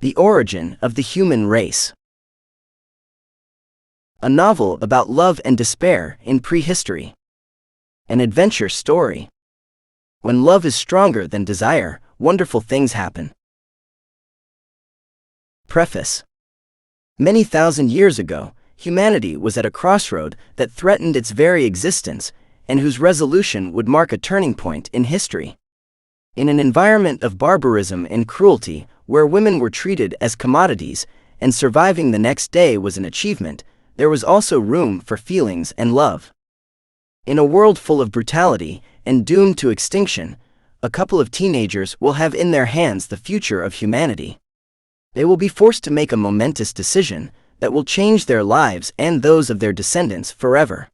The Origin of the Human Race. A novel about love and despair in prehistory. An adventure story. When love is stronger than desire, wonderful things happen. Preface. Many thousand years ago, humanity was at a crossroad that threatened its very existence, and whose resolution would mark a turning point in history. In an environment of barbarism and cruelty, where women were treated as commodities, and surviving the next day was an achievement, there was also room for feelings and love. In a world full of brutality and doomed to extinction, a couple of teenagers will have in their hands the future of humanity. They will be forced to make a momentous decision that will change their lives and those of their descendants forever.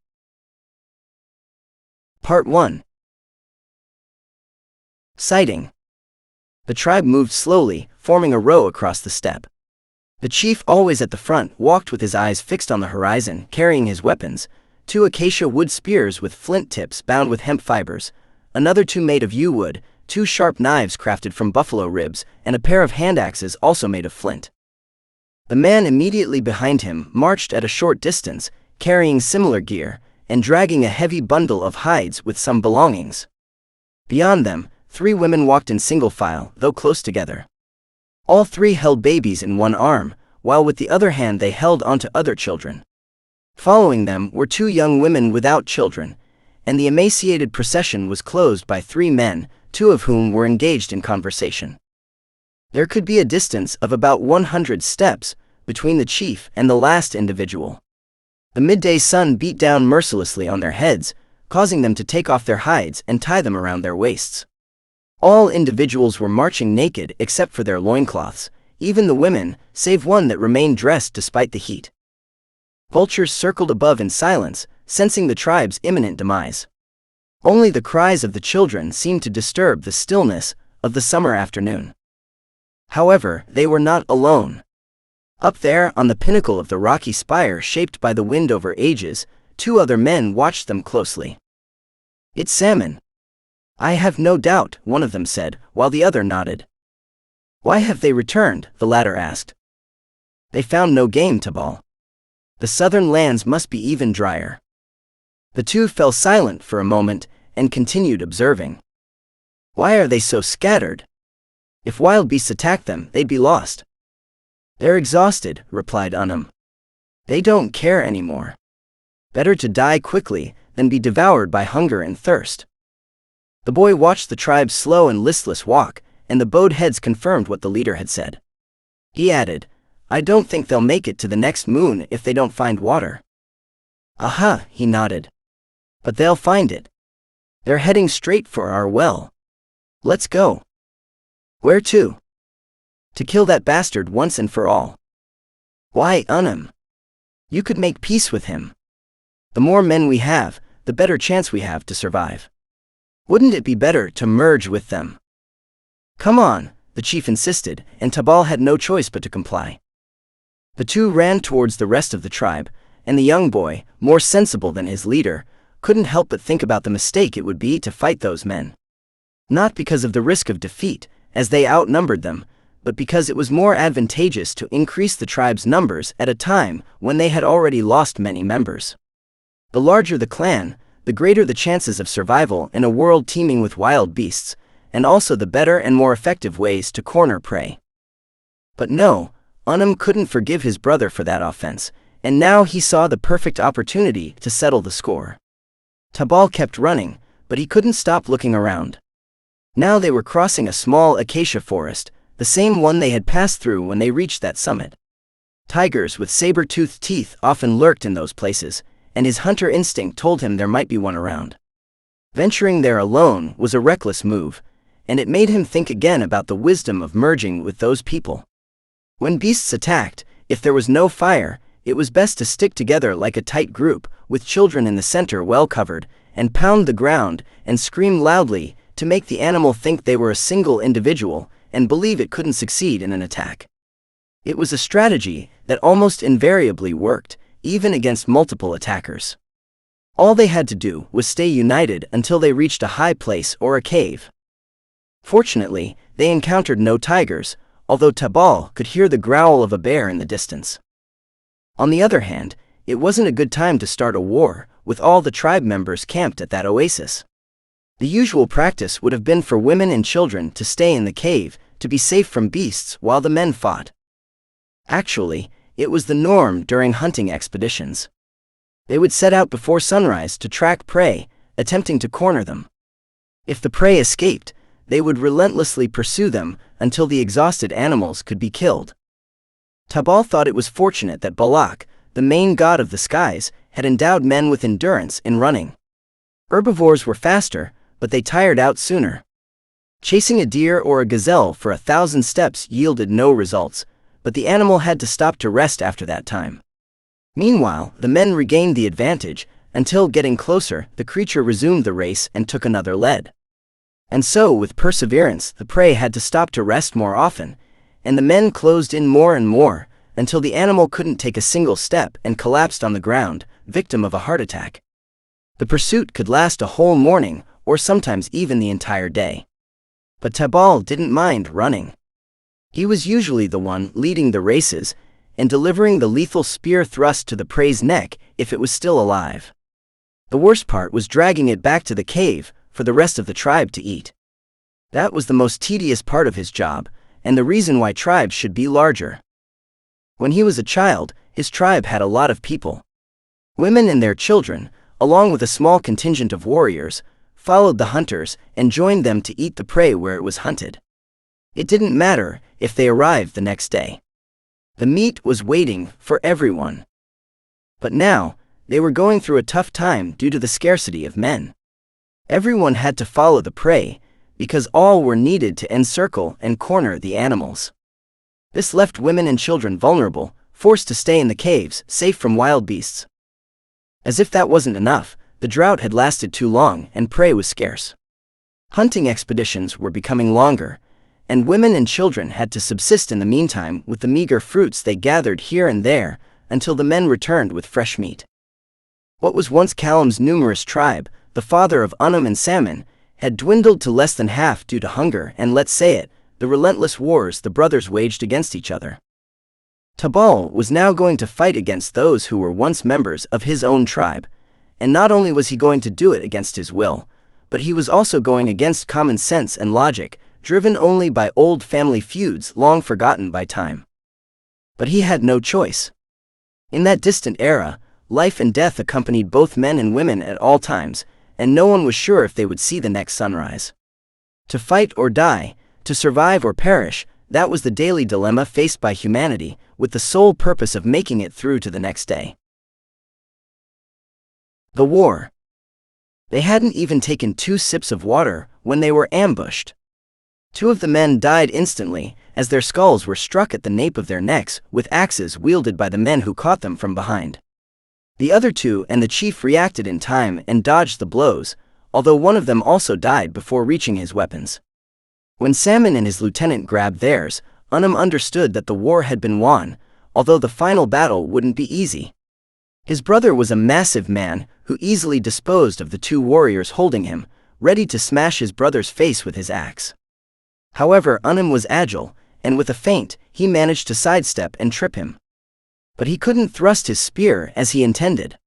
Part 1. Sighting. The tribe moved slowly, forming a row across the steppe. The chief, always at the front, walked with his eyes fixed on the horizon, carrying his weapons, 2 acacia wood spears with flint tips bound with hemp fibers, another 2 made of yew wood, 2 sharp knives crafted from buffalo ribs, and a pair of hand axes also made of flint. The man immediately behind him marched at a short distance, carrying similar gear, and dragging a heavy bundle of hides with some belongings. Beyond them, 3 women walked in single file, though close together. All 3 held babies in one arm, while with the other hand they held onto other children. Following them were 2 young women without children, and the emaciated procession was closed by 3 men, 2 of whom were engaged in conversation. There could be a distance of about 100 steps between the chief and the last individual. The midday sun beat down mercilessly on their heads, causing them to take off their hides and tie them around their waists. All individuals were marching naked except for their loincloths, even the women, save one that remained dressed despite the heat. Vultures circled above in silence, sensing the tribe's imminent demise. Only the cries of the children seemed to disturb the stillness of the summer afternoon. However, they were not alone. Up there, on the pinnacle of the rocky spire shaped by the wind over ages, 2 other men watched them closely. "It's salmon. I have no doubt," one of them said, while the other nodded. "Why have they returned?" the latter asked. "They found no game, Tabal. The southern lands must be even drier." The 2 fell silent for a moment and continued observing. "Why are they so scattered? If wild beasts attack them, they'd be lost." "They're exhausted," replied Unum. "They don't care anymore. Better to die quickly than be devoured by hunger and thirst." The boy watched the tribe's slow and listless walk, and the bowed heads confirmed what the leader had said. He added, "I don't think they'll make it to the next moon if they don't find water." "Aha," he nodded. "But they'll find it. They're heading straight for our well. Let's go." "Where to?" "To kill that bastard once and for all." "Why, Unum? You could make peace with him. The more men we have, the better chance we have to survive. Wouldn't it be better to merge with them?" "Come on," the chief insisted, and Tabal had no choice but to comply. The 2 ran towards the rest of the tribe, and the young boy, more sensible than his leader, couldn't help but think about the mistake it would be to fight those men. Not because of the risk of defeat, as they outnumbered them, but because it was more advantageous to increase the tribe's numbers at a time when they had already lost many members. The larger the clan, the greater the chances of survival in a world teeming with wild beasts, and also the better and more effective ways to corner prey. But no, Unum couldn't forgive his brother for that offense, and now he saw the perfect opportunity to settle the score. Tabal kept running, but he couldn't stop looking around. Now they were crossing a small acacia forest, the same one they had passed through when they reached that summit. Tigers with saber-toothed teeth often lurked in those places, and his hunter instinct told him there might be one around. Venturing there alone was a reckless move, and it made him think again about the wisdom of merging with those people. When beasts attacked, if there was no fire, it was best to stick together like a tight group, with children in the center well covered, and pound the ground and scream loudly to make the animal think they were a single individual and believe it couldn't succeed in an attack. It was a strategy that almost invariably worked, even against multiple attackers. All they had to do was stay united until they reached a high place or a cave. Fortunately, they encountered no tigers, although Tabal could hear the growl of a bear in the distance. On the other hand, it wasn't a good time to start a war, with all the tribe members camped at that oasis. The usual practice would have been for women and children to stay in the cave, to be safe from beasts while the men fought. Actually, it was the norm during hunting expeditions. They would set out before sunrise to track prey, attempting to corner them. If the prey escaped, they would relentlessly pursue them until the exhausted animals could be killed. Tabal thought it was fortunate that Balak, the main god of the skies, had endowed men with endurance in running. Herbivores were faster, but they tired out sooner. Chasing a deer or a gazelle for 1,000 steps yielded no results, but the animal had to stop to rest after that time. Meanwhile, the men regained the advantage, until getting closer, the creature resumed the race and took another lead. And so, with perseverance, the prey had to stop to rest more often, and the men closed in more and more, until the animal couldn't take a single step and collapsed on the ground, victim of a heart attack. The pursuit could last a whole morning, or sometimes even the entire day. But Tabal didn't mind running. He was usually the one leading the races, and delivering the lethal spear thrust to the prey's neck if it was still alive. The worst part was dragging it back to the cave for the rest of the tribe to eat. That was the most tedious part of his job, and the reason why tribes should be larger. When he was a child, his tribe had a lot of people. Women and their children, along with a small contingent of warriors, followed the hunters and joined them to eat the prey where it was hunted. It didn't matter if they arrived the next day. The meat was waiting for everyone. But now, they were going through a tough time due to the scarcity of men. Everyone had to follow the prey, because all were needed to encircle and corner the animals. This left women and children vulnerable, forced to stay in the caves, safe from wild beasts. As if that wasn't enough, the drought had lasted too long and prey was scarce. Hunting expeditions were becoming longer, and women and children had to subsist in the meantime with the meager fruits they gathered here and there, until the men returned with fresh meat. What was once Kalam's numerous tribe, the father of Unum and Salmon, had dwindled to less than half due to hunger and, let's say it, the relentless wars the brothers waged against each other. Tabal was now going to fight against those who were once members of his own tribe, and not only was he going to do it against his will, but he was also going against common sense and logic, driven only by old family feuds long forgotten by time. But he had no choice. In that distant era, life and death accompanied both men and women at all times, and no one was sure if they would see the next sunrise. To fight or die, to survive or perish, that was the daily dilemma faced by humanity, with the sole purpose of making it through to the next day. The war. They hadn't even taken 2 sips of water when they were ambushed. 2 of the men died instantly, as their skulls were struck at the nape of their necks with axes wielded by the men who caught them from behind. The other 2 and the chief reacted in time and dodged the blows, although one of them also died before reaching his weapons. When Salmon and his lieutenant grabbed theirs, Unum understood that the war had been won, although the final battle wouldn't be easy. His brother was a massive man who easily disposed of the 2 warriors holding him, ready to smash his brother's face with his axe. However, Unum was agile, and with a feint, he managed to sidestep and trip him. But he couldn't thrust his spear as he intended.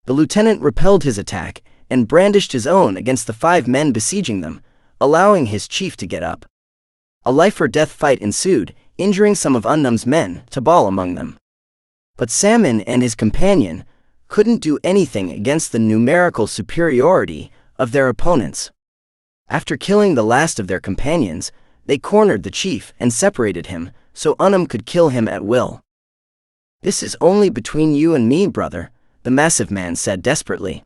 The lieutenant repelled his attack and brandished his own against the 5 men besieging them, allowing his chief to get up. A life-or-death fight ensued, injuring some of Unum's men, Tabal among them. But Salmon and his companion couldn't do anything against the numerical superiority of their opponents. After killing the last of their companions, they cornered the chief and separated him, so Unum could kill him at will. "This is only between you and me, brother," the massive man said desperately.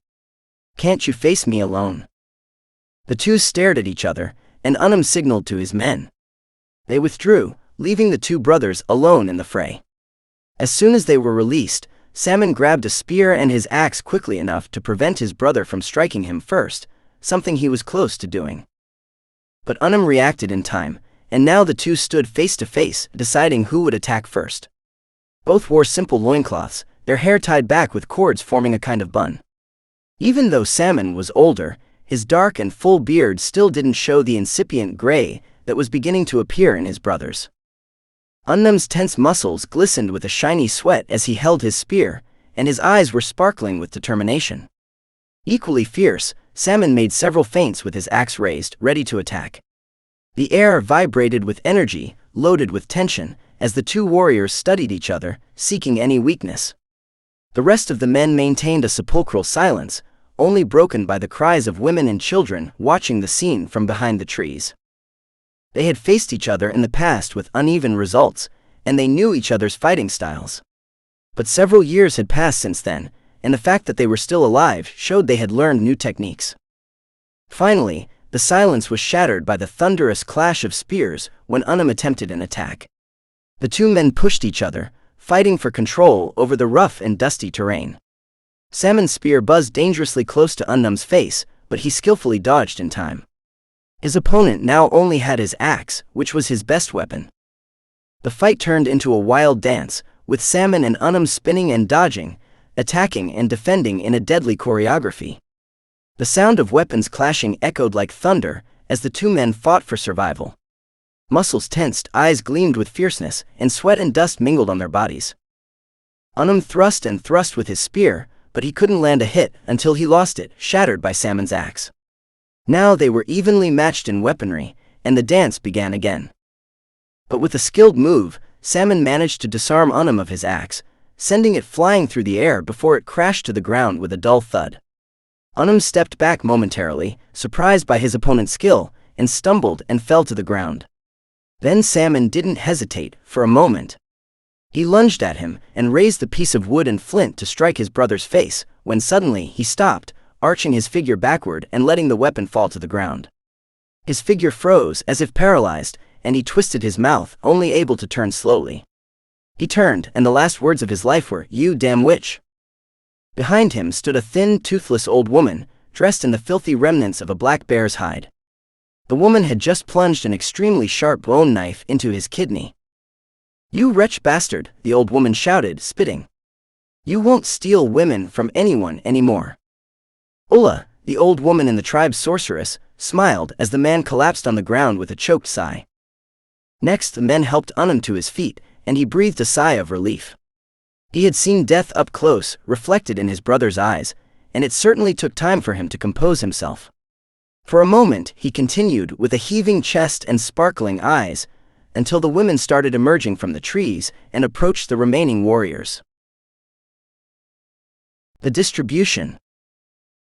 "Can't you face me alone?" The 2 stared at each other, and Unum signaled to his men. They withdrew, leaving the 2 brothers alone in the fray. As soon as they were released, Salmon grabbed a spear and his axe quickly enough to prevent his brother from striking him first, something he was close to doing. But Unum reacted in time, and now the 2 stood face to face, deciding who would attack first. Both wore simple loincloths, their hair tied back with cords forming a kind of bun. Even though Salmon was older, his dark and full beard still didn't show the incipient gray that was beginning to appear in his brother's. Unnum's tense muscles glistened with a shiny sweat as he held his spear, and his eyes were sparkling with determination. Equally fierce, Salmon made several feints with his axe raised, ready to attack. The air vibrated with energy, loaded with tension, as the two warriors studied each other, seeking any weakness. The rest of the men maintained a sepulchral silence, only broken by the cries of women and children watching the scene from behind the trees. They had faced each other in the past with uneven results, and they knew each other's fighting styles. But several years had passed since then, and the fact that they were still alive showed they had learned new techniques. Finally, the silence was shattered by the thunderous clash of spears when Unnum attempted an attack. The two men pushed each other, fighting for control over the rough and dusty terrain. Salmon's spear buzzed dangerously close to Unnum's face, but he skillfully dodged in time. His opponent now only had his axe, which was his best weapon. The fight turned into a wild dance, with Salmon and Unnum spinning and dodging, attacking and defending in a deadly choreography. The sound of weapons clashing echoed like thunder as the two men fought for survival. Muscles tensed, eyes gleamed with fierceness, and sweat and dust mingled on their bodies. Unnum thrust and thrust with his spear, but he couldn't land a hit until he lost it, shattered by Salmon's axe. Now they were evenly matched in weaponry, and the dance began again. But with a skilled move, Salmon managed to disarm Unnum of his axe, sending it flying through the air before it crashed to the ground with a dull thud. Unnum stepped back momentarily, surprised by his opponent's skill, and stumbled and fell to the ground. Then Salmon didn't hesitate for a moment. He lunged at him and raised the piece of wood and flint to strike his brother's face, when suddenly he stopped, arching his figure backward and letting the weapon fall to the ground. His figure froze as if paralyzed, and he twisted his mouth, only able to turn slowly. He turned, and the last words of his life were, "You damn witch." Behind him stood a thin, toothless old woman, dressed in the filthy remnants of a black bear's hide. The woman had just plunged an extremely sharp bone knife into his kidney. "You wretch bastard," the old woman shouted, spitting. "You won't steal women from anyone anymore." Ulla, the old woman in the tribe's sorceress, smiled as the man collapsed on the ground with a choked sigh. Next, the men helped Unnum to his feet, and he breathed a sigh of relief. He had seen death up close, reflected in his brother's eyes, and it certainly took time for him to compose himself. For a moment, he continued with a heaving chest and sparkling eyes, until the women started emerging from the trees and approached the remaining warriors. The distribution.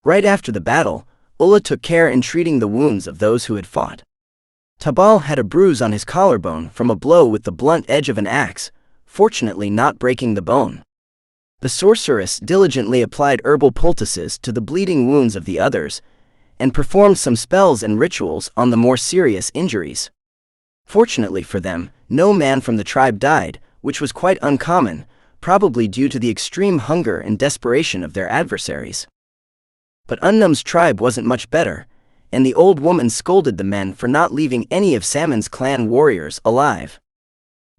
Right after the battle, Ulla took care in treating the wounds of those who had fought. Tabal had a bruise on his collarbone from a blow with the blunt edge of an axe, fortunately not breaking the bone. The sorceress diligently applied herbal poultices to the bleeding wounds of the others, and performed some spells and rituals on the more serious injuries. Fortunately for them, no man from the tribe died, which was quite uncommon, probably due to the extreme hunger and desperation of their adversaries. But Unnum's tribe wasn't much better, and the old woman scolded the men for not leaving any of Salmon's clan warriors alive.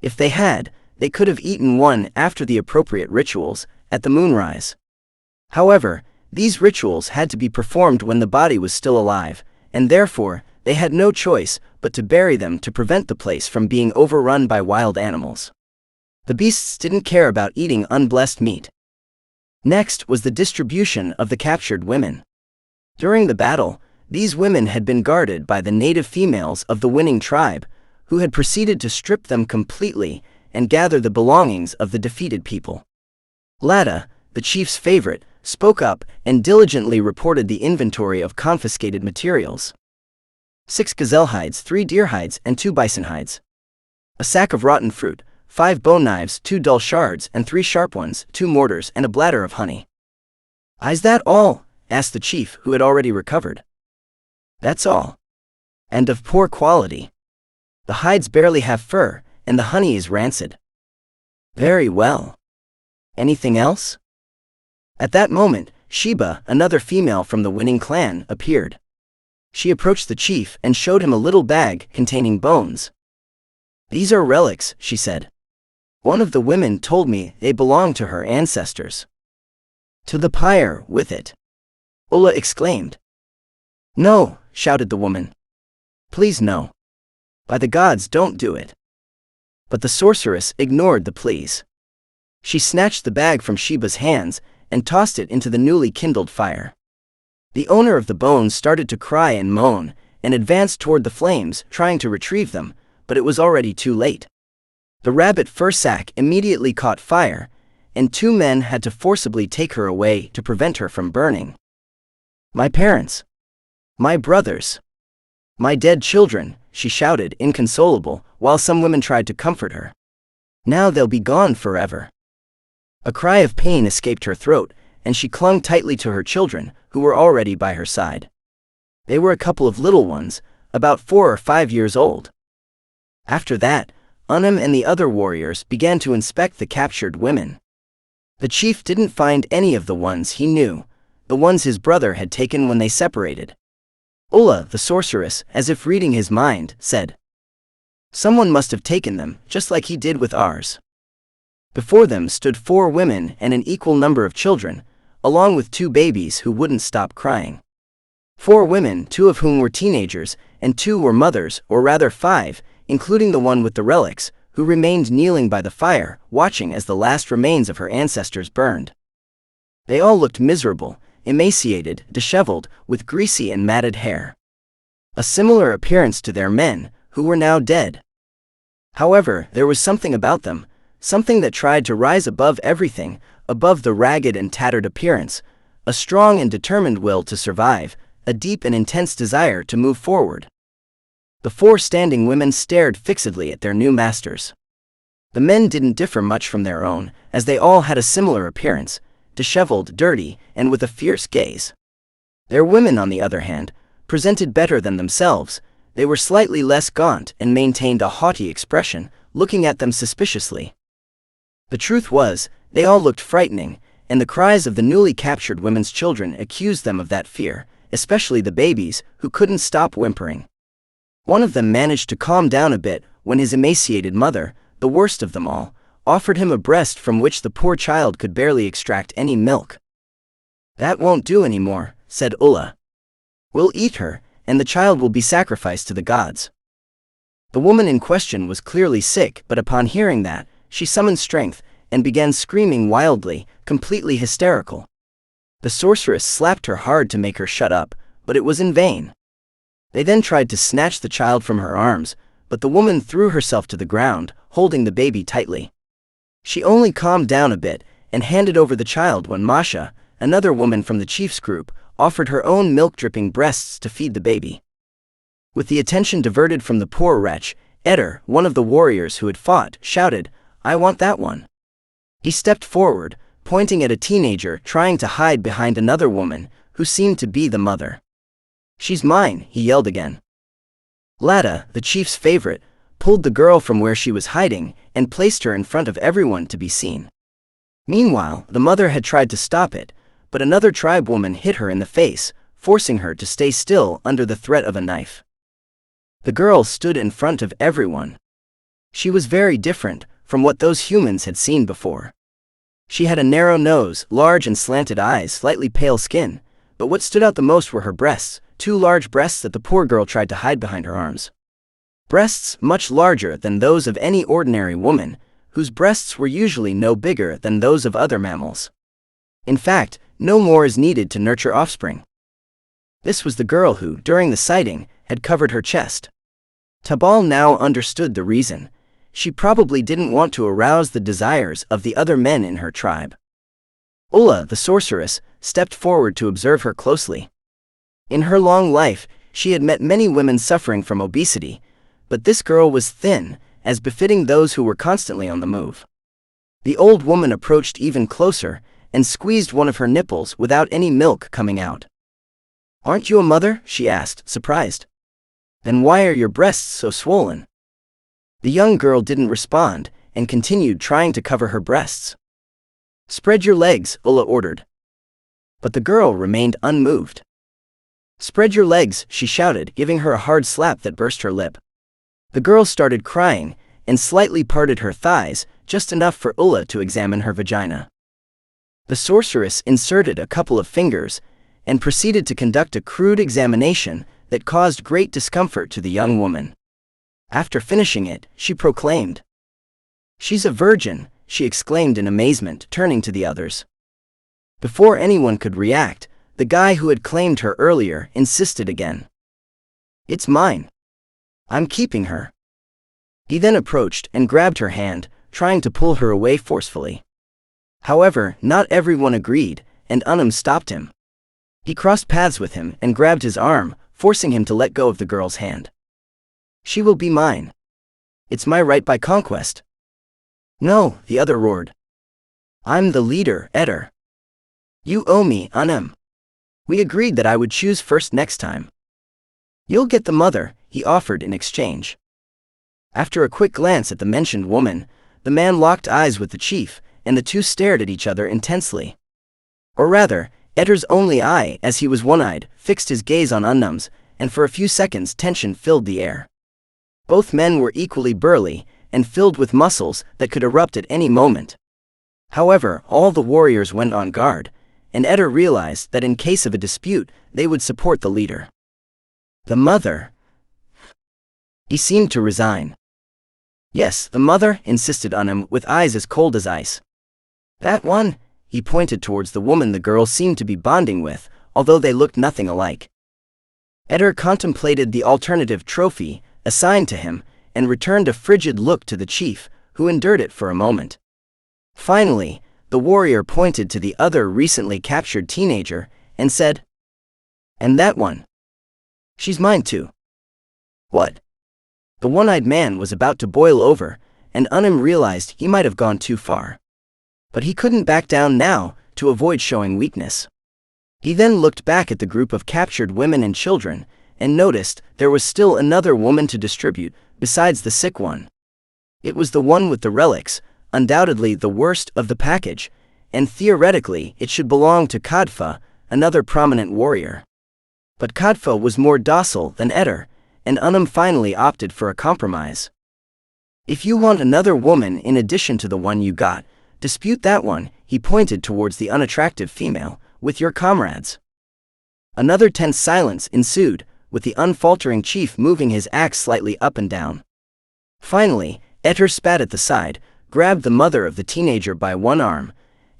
If they had, they could have eaten one after the appropriate rituals, at the moonrise. However, these rituals had to be performed when the body was still alive, and therefore, they had no choice but to bury them to prevent the place from being overrun by wild animals. The beasts didn't care about eating unblessed meat. Next was the distribution of the captured women. During the battle, these women had been guarded by the native females of the winning tribe, who had proceeded to strip them completely and gather the belongings of the defeated people. Lada, the chief's favorite, spoke up and diligently reported the inventory of confiscated materials. 6 gazelle hides, 3 deer hides, and 2 bison hides. A sack of rotten fruit, 5 bone knives, 2 dull shards, and 3 sharp ones, 2 mortars, and a bladder of honey. "Is that all?" asked the chief, who had already recovered. "That's all. And of poor quality. The hides barely have fur, and the honey is rancid." "Very well. Anything else?" At that moment, Sheba, another female from the winning clan, appeared. She approached the chief and showed him a little bag containing bones. "These are relics," she said. "One of the women told me they belonged to her ancestors." "To the pyre with it!" Ulla exclaimed. "No," shouted the woman. "Please no. By the gods, don't do it." But the sorceress ignored the pleas. She snatched the bag from Sheba's hands and tossed it into the newly kindled fire. The owner of the bones started to cry and moan, and advanced toward the flames, trying to retrieve them, but it was already too late. The rabbit fur sack immediately caught fire, and 2 men had to forcibly take her away to prevent her from burning. "My parents! My brothers! My dead children!" she shouted, inconsolable, while some women tried to comfort her. "Now they'll be gone forever." A cry of pain escaped her throat, and she clung tightly to her children, who were already by her side. They were a couple of little ones, about 4 or 5 years old. After that, Unum and the other warriors began to inspect the captured women. The chief didn't find any of the ones he knew, the ones his brother had taken when they separated. Ulla, the sorceress, as if reading his mind, said, "Someone must have taken them, just like he did with ours." Before them stood 4 women and an equal number of children, along with 2 babies who wouldn't stop crying. 4 women, 2 of whom were teenagers, and 2 were mothers, or rather 5, including the one with the relics, who remained kneeling by the fire, watching as the last remains of her ancestors burned. They all looked miserable, emaciated, disheveled, with greasy and matted hair. A similar appearance to their men, who were now dead. However, there was something about them, something that tried to rise above everything, above the ragged and tattered appearance, a strong and determined will to survive, a deep and intense desire to move forward. The 4 standing women stared fixedly at their new masters. The men didn't differ much from their own, as they all had a similar appearance, disheveled, dirty, and with a fierce gaze. Their women, on the other hand, presented better than themselves. They were slightly less gaunt and maintained a haughty expression, looking at them suspiciously. The truth was, they all looked frightening, and the cries of the newly captured women's children accused them of that fear, especially the babies, who couldn't stop whimpering. One of them managed to calm down a bit when his emaciated mother, the worst of them all, offered him a breast from which the poor child could barely extract any milk. "That won't do anymore," said Ulla. "We'll eat her, and the child will be sacrificed to the gods." The woman in question was clearly sick, but upon hearing that, she summoned strength and began screaming wildly, completely hysterical. The sorceress slapped her hard to make her shut up, but it was in vain. They then tried to snatch the child from her arms, but the woman threw herself to the ground, holding the baby tightly. She only calmed down a bit and handed over the child when Masha, another woman from the chief's group, offered her own milk-dripping breasts to feed the baby. With the attention diverted from the poor wretch, Eder, one of the warriors who had fought, shouted, "I want that one." He stepped forward, pointing at a teenager trying to hide behind another woman, who seemed to be the mother. "She's mine," he yelled again. Lada, the chief's favorite, pulled the girl from where she was hiding and placed her in front of everyone to be seen. Meanwhile, the mother had tried to stop it, but another tribe woman hit her in the face, forcing her to stay still under the threat of a knife. The girl stood in front of everyone. She was very different from what those humans had seen before. She had a narrow nose, large and slanted eyes, slightly pale skin, but what stood out the most were her breasts, 2 large breasts that the poor girl tried to hide behind her arms. Breasts much larger than those of any ordinary woman, whose breasts were usually no bigger than those of other mammals. In fact, no more is needed to nurture offspring. This was the girl who, during the sighting, had covered her chest. Tabal now understood the reason. She probably didn't want to arouse the desires of the other men in her tribe. Ulla, the sorceress, stepped forward to observe her closely. In her long life, she had met many women suffering from obesity, but this girl was thin, as befitting those who were constantly on the move. The old woman approached even closer and squeezed one of her nipples without any milk coming out. "Aren't you a mother?" she asked, surprised. "Then why are your breasts so swollen?" The young girl didn't respond and continued trying to cover her breasts. "Spread your legs," Ulla ordered. But the girl remained unmoved. "Spread your legs," she shouted, giving her a hard slap that burst her lip. The girl started crying and slightly parted her thighs, just enough for Ulla to examine her vagina. The sorceress inserted a couple of fingers and proceeded to conduct a crude examination that caused great discomfort to the young woman. After finishing it, she proclaimed, "She's a virgin," she exclaimed in amazement, turning to the others. Before anyone could react, the guy who had claimed her earlier insisted again. "It's mine. I'm keeping her." He then approached and grabbed her hand, trying to pull her away forcefully. However, not everyone agreed, and Unum stopped him. He crossed paths with him and grabbed his arm, forcing him to let go of the girl's hand. "She will be mine. It's my right by conquest." "No," the other roared. "I'm the leader, Eder. You owe me, Unum. We agreed that I would choose first next time." "You'll get the mother," he offered in exchange. After a quick glance at the mentioned woman, the man locked eyes with the chief, and the two stared at each other intensely. Or rather, Eder's only eye, as he was one-eyed, fixed his gaze on Unum's, and for a few seconds tension filled the air. Both men were equally burly, and filled with muscles that could erupt at any moment. However, all the warriors went on guard, and Eder realized that in case of a dispute, they would support the leader. "The mother?" He seemed to resign. "Yes, the mother," insisted Unum with eyes as cold as ice. "That one?" He pointed towards the woman the girl seemed to be bonding with, although they looked nothing alike. Eder contemplated the alternative trophy assigned to him, and returned a frigid look to the chief, who endured it for a moment. Finally, the warrior pointed to the other recently captured teenager, and said, "And that one? She's mine too." "What?" The one-eyed man was about to boil over, and Unum realized he might have gone too far. But he couldn't back down now, to avoid showing weakness. He then looked back at the group of captured women and children, and noticed there was still another woman to distribute, besides the sick one. It was the one with the relics, undoubtedly the worst of the package, and theoretically it should belong to Kadfa, another prominent warrior. But Kadfa was more docile than Eder, and Unum finally opted for a compromise. "If you want another woman in addition to the one you got, dispute that one," he pointed towards the unattractive female, "with your comrades." Another tense silence ensued, with the unfaltering chief moving his axe slightly up and down. Finally, Eder spat at the side, grabbed the mother of the teenager by one arm,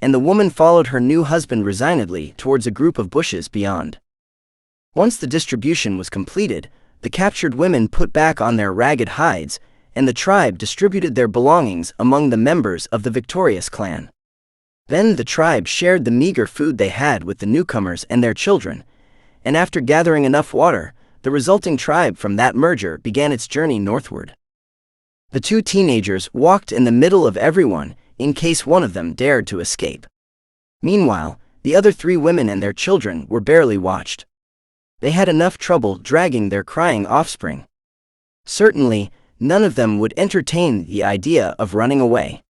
and the woman followed her new husband resignedly towards a group of bushes beyond. Once the distribution was completed, the captured women put back on their ragged hides, and the tribe distributed their belongings among the members of the victorious clan. Then the tribe shared the meager food they had with the newcomers and their children, and after gathering enough water, the resulting tribe from that merger began its journey northward. The two teenagers walked in the middle of everyone, in case one of them dared to escape. Meanwhile, the other three women and their children were barely watched. They had enough trouble dragging their crying offspring. Certainly, none of them would entertain the idea of running away.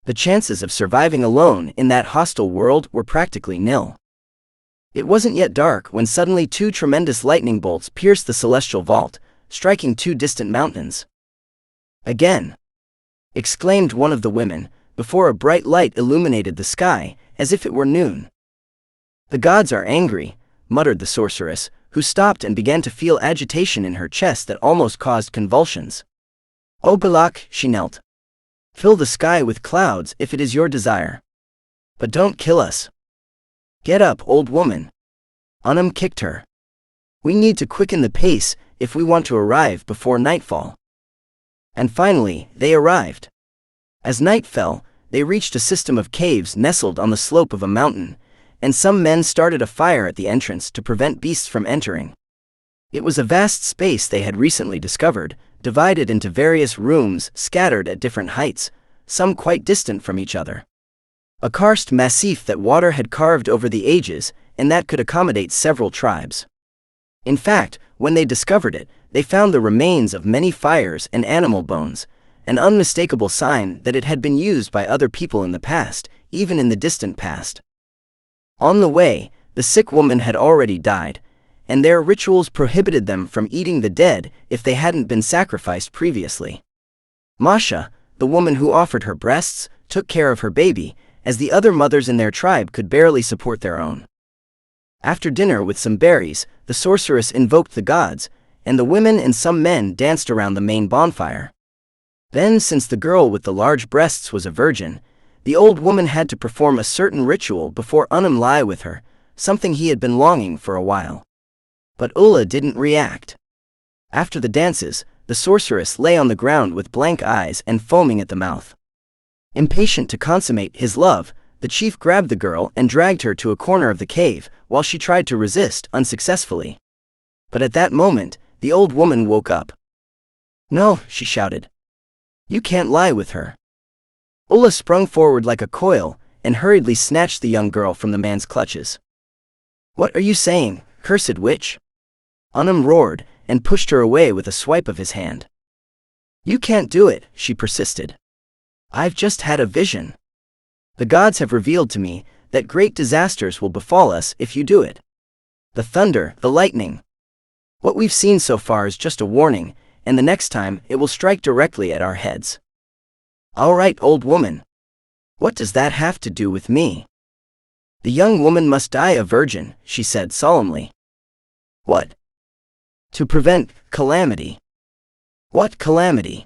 The chances of surviving alone in that hostile world were practically nil. It wasn't yet dark when suddenly two tremendous lightning bolts pierced the celestial vault, striking two distant mountains. "Again!" exclaimed one of the women, before a bright light illuminated the sky, as if it were noon. "The gods are angry," muttered the sorceress, who stopped and began to feel agitation in her chest that almost caused convulsions. "O Balak," she knelt. "Fill the sky with clouds if it is your desire. But don't kill us. Get up, old woman." Unum kicked her. "We need to quicken the pace if we want to arrive before nightfall." And finally, they arrived. As night fell, they reached a system of caves nestled on the slope of a mountain, and some men started a fire at the entrance to prevent beasts from entering. It was a vast space they had recently discovered, divided into various rooms scattered at different heights, some quite distant from each other. A karst massif that water had carved over the ages, and that could accommodate several tribes. In fact, when they discovered it, they found the remains of many fires and animal bones, an unmistakable sign that it had been used by other people in the past, even in the distant past. On the way, the sick woman had already died, and their rituals prohibited them from eating the dead if they hadn't been sacrificed previously. Masha, the woman who offered her breasts, took care of her baby, as the other mothers in their tribe could barely support their own. After dinner with some berries, the sorceress invoked the gods, and the women and some men danced around the main bonfire. Then, since the girl with the large breasts was a virgin, the old woman had to perform a certain ritual before lie with her, something he had been longing for a while. But Ulla didn't react. After the dances, the sorceress lay on the ground with blank eyes and foaming at the mouth. Impatient to consummate his love, the chief grabbed the girl and dragged her to a corner of the cave, while she tried to resist unsuccessfully. But at that moment, the old woman woke up. "No," she shouted. "You can't lie with her." Ulla sprung forward like a coil and hurriedly snatched the young girl from the man's clutches. "What are you saying, cursed witch?" roared and pushed her away with a swipe of his hand. "You can't do it," she persisted. "I've just had a vision. The gods have revealed to me that great disasters will befall us if you do it. The thunder, the lightning. What we've seen so far is just a warning, and the next time it will strike directly at our heads." "All right, old woman. What does that have to do with me?" "The young woman must die a virgin," she said solemnly. "What? To prevent calamity." "What calamity?"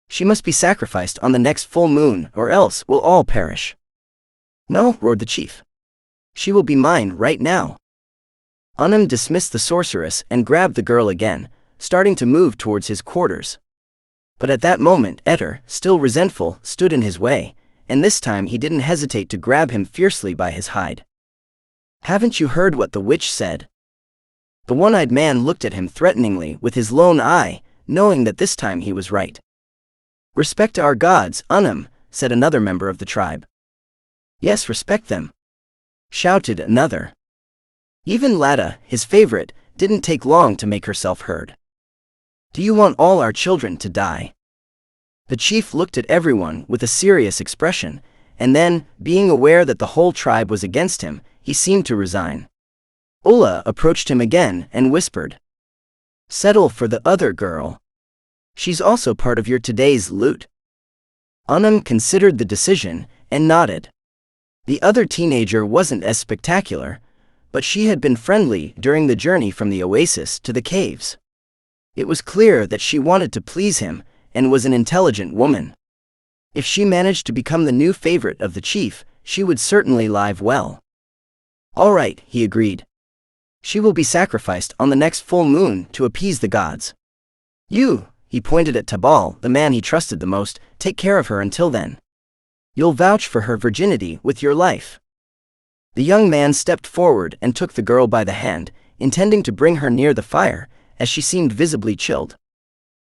"She must be sacrificed on the next full moon, or else we'll all perish." "No," roared the chief. "She will be mine right now." Dismissed the sorceress and grabbed the girl again, starting to move towards his quarters. But at that moment, Etter, still resentful, stood in his way, and this time he didn't hesitate to grab him fiercely by his hide. "Haven't you heard what the witch said?" The one-eyed man looked at him threateningly with his lone eye, knowing that this time he was right. "Respect our gods, said another member of the tribe. "Yes, respect them," shouted another. Even Lada, his favorite, didn't take long to make herself heard. "Do you want all our children to die?" The chief looked at everyone with a serious expression, and then, being aware that the whole tribe was against him, he seemed to resign. Ulla approached him again and whispered, "Settle for the other girl. She's also part of your today's loot." Considered the decision and nodded. The other teenager wasn't as spectacular, but she had been friendly during the journey from the oasis to the caves. It was clear that she wanted to please him and was an intelligent woman. If she managed to become the new favorite of the chief, she would certainly live well. "All right," he agreed. "She will be sacrificed on the next full moon to appease the gods. You," he pointed at Tabal, the man he trusted the most, "take care of her until then. You'll vouch for her virginity with your life." The young man stepped forward and took the girl by the hand, intending to bring her near the fire, as she seemed visibly chilled.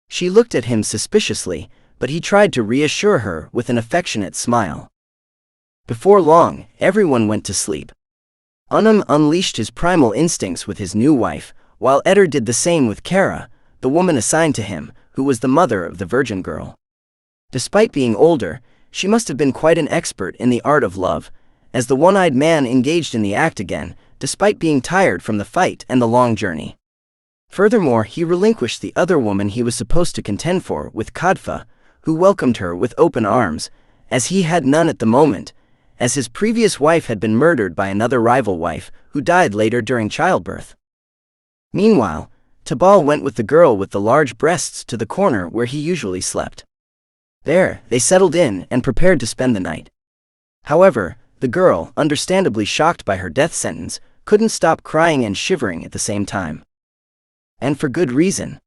She looked at him suspiciously, but he tried to reassure her with an affectionate smile. Before long, everyone went to sleep. Unleashed his primal instincts with his new wife, while Etter did the same with Kara, the woman assigned to him, who was the mother of the virgin girl. Despite being older, she must have been quite an expert in the art of love, as the one-eyed man engaged in the act again, despite being tired from the fight and the long journey. Furthermore, he relinquished the other woman he was supposed to contend for with Kadfa, who welcomed her with open arms, as he had none at the moment, as his previous wife had been murdered by another rival wife, who died later during childbirth. Meanwhile, Tabal went with the girl with the large breasts to the corner where he usually slept. There, they settled in and prepared to spend the night. However, the girl, understandably shocked by her death sentence, couldn't stop crying and shivering at the same time. And for good reason.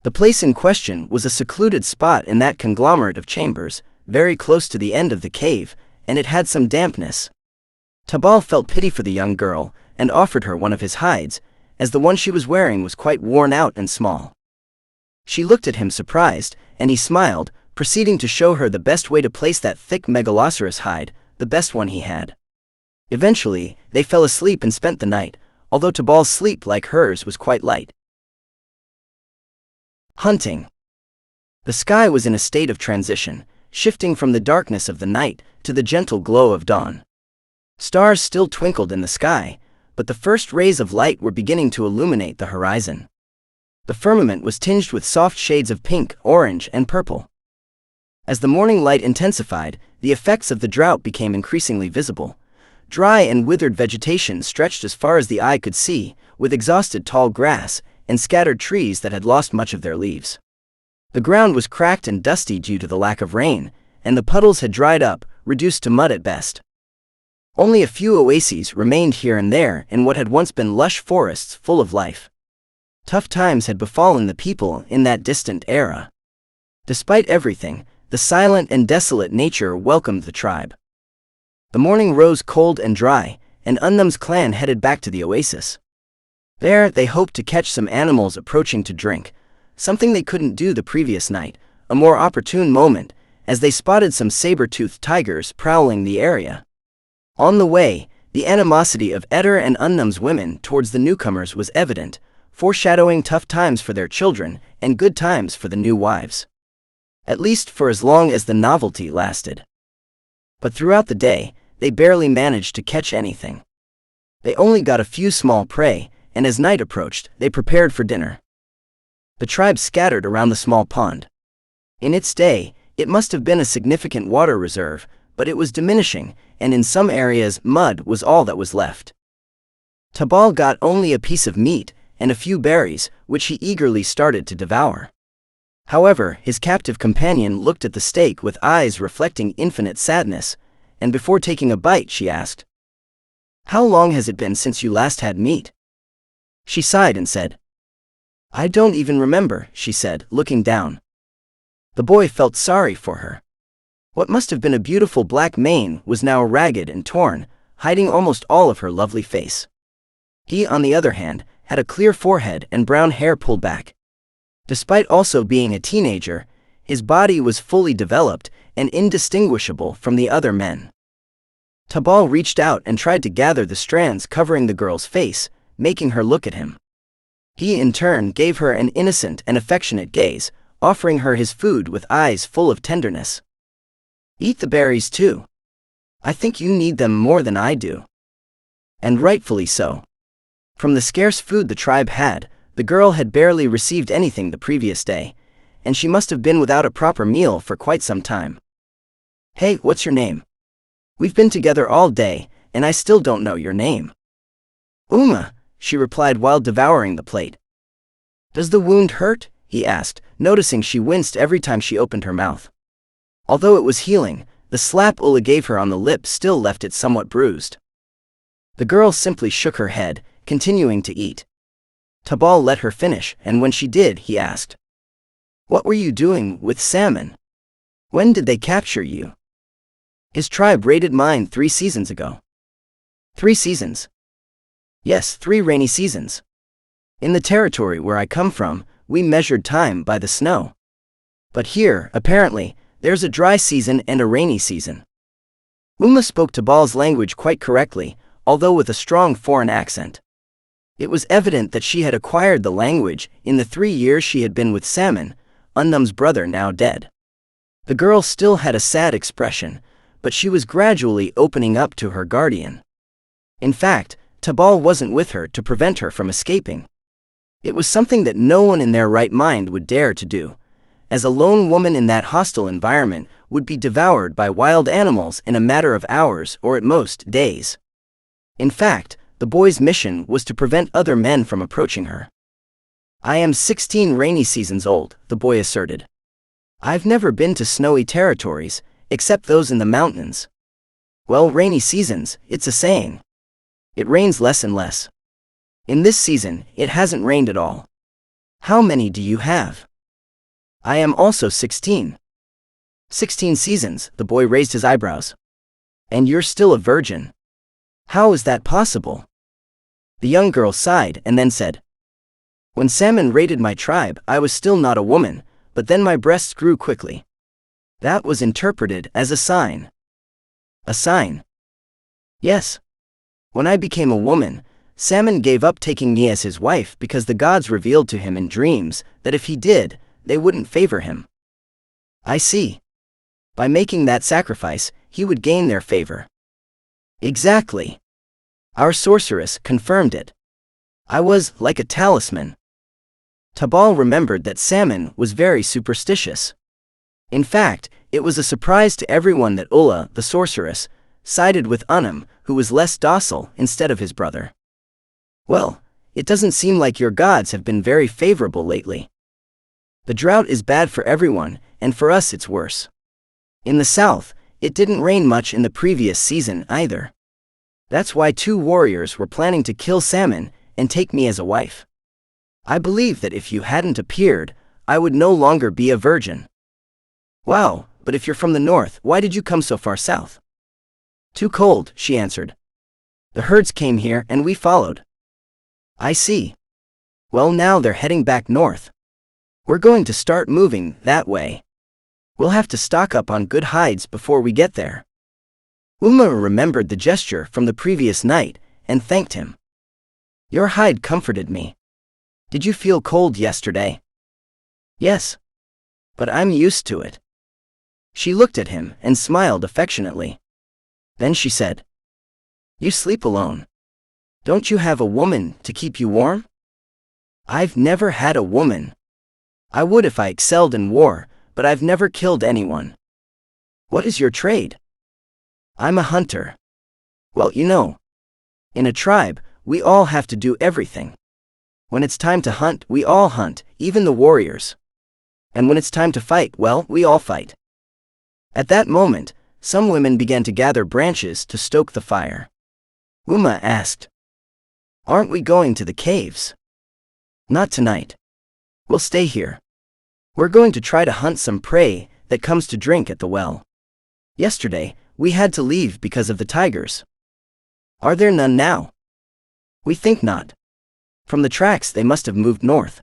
The place in question was a secluded spot in that conglomerate of chambers, very close to the end of the cave, and it had some dampness. Tabal felt pity for the young girl, and offered her one of his hides, as the one she was wearing was quite worn out and small. She looked at him surprised, and he smiled, proceeding to show her the best way to place that thick megaloceros hide, the best one he had. Eventually, they fell asleep and spent the night, although Tabal's sleep, like hers, was quite light. Hunting. The sky was in a state of transition, shifting from the darkness of the night to the gentle glow of dawn. Stars still twinkled in the sky, but the first rays of light were beginning to illuminate the horizon. The firmament was tinged with soft shades of pink, orange, and purple. As the morning light intensified, the effects of the drought became increasingly visible. Dry and withered vegetation stretched as far as the eye could see, with exhausted tall grass and scattered trees that had lost much of their leaves. The ground was cracked and dusty due to the lack of rain, and the puddles had dried up, reduced to mud at best. Only a few oases remained here and there in what had once been lush forests full of life. Tough times had befallen the people in that distant era. Despite everything, the silent and desolate nature welcomed the tribe. The morning rose cold and dry, and Unnum's clan headed back to the oasis. There, they hoped to catch some animals approaching to drink, something they couldn't do the previous night, a more opportune moment, as they spotted some saber-toothed tigers prowling the area. On the way, the animosity of Eder and Unnum's women towards the newcomers was evident, foreshadowing tough times for their children and good times for the new wives. At least for as long as the novelty lasted. But throughout the day, they barely managed to catch anything. They only got a few small prey, and as night approached, they prepared for dinner. The tribe scattered around the small pond. In its day, it must have been a significant water reserve, but it was diminishing, and in some areas mud was all that was left. Tabal got only a piece of meat and a few berries, which he eagerly started to devour. However, his captive companion looked at the steak with eyes reflecting infinite sadness, and before taking a bite she asked, "How long has it been since you last had meat?" She sighed and said, "I don't even remember," she said, looking down. The boy felt sorry for her. What must have been a beautiful black mane was now ragged and torn, hiding almost all of her lovely face. He, on the other hand, had a clear forehead and brown hair pulled back. Despite also being a teenager, his body was fully developed and indistinguishable from the other men. Tabal reached out and tried to gather the strands covering the girl's face, making her look at him. He in turn gave her an innocent and affectionate gaze, offering her his food with eyes full of tenderness. "Eat the berries too. I think you need them more than I do." And rightfully so. From the scarce food the tribe had, the girl had barely received anything the previous day, and she must have been without a proper meal for quite some time. "Hey, what's your name? We've been together all day, and I still don't know your name." "Uma," she replied while devouring the plate. "Does the wound hurt?" he asked, noticing she winced every time she opened her mouth. Although it was healing, the slap Ulla gave her on the lip still left it somewhat bruised. The girl simply shook her head, continuing to eat. Tabal let her finish, and when she did, he asked, "What were you doing with salmon? When did they capture you?" "His tribe raided mine 3 seasons ago." "3 seasons?" "Yes, 3 rainy seasons. In the territory where I come from, we measured time by the snow. But here, apparently, there's a dry season and a rainy season." Uma spoke Tabal's language quite correctly, although with a strong foreign accent. It was evident that she had acquired the language in the 3 years she had been with Salmon, Unnum's brother now dead. The girl still had a sad expression, but she was gradually opening up to her guardian. In fact, Tabal wasn't with her to prevent her from escaping. It was something that no one in their right mind would dare to do, as a lone woman in that hostile environment would be devoured by wild animals in a matter of hours or at most days. In fact, the boy's mission was to prevent other men from approaching her. "I am 16 rainy seasons old," the boy asserted. "I've never been to snowy territories, except those in the mountains." "Well, rainy seasons, it's a saying. It rains less and less. In this season, it hasn't rained at all." "How many do you have?" "I am also 16. 16 seasons," the boy raised his eyebrows. "And you're still a virgin. How is that possible?" The young girl sighed and then said, "When Salmon raided my tribe, I was still not a woman, but then my breasts grew quickly. That was interpreted as a sign." "A sign?" "Yes. When I became a woman, Salmon gave up taking me as his wife because the gods revealed to him in dreams that if he did, they wouldn't favor him." "I see. By making that sacrifice, he would gain their favor." "Exactly. Our sorceress confirmed it. I was like a talisman." Tabal remembered that Salmon was very superstitious. In fact, it was a surprise to everyone that Ulla, the sorceress, sided with Unnum, who was less docile, instead of his brother. "Well, it doesn't seem like your gods have been very favorable lately." The drought is bad for everyone, and for us it's worse. In the south, it didn't rain much in the previous season either. That's why 2 warriors were planning to kill salmon and take me as a wife. I believe that if you hadn't appeared, I would no longer be a virgin. Wow, but if you're from the north, why did you come so far south? Too cold, she answered. The herds came here and we followed. I see. Well, now they're heading back north. We're going to start moving that way. We'll have to stock up on good hides before we get there. Uma remembered the gesture from the previous night and thanked him. Your hide comforted me. Did you feel cold yesterday? Yes. But I'm used to it. She looked at him and smiled affectionately. Then she said, You sleep alone. Don't you have a woman to keep you warm? I've never had a woman. I would if I excelled in war, but I've never killed anyone. What is your trade? I'm a hunter. Well, you know, in a tribe, we all have to do everything. When it's time to hunt, we all hunt, even the warriors. And when it's time to fight, well, we all fight. At that moment, some women began to gather branches to stoke the fire. Uma asked, Aren't we going to the caves? Not tonight. We'll stay here. We're going to try to hunt some prey that comes to drink at the well. Yesterday, we had to leave because of the tigers. Are there none now? We think not. From the tracks they must have moved north.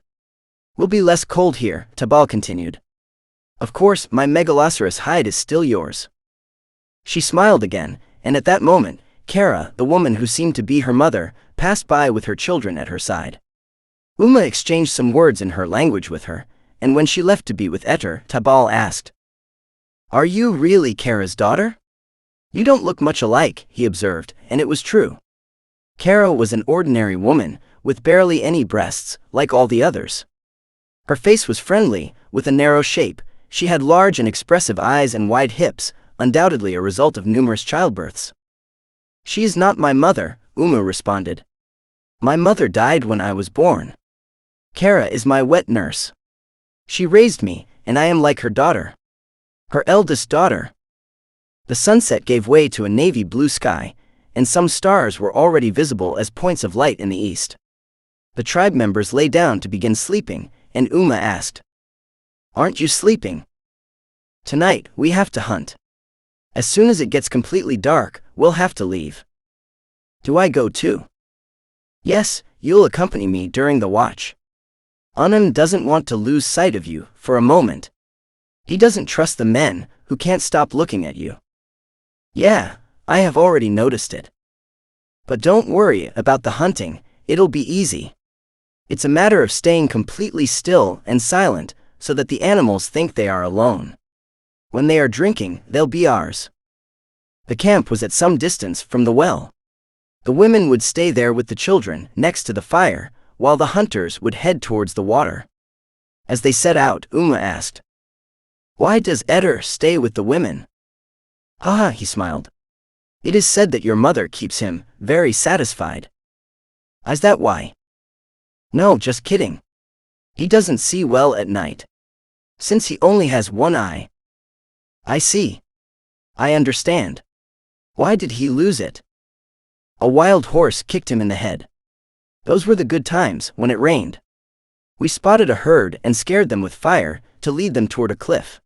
We'll be less cold here, Tabal continued. Of course, my megaloceros hide is still yours. She smiled again, and at that moment, Kara, the woman who seemed to be her mother, passed by with her children at her side. Uma exchanged some words in her language with her, and when she left to be with Eter, Tabal asked, Are you really Kara's daughter? You don't look much alike, he observed, and it was true. Kara was an ordinary woman, with barely any breasts, like all the others. Her face was friendly, with a narrow shape. She had large and expressive eyes and wide hips, undoubtedly a result of numerous childbirths. She is not my mother, Uma responded. My mother died when I was born. Kara is my wet nurse. She raised me, and I am like her daughter. Her eldest daughter. The sunset gave way to a navy blue sky, and some stars were already visible as points of light in the east. The tribe members lay down to begin sleeping, and Uma asked, Aren't you sleeping? Tonight, we have to hunt. As soon as it gets completely dark, we'll have to leave. Do I go too? Yes, you'll accompany me during the watch. Anand doesn't want to lose sight of you for a moment. He doesn't trust the men who can't stop looking at you. Yeah, I have already noticed it. But don't worry about the hunting, it'll be easy. It's a matter of staying completely still and silent so that the animals think they are alone. When they are drinking, they'll be ours. The camp was at some distance from the well. The women would stay there with the children next to the fire, while the hunters would head towards the water. As they set out, Uma asked, Why does Eter stay with the women? Ah, he smiled. It is said that your mother keeps him very satisfied. Is that why? No, just kidding. He doesn't see well at night. Since he only has one eye. I see. I understand. Why did he lose it? A wild horse kicked him in the head. Those were the good times when it rained. We spotted a herd and scared them with fire to lead them toward a cliff.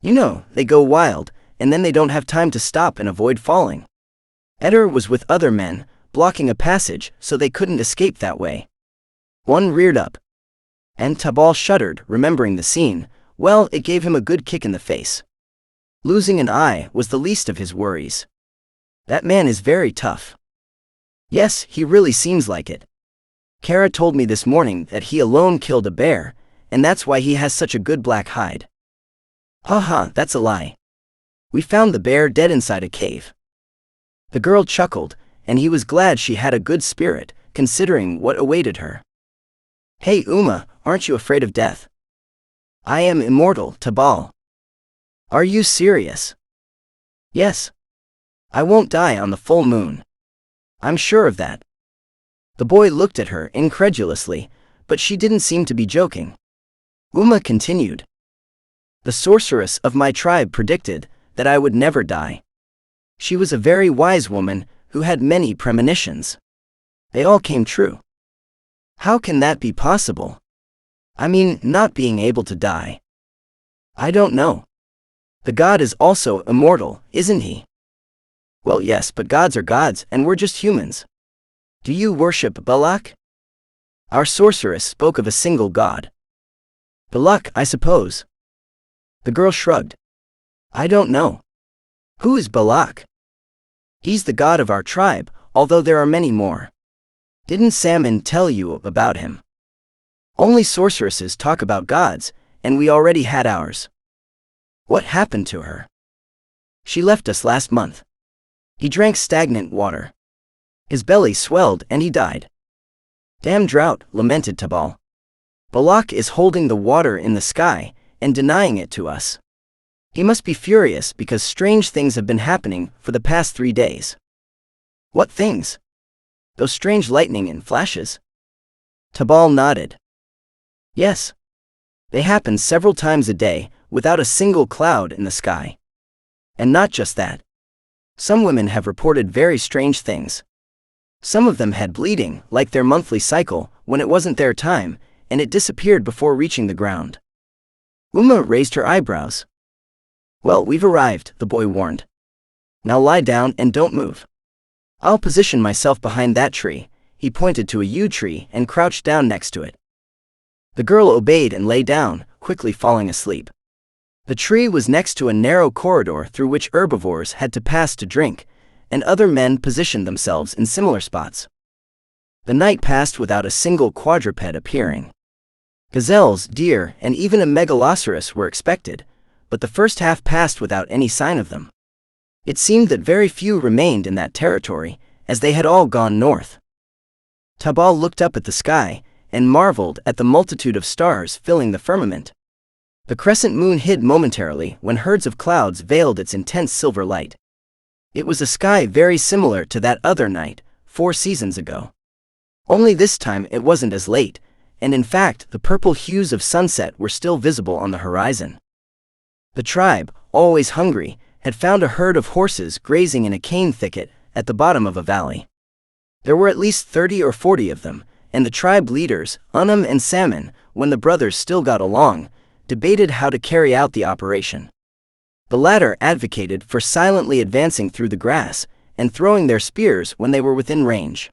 You know, they go wild, and then they don't have time to stop and avoid falling. Eter was with other men, blocking a passage so they couldn't escape that way. One reared up. And Tabal shuddered, remembering the scene. Well, it gave him a good kick in the face. Losing an eye was the least of his worries. That man is very tough. Yes, he really seems like it. Kara told me this morning that he alone killed a bear, and that's why he has such a good black hide. Haha, that's a lie. We found the bear dead inside a cave. The girl chuckled, and he was glad she had a good spirit, considering what awaited her. Hey Uma, aren't you afraid of death? I am immortal, Tabal. Are you serious? Yes. I won't die on the full moon. I'm sure of that. The boy looked at her incredulously, but she didn't seem to be joking. Uma continued. The sorceress of my tribe predicted that I would never die. She was a very wise woman who had many premonitions. They all came true. How can that be possible? I mean, not being able to die. I don't know. The god is also immortal, isn't he? Well, yes, but gods are gods, and we're just humans. Do you worship Balak? Our sorceress spoke of a single god. Balak, I suppose. The girl shrugged. I don't know. Who is Balak? He's the god of our tribe, although there are many more. Didn't Salmon tell you about him? Only sorceresses talk about gods, and we already had ours. What happened to her? She left us last month. He drank stagnant water. His belly swelled and he died. Damn drought, lamented Tabal. Balak is holding the water in the sky and denying it to us. He must be furious because strange things have been happening for the past 3 days. What things? Those strange lightning and flashes? Tabal nodded. Yes. They happen several times a day without a single cloud in the sky. And not just that. Some women have reported very strange things. Some of them had bleeding, like their monthly cycle, when it wasn't their time, and it disappeared before reaching the ground. Uma raised her eyebrows. Well, we've arrived, the boy warned. Now lie down and don't move. I'll position myself behind that tree. He pointed to a yew tree and crouched down next to it. The girl obeyed and lay down, quickly falling asleep. The tree was next to a narrow corridor through which herbivores had to pass to drink, and other men positioned themselves in similar spots. The night passed without a single quadruped appearing. Gazelles, deer, and even a megaloceros were expected, but the first half passed without any sign of them. It seemed that very few remained in that territory, as they had all gone north. Tabal looked up at the sky and marveled at the multitude of stars filling the firmament. The crescent moon hid momentarily when herds of clouds veiled its intense silver light. It was a sky very similar to that other night, 4 seasons ago. Only this time it wasn't as late, and in fact the purple hues of sunset were still visible on the horizon. The tribe, always hungry, had found a herd of horses grazing in a cane thicket at the bottom of a valley. There were at least 30 or 40 of them, and the tribe leaders, Unum and Salmon, when the brothers still got along, debated how to carry out the operation. The latter advocated for silently advancing through the grass and throwing their spears when they were within range.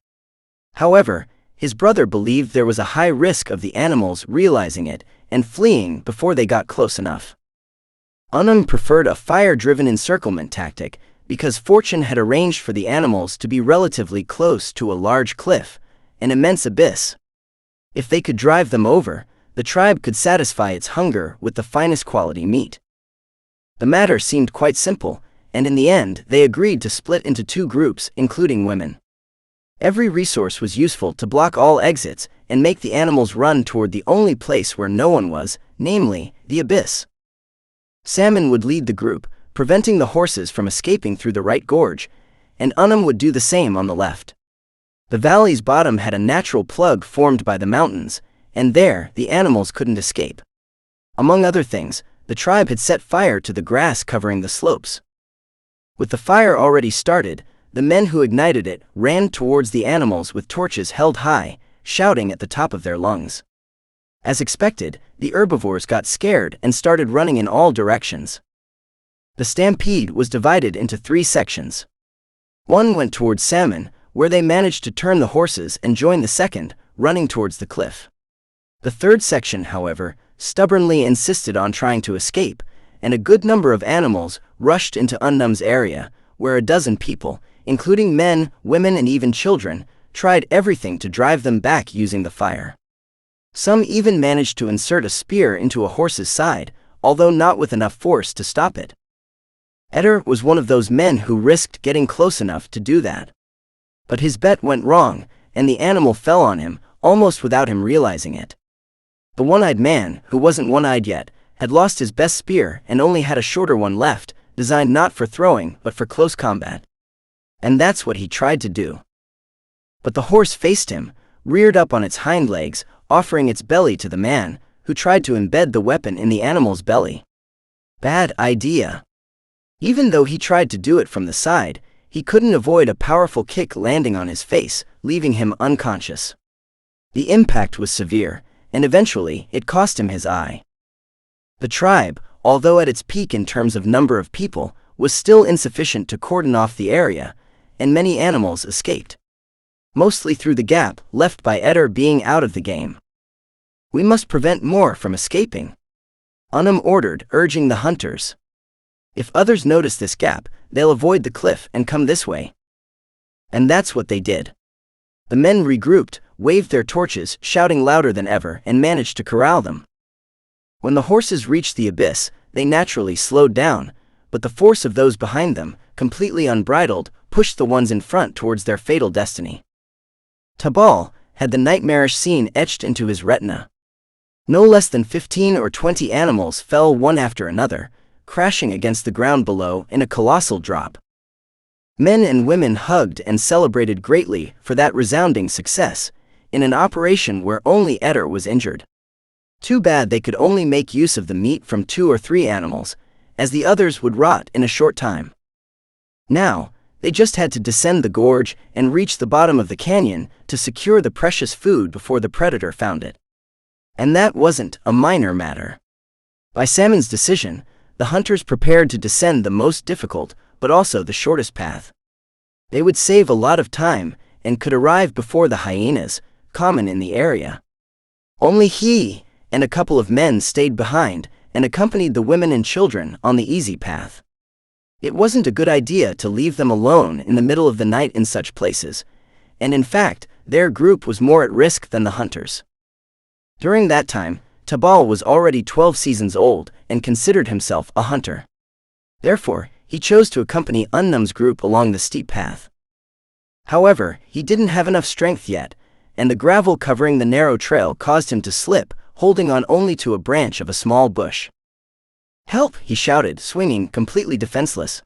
However, his brother believed there was a high risk of the animals realizing it and fleeing before they got close enough. Unum preferred a fire-driven encirclement tactic because fortune had arranged for the animals to be relatively close to a large cliff, an immense abyss. If they could drive them over, the tribe could satisfy its hunger with the finest quality meat. The matter seemed quite simple, and in the end they agreed to split into 2 groups, including women. Every resource was useful to block all exits and make the animals run toward the only place where no one was, namely, the abyss. Salmon would lead the group, preventing the horses from escaping through the right gorge, and Unum would do the same on the left. The valley's bottom had a natural plug formed by the mountains, and there the animals couldn't escape. Among other things, the tribe had set fire to the grass covering the slopes. With the fire already started, the men who ignited it ran towards the animals with torches held high, shouting at the top of their lungs. As expected, the herbivores got scared and started running in all directions. The stampede was divided into 3 sections. One went towards Salmon, where they managed to turn the horses, and joined the second, running towards the cliff. The third section, however, stubbornly insisted on trying to escape, and a good number of animals rushed into Unum's area, where a dozen people, including men, women, and even children, tried everything to drive them back using the fire. Some even managed to insert a spear into a horse's side, although not with enough force to stop it. Eder was one of those men who risked getting close enough to do that. But his bet went wrong, and the animal fell on him, almost without him realizing it. The one-eyed man, who wasn't one-eyed yet, had lost his best spear and only had a shorter one left, designed not for throwing but for close combat. And that's what he tried to do. But the horse faced him, reared up on its hind legs, offering its belly to the man, who tried to embed the weapon in the animal's belly. Bad idea. Even though he tried to do it from the side, he couldn't avoid a powerful kick landing on his face, leaving him unconscious. The impact was severe, and eventually it cost him his eye. The tribe, although at its peak in terms of number of people, was still insufficient to cordon off the area, and many animals escaped. Mostly through the gap left by Eder being out of the game. We must prevent more from escaping, Unum ordered, urging the hunters. If others notice this gap, they'll avoid the cliff and come this way. And that's what they did. The men regrouped, waved their torches, shouting louder than ever, and managed to corral them. When the horses reached the abyss, they naturally slowed down, but the force of those behind them, completely unbridled, pushed the ones in front towards their fatal destiny. Tabal had the nightmarish scene etched into his retina. No less than 15 or 20 animals fell one after another, crashing against the ground below in a colossal drop. Men and women hugged and celebrated greatly for that resounding success, in an operation where only Eder was injured. Too bad they could only make use of the meat from 2 or 3 animals, as the others would rot in a short time. Now, they just had to descend the gorge and reach the bottom of the canyon to secure the precious food before the predator found it. And that wasn't a minor matter. By Salmon's decision, the hunters prepared to descend the most difficult, but also the shortest path. They would save a lot of time and could arrive before the hyenas, common in the area. Only he and a couple of men stayed behind and accompanied the women and children on the easy path. It wasn't a good idea to leave them alone in the middle of the night in such places, and in fact, their group was more at risk than the hunters. During that time, Tabal was already 12 seasons old and considered himself a hunter. Therefore, he chose to accompany Unum's group along the steep path. However, he didn't have enough strength yet, and the gravel covering the narrow trail caused him to slip, holding on only to a branch of a small bush. "Help!" he shouted, swinging, completely defenseless.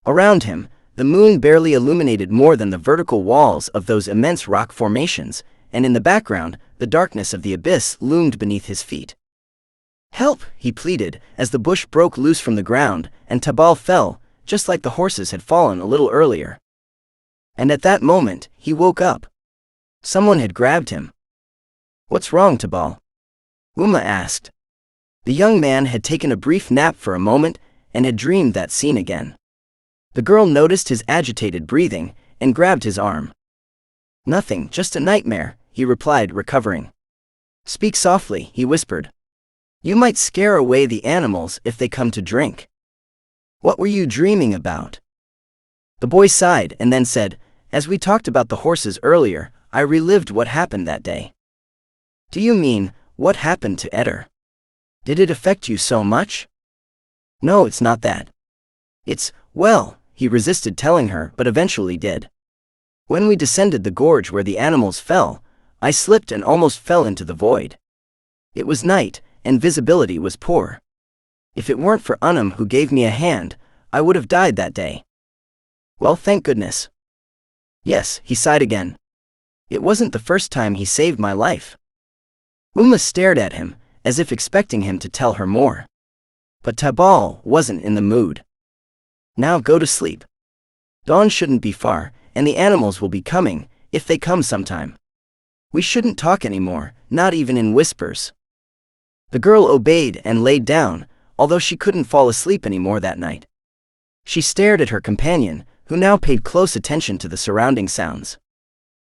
Around him, the moon barely illuminated more than the vertical walls of those immense rock formations, and in the background, the darkness of the abyss loomed beneath his feet. "Help!" he pleaded, as the bush broke loose from the ground, and Tabal fell, just like the horses had fallen a little earlier. And at that moment, he woke up. Someone had grabbed him. "What's wrong, Tabal?" Uma asked. The young man had taken a brief nap for a moment, and had dreamed that scene again. The girl noticed his agitated breathing, and grabbed his arm. "Nothing, just a nightmare," he replied, recovering. "Speak softly," he whispered. "You might scare away the animals if they come to drink." "What were you dreaming about?" The boy sighed and then said, "As we talked about the horses earlier, I relived what happened that day." "Do you mean, what happened to Eder? Did it affect you so much?" "No, it's not that. Well," he resisted telling her, but eventually did. "When we descended the gorge where the animals fell, I slipped and almost fell into the void. It was night, and visibility was poor. If it weren't for Unum who gave me a hand, I would have died that day." "Well, thank goodness." "Yes," he sighed again. "It wasn't the first time he saved my life." Uma stared at him, as if expecting him to tell her more. But Tabal wasn't in the mood. "Now go to sleep. Dawn shouldn't be far, and the animals will be coming, if they come sometime. We shouldn't talk anymore, not even in whispers." The girl obeyed and laid down, although she couldn't fall asleep anymore that night. She stared at her companion, who now paid close attention to the surrounding sounds.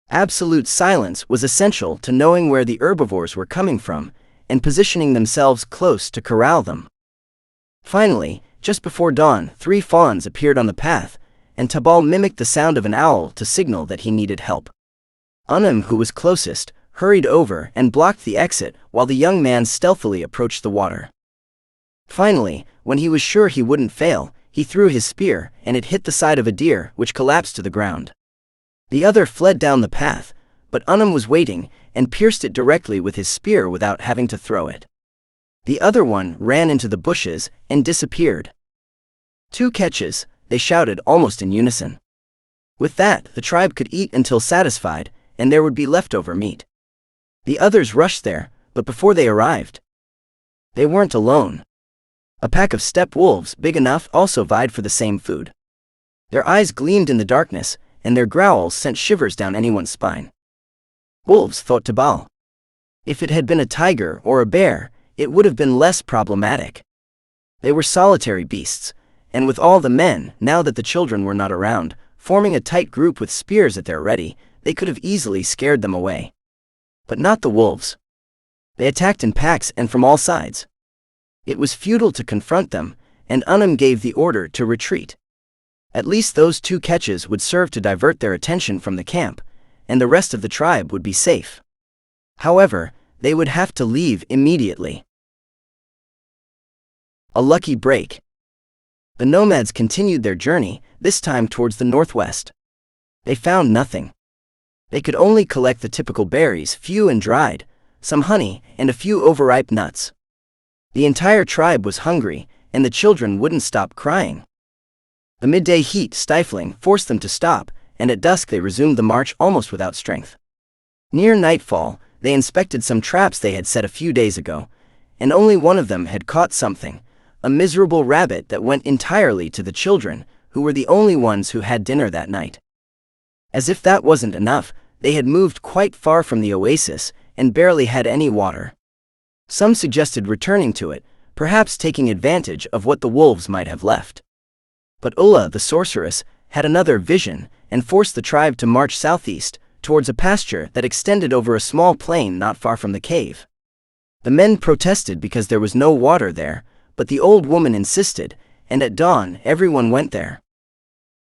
Absolute silence was essential to knowing where the herbivores were coming from, and positioning themselves close to corral them. Finally, just before dawn, 3 fawns appeared on the path, and Tabal mimicked the sound of an owl to signal that he needed help. Unum, who was closest, hurried over and blocked the exit while the young man stealthily approached the water. Finally, when he was sure he wouldn't fail, he threw his spear, and it hit the side of a deer, which collapsed to the ground. The other fled down the path, but Unum was waiting, and pierced it directly with his spear without having to throw it. The other one ran into the bushes and disappeared. "2 catches," they shouted almost in unison. With that, the tribe could eat until satisfied, and there would be leftover meat. The others rushed there, but before they arrived, They weren't alone. A pack of steppe wolves big enough also vied for the same food. Their eyes gleamed in the darkness, and their growls sent shivers down anyone's spine. Wolves, thought Tabal. If it had been a tiger or a bear, it would have been less problematic. They were solitary beasts, and with all the men, now that the children were not around, forming a tight group with spears at their ready, they could have easily scared them away. But not the wolves. They attacked in packs and from all sides. It was futile to confront them, and Unum gave the order to retreat. At least those 2 catches would serve to divert their attention from the camp, and the rest of the tribe would be safe. However, they would have to leave immediately. A lucky break. The nomads continued their journey, this time towards the northwest. They found nothing. They could only collect the typical berries, few and dried, some honey, and a few overripe nuts. The entire tribe was hungry, and the children wouldn't stop crying. The midday heat, stifling, forced them to stop, and at dusk they resumed the march almost without strength. Near nightfall, they inspected some traps they had set a few days ago, and only one of them had caught something, a miserable rabbit that went entirely to the children, who were the only ones who had dinner that night. As if that wasn't enough, they had moved quite far from the oasis, and barely had any water. Some suggested returning to it, perhaps taking advantage of what the wolves might have left. But Ulla, the sorceress, had another vision, and forced the tribe to march southeast, towards a pasture that extended over a small plain not far from the cave. The men protested because there was no water there, but the old woman insisted, and at dawn everyone went there.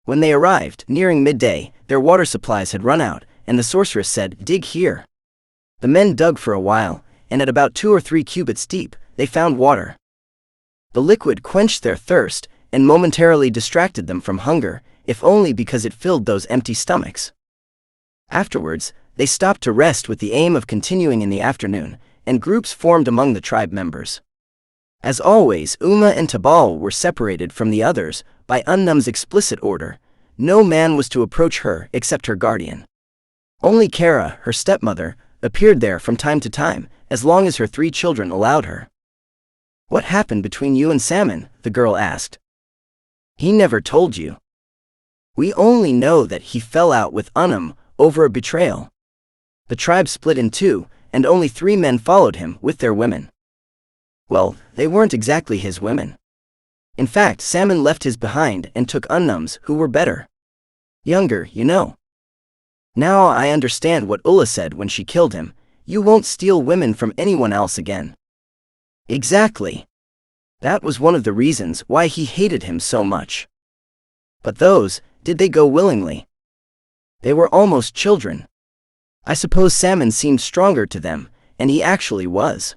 When they arrived, nearing midday, their water supplies had run out, and the sorceress said, "Dig here." The men dug for a while, and at about 2 or 3 cubits deep, they found water. The liquid quenched their thirst, and momentarily distracted them from hunger, if only because it filled those empty stomachs. Afterwards, they stopped to rest with the aim of continuing in the afternoon, and groups formed among the tribe members. As always, Uma and Tabal were separated from the others by Unnum's explicit order. No man was to approach her except her guardian. Only Kara, her stepmother, appeared there from time to time, as long as her 3 children allowed her. "What happened between you and Salmon?" the girl asked. "He never told you." "We only know that he fell out with Unnum over a betrayal. The tribe split in 2, and only 3 men followed him with their women." "Well, they weren't exactly his women. In fact, Salmon left his behind and took Unnum's, who were better. Younger, you know." "Now I understand what Ulla said when she killed him. You won't steal women from anyone else again." "Exactly. That was one of the reasons why he hated him so much." "But those, did they go willingly?" "They were almost children. I suppose Salmon seemed stronger to them, and he actually was.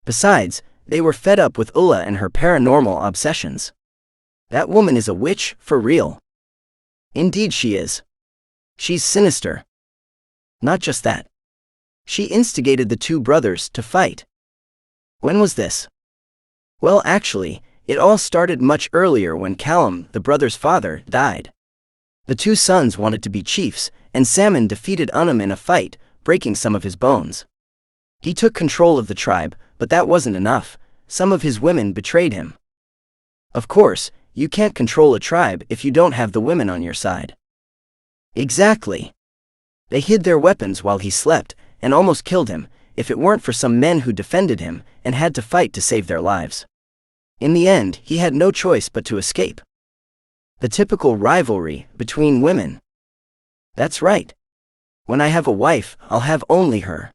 Besides, they were fed up with Ulla and her paranormal obsessions. That woman is a witch, for real." "Indeed she is. She's sinister. Not just that. She instigated the 2 brothers to fight." "When was this?" "Well, actually, it all started much earlier when Callum, the brother's father, died. The 2 sons wanted to be chiefs, and Salmon defeated Unnum in a fight, breaking some of his bones. He took control of the tribe, but that wasn't enough. Some of his women betrayed him. Of course, you can't control a tribe if you don't have the women on your side." "Exactly. They hid their weapons while he slept, and almost killed him, if it weren't for some men who defended him and had to fight to save their lives. In the end, he had no choice but to escape." "The typical rivalry between women." "That's right. When I have a wife, I'll have only her.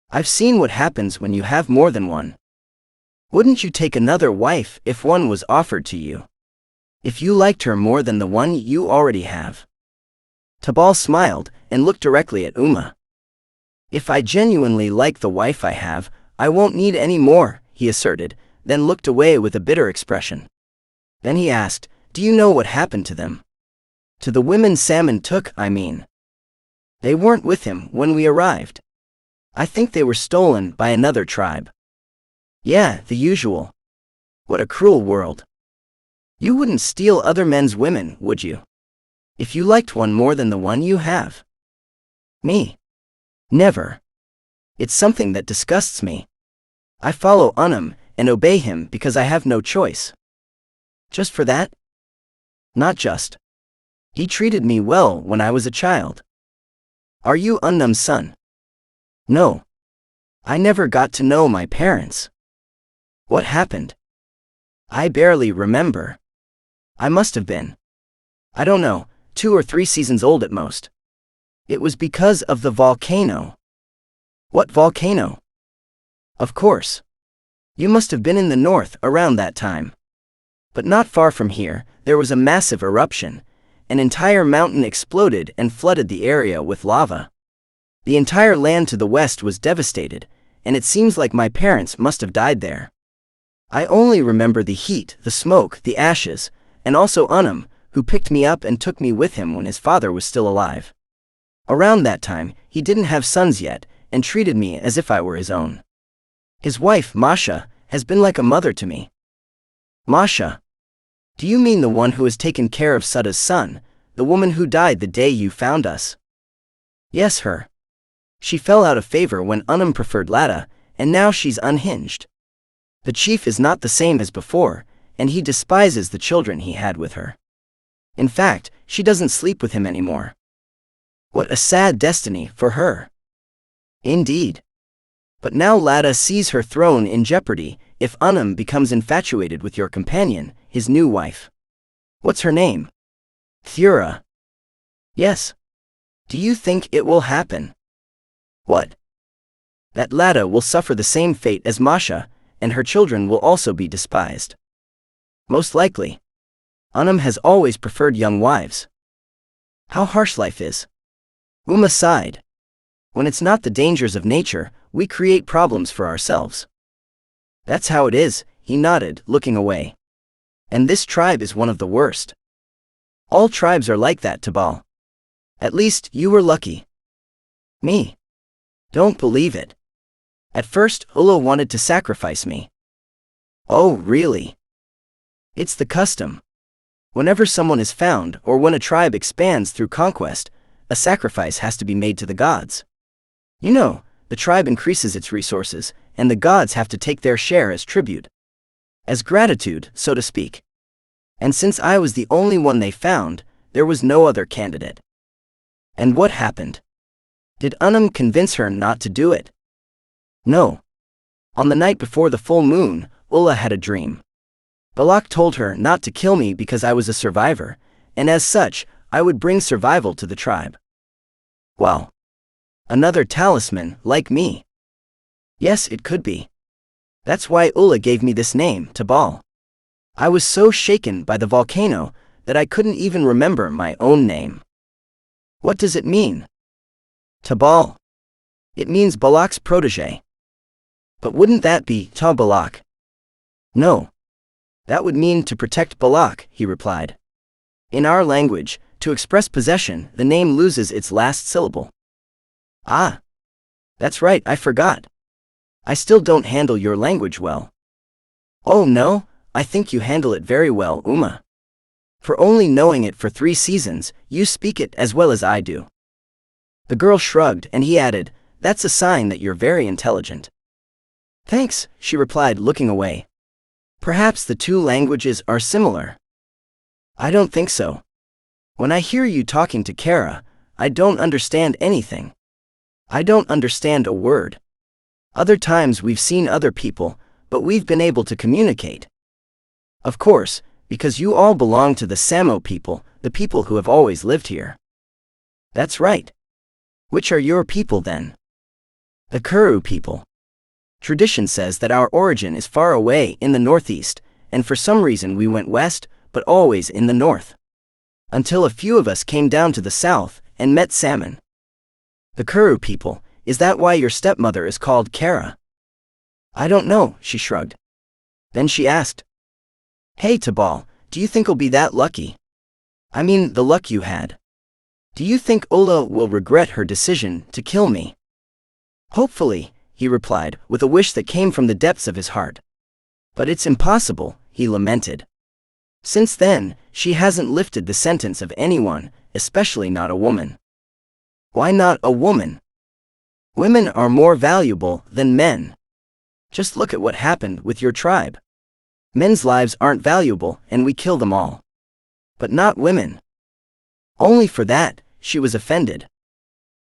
I've seen what happens when you have more than one. Wouldn't you take another wife if one was offered to you? If you liked her more than the one you already have?" Tabal smiled and looked directly at Uma. "If I genuinely like the wife I have, I won't need any more," he asserted, then looked away with a bitter expression. Then he asked, "Do you know what happened to them? To the women Salmon took, I mean." "They weren't with him when we arrived. I think they were stolen by another tribe." "Yeah, the usual. What a cruel world. You wouldn't steal other men's women, would you? If you liked one more than the one you have?" "Me? Never. It's something that disgusts me. I follow Unnum, and obey him because I have no choice. Just for that? Not just. He treated me well when I was a child. Are you Unnum's son? No. I never got to know my parents. What happened? I barely remember. I must have been, I don't know, 2 or 3 seasons old at most. It was because of the volcano. What volcano? Of course. You must have been in the north around that time. But not far from here, there was a massive eruption. An entire mountain exploded and flooded the area with lava. The entire land to the west was devastated, and it seems like my parents must have died there. I only remember the heat, the smoke, the ashes, and also Unnum, who picked me up and took me with him when his father was still alive. Around that time, he didn't have sons yet, and treated me as if I were his own. His wife, Masha, has been like a mother to me. Masha? Do you mean the one who has taken care of Sada's son, the woman who died the day you found us? Yes, her. She fell out of favor when Unnum preferred Lada, and now she's unhinged. The chief is not the same as before, and he despises the children he had with her. In fact, she doesn't sleep with him anymore. What a sad destiny for her. Indeed. But now Lada sees her throne in jeopardy if Unnum becomes infatuated with your companion, his new wife. What's her name? Thura. Yes. Do you think it will happen? What? That Lada will suffer the same fate as Masha, and her children will also be despised. Most likely. Unnum has always preferred young wives. How harsh life is. Uma sighed. When it's not the dangers of nature, we create problems for ourselves. That's how it is, he nodded, looking away. And this tribe is one of the worst. All tribes are like that, Tabal. At least, you were lucky. Me? Don't believe it. At first, Ulla wanted to sacrifice me. Oh, really? It's the custom. Whenever someone is found, or when a tribe expands through conquest, a sacrifice has to be made to the gods. You know, the tribe increases its resources, and the gods have to take their share as tribute. As gratitude, so to speak. And since I was the only one they found, there was no other candidate. And what happened? Did Unnum convince her not to do it? No. On the night before the full moon, Ulla had a dream. Balak told her not to kill me because I was a survivor, and as such, I would bring survival to the tribe. Wow. Another talisman, like me. Yes, it could be. That's why Ulla gave me this name, Tabal. I was so shaken by the volcano that I couldn't even remember my own name. What does it mean? Tabal. It means Balak's protege. But wouldn't that be Ta Balak? No. That would mean to protect Balak, he replied. In our language, to express possession, the name loses its last syllable. Ah. That's right, I forgot. I still don't handle your language well. Oh no, I think you handle it very well, Uma. For only knowing it for 3 seasons, you speak it as well as I do. The girl shrugged and he added, that's a sign that you're very intelligent. Thanks, she replied, looking away. Perhaps the 2 languages are similar. I don't think so. When I hear you talking to Kara, I don't understand anything. I don't understand a word. Other times we've seen other people, but we've been able to communicate. Of course, because you all belong to the Samo people, the people who have always lived here. That's right. Which are your people then? The Kuru people. Tradition says that our origin is far away in the northeast, and for some reason we went west, but always in the north. Until a few of us came down to the south and met Salmon. The Kuru people, is that why your stepmother is called Kara? I don't know, she shrugged. Then she asked, Hey Tabal, do you think I'll be that lucky? I mean, the luck you had. Do you think Ulla will regret her decision to kill me? Hopefully, he replied, with a wish that came from the depths of his heart. But it's impossible, he lamented. Since then, she hasn't lifted the sentence of anyone, especially not a woman. Why not a woman? Women are more valuable than men. Just look at what happened with your tribe. Men's lives aren't valuable, and we kill them all. But not women. Only for that, she was offended.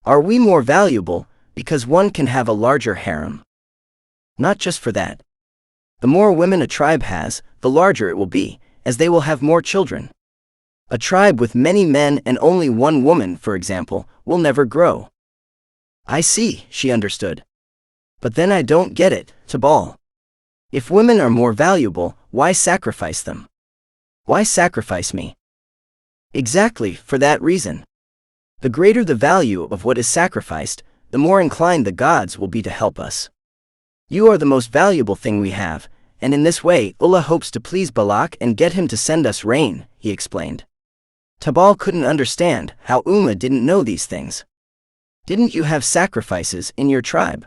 Are we more valuable because one can have a larger harem? Not just for that. The more women a tribe has, the larger it will be, as they will have more children. A tribe with many men and only one woman, for example, will never grow. I see, she understood. But then I don't get it, Tabal. If women are more valuable, why sacrifice them? Why sacrifice me? Exactly, for that reason. The greater the value of what is sacrificed, the more inclined the gods will be to help us. You are the most valuable thing we have, and in this way Allah hopes to please Balak and get him to send us rain, he explained. Tabal couldn't understand how Uma didn't know these things. Didn't you have sacrifices in your tribe?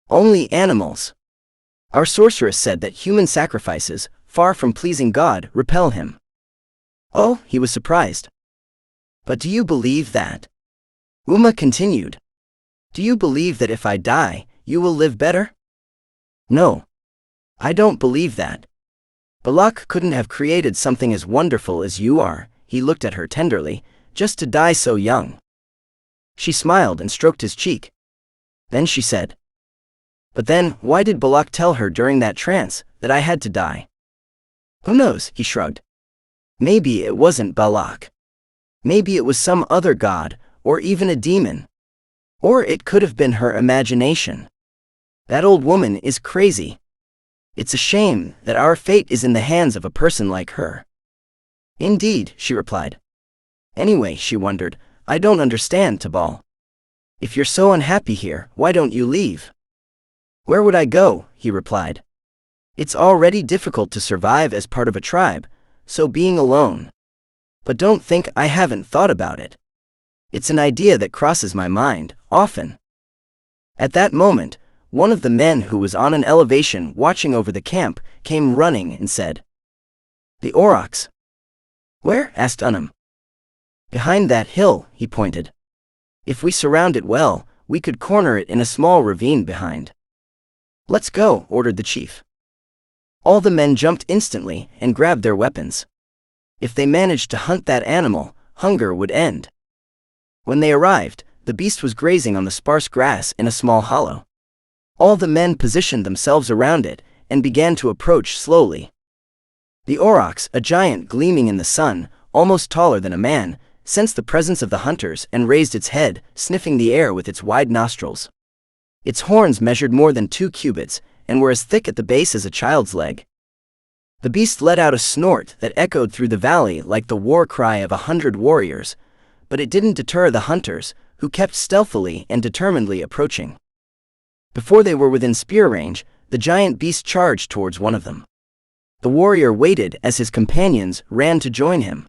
Only animals. Our sorceress said that human sacrifices, far from pleasing God, repel him. Oh, he was surprised. But do you believe that? Uma continued. Do you believe that if I die, you will live better? No. I don't believe that. Balak couldn't have created something as wonderful as you are, he looked at her tenderly, just to die so young. She smiled and stroked his cheek. Then she said, but then, why did Balak tell her during that trance that I had to die? Who knows, he shrugged. Maybe it wasn't Balak. Maybe it was some other god, or even a demon. Or it could have been her imagination. That old woman is crazy. It's a shame that our fate is in the hands of a person like her. Indeed, she replied. Anyway, she wondered, I don't understand, Tabal. If you're so unhappy here, why don't you leave? Where would I go? He replied. It's already difficult to survive as part of a tribe, so being alone. But don't think I haven't thought about it. It's an idea that crosses my mind, often. At that moment, one of the men who was on an elevation watching over the camp came running and said, the aurochs. Where? Asked Unum. Behind that hill, he pointed. If we surround it well, we could corner it in a small ravine behind. Let's go, ordered the chief. All the men jumped instantly and grabbed their weapons. If they managed to hunt that animal, hunger would end. When they arrived, the beast was grazing on the sparse grass in a small hollow. All the men positioned themselves around it and began to approach slowly. The aurochs, a giant gleaming in the sun, almost taller than a man, sensed the presence of the hunters and raised its head, sniffing the air with its wide nostrils. Its horns measured more than 2 cubits and were as thick at the base as a child's leg. The beast let out a snort that echoed through the valley like the war cry of 100 warriors, but it didn't deter the hunters, who kept stealthily and determinedly approaching. Before they were within spear range, the giant beast charged towards one of them. The warrior waited as his companions ran to join him.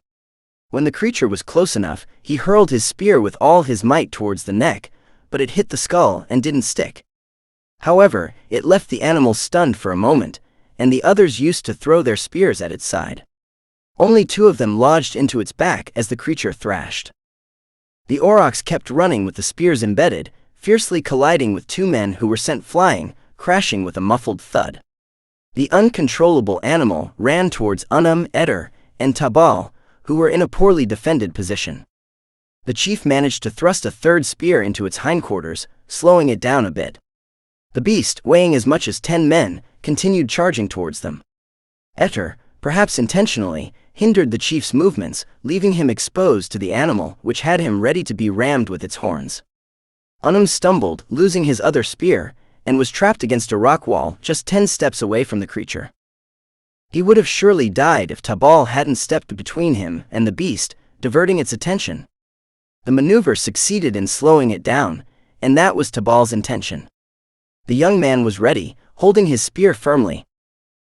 When the creature was close enough, he hurled his spear with all his might towards the neck, but it hit the skull and didn't stick. However, it left the animal stunned for a moment, and the others used to throw their spears at its side. Only 2 of them lodged into its back as the creature thrashed. The aurochs kept running with the spears embedded, fiercely colliding with 2 men who were sent flying, crashing with a muffled thud. The uncontrollable animal ran towards Unum, Eder, and Tabal, who were in a poorly defended position. The chief managed to thrust a 3rd spear into its hindquarters, slowing it down a bit. The beast, weighing as much as 10 men, continued charging towards them. Eder, perhaps intentionally, hindered the chief's movements, leaving him exposed to the animal, which had him ready to be rammed with its horns. Unum stumbled, losing his other spear, and was trapped against a rock wall just 10 steps away from the creature. He would have surely died if Tabal hadn't stepped between him and the beast, diverting its attention. The maneuver succeeded in slowing it down, and that was Tabal's intention. The young man was ready, holding his spear firmly.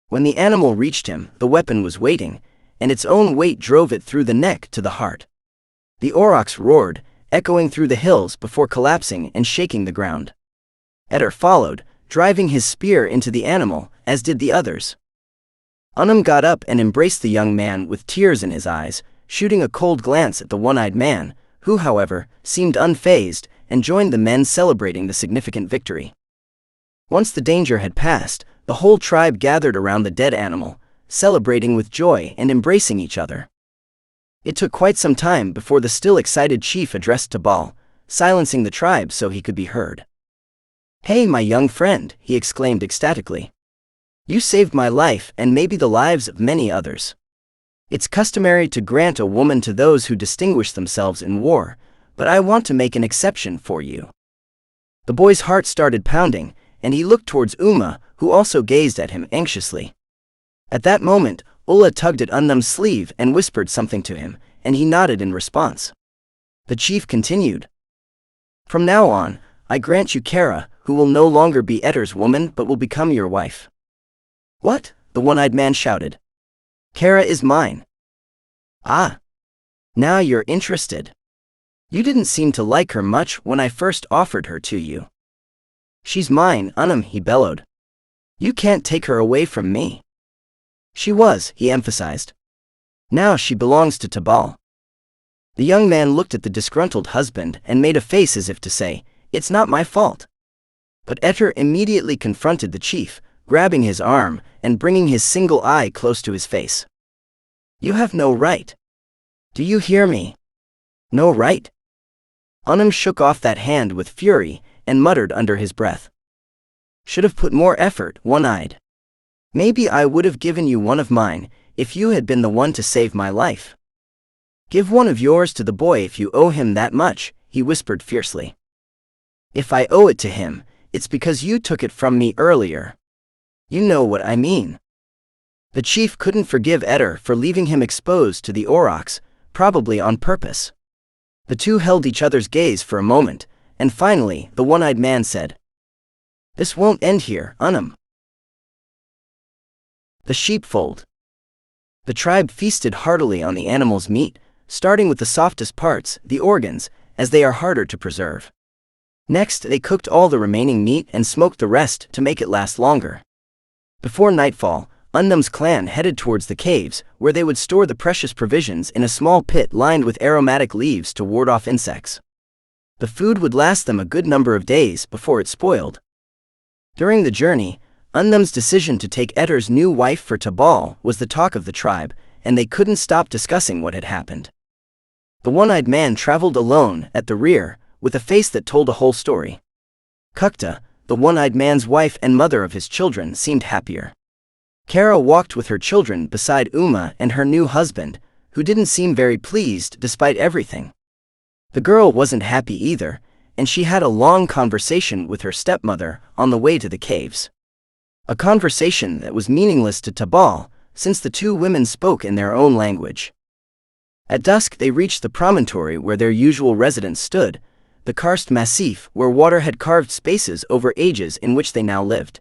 When the animal reached him, the weapon was waiting, and its own weight drove it through the neck to the heart. The aurochs roared, echoing through the hills before collapsing and shaking the ground. Eder followed, driving his spear into the animal, as did the others. Unum got up and embraced the young man with tears in his eyes, shooting a cold glance at the one-eyed man, who, however, seemed unfazed, and joined the men celebrating the significant victory. Once the danger had passed, the whole tribe gathered around the dead animal, celebrating with joy and embracing each other. It took quite some time before the still excited chief addressed Tabal, silencing the tribe so he could be heard. "Hey, my young friend," he exclaimed ecstatically. "You saved my life and maybe the lives of many others. It's customary to grant a woman to those who distinguish themselves in war, but I want to make an exception for you." The boy's heart started pounding, and he looked towards Uma, who also gazed at him anxiously. At that moment, Ulla tugged at Unnum's sleeve and whispered something to him, and he nodded in response. The chief continued. "From now on, I grant you Kara, who will no longer be Etter's woman but will become your wife." "What?" the one-eyed man shouted. "Kara is mine." "Ah. Now you're interested. You didn't seem to like her much when I first offered her to you." "She's mine, Unnum," he bellowed. "You can't take her away from me." "She was," he emphasized. "Now she belongs to Tabal." The young man looked at the disgruntled husband and made a face as if to say, "It's not my fault." But Etter immediately confronted the chief, grabbing his arm and bringing his single eye close to his face. "You have no right. Do you hear me? No right?" Unnum shook off that hand with fury and muttered under his breath. "Should have put more effort, one-eyed. Maybe I would have given you one of mine, if you had been the one to save my life. Give one of yours to the boy if you owe him that much," he whispered fiercely. "If I owe it to him, it's because you took it from me earlier. You know what I mean." The chief couldn't forgive Etter for leaving him exposed to the aurochs, probably on purpose. The two held each other's gaze for a moment, and finally, the one-eyed man said, "This won't end here, Unnum." The sheepfold. The tribe feasted heartily on the animal's meat, starting with the softest parts, the organs, as they are harder to preserve. Next, they cooked all the remaining meat and smoked the rest to make it last longer. Before nightfall, Unnum's clan headed towards the caves, where they would store the precious provisions in a small pit lined with aromatic leaves to ward off insects. The food would last them a good number of days before it spoiled. During the journey, Unnum's decision to take Etter's new wife for Tabal was the talk of the tribe, and they couldn't stop discussing what had happened. The one-eyed man traveled alone at the rear, with a face that told a whole story. Kukta, the one-eyed man's wife and mother of his children, seemed happier. Kara walked with her children beside Uma and her new husband, who didn't seem very pleased despite everything. The girl wasn't happy either, and she had a long conversation with her stepmother on the way to the caves. A conversation that was meaningless to Tabal, since the two women spoke in their own language. At dusk they reached the promontory where their usual residence stood, the karst massif where water had carved spaces over ages in which they now lived.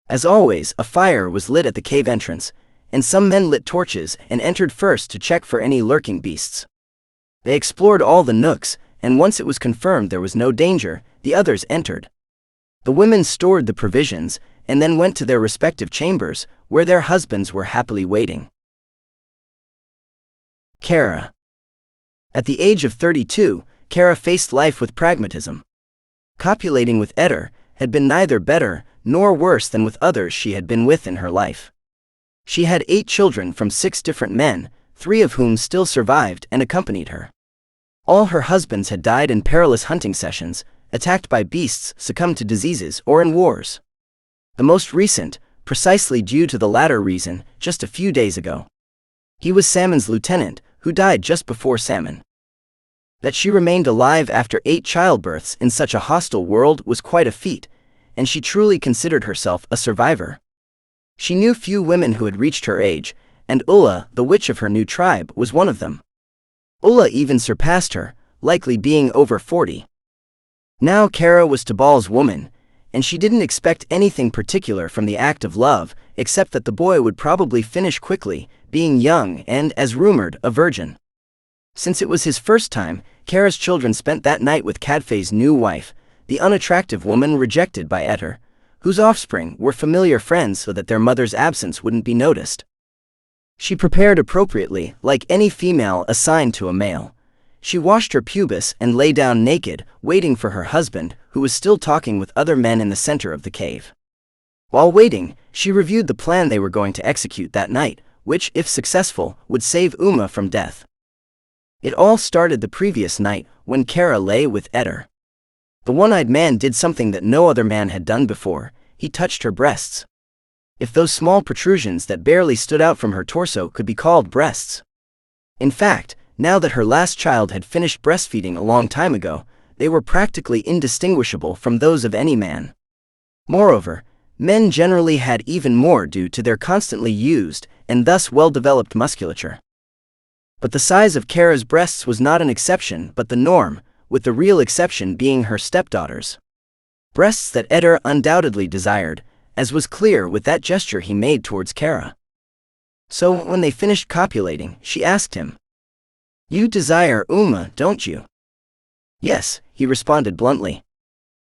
As always, a fire was lit at the cave entrance, and some men lit torches and entered first to check for any lurking beasts. They explored all the nooks, and once it was confirmed there was no danger, the others entered. The women stored the provisions, and then went to their respective chambers, where their husbands were happily waiting. Kara. At the age of 32, Kara faced life with pragmatism. Copulating with Etter had been neither better nor worse than with others she had been with in her life. She had 8 children from 6 different men, 3 of whom still survived and accompanied her. All her husbands had died in perilous hunting sessions, attacked by beasts, succumbed to diseases, or in wars. The most recent, precisely due to the latter reason, just a few days ago. He was Salmon's lieutenant, who died just before Salmon. That she remained alive after 8 childbirths in such a hostile world was quite a feat, and she truly considered herself a survivor. She knew few women who had reached her age, and Ulla, the witch of her new tribe, was one of them. Ulla even surpassed her, likely being over 40. Now Kara was Tabal's woman, and she didn't expect anything particular from the act of love, except that the boy would probably finish quickly, being young and, as rumored, a virgin. Since it was his first time, Kara's children spent that night with Kadfe's new wife, the unattractive woman rejected by Etter, whose offspring were familiar friends so that their mother's absence wouldn't be noticed. She prepared appropriately, like any female assigned to a male. She washed her pubis and lay down naked, waiting for her husband, who was still talking with other men in the center of the cave. While waiting, she reviewed the plan they were going to execute that night, which, if successful, would save Uma from death. It all started the previous night, when Kara lay with Eder. The one-eyed man did something that no other man had done before. He touched her breasts. If those small protrusions that barely stood out from her torso could be called breasts. In fact, now that her last child had finished breastfeeding a long time ago, they were practically indistinguishable from those of any man. Moreover, men generally had even more due to their constantly used, and thus well-developed musculature. But the size of Kara's breasts was not an exception but the norm, with the real exception being her stepdaughter's. Breasts that Eder undoubtedly desired, as was clear with that gesture he made towards Kara. So when they finished copulating, she asked him, "You desire Uma, don't you?" "Yes," he responded bluntly.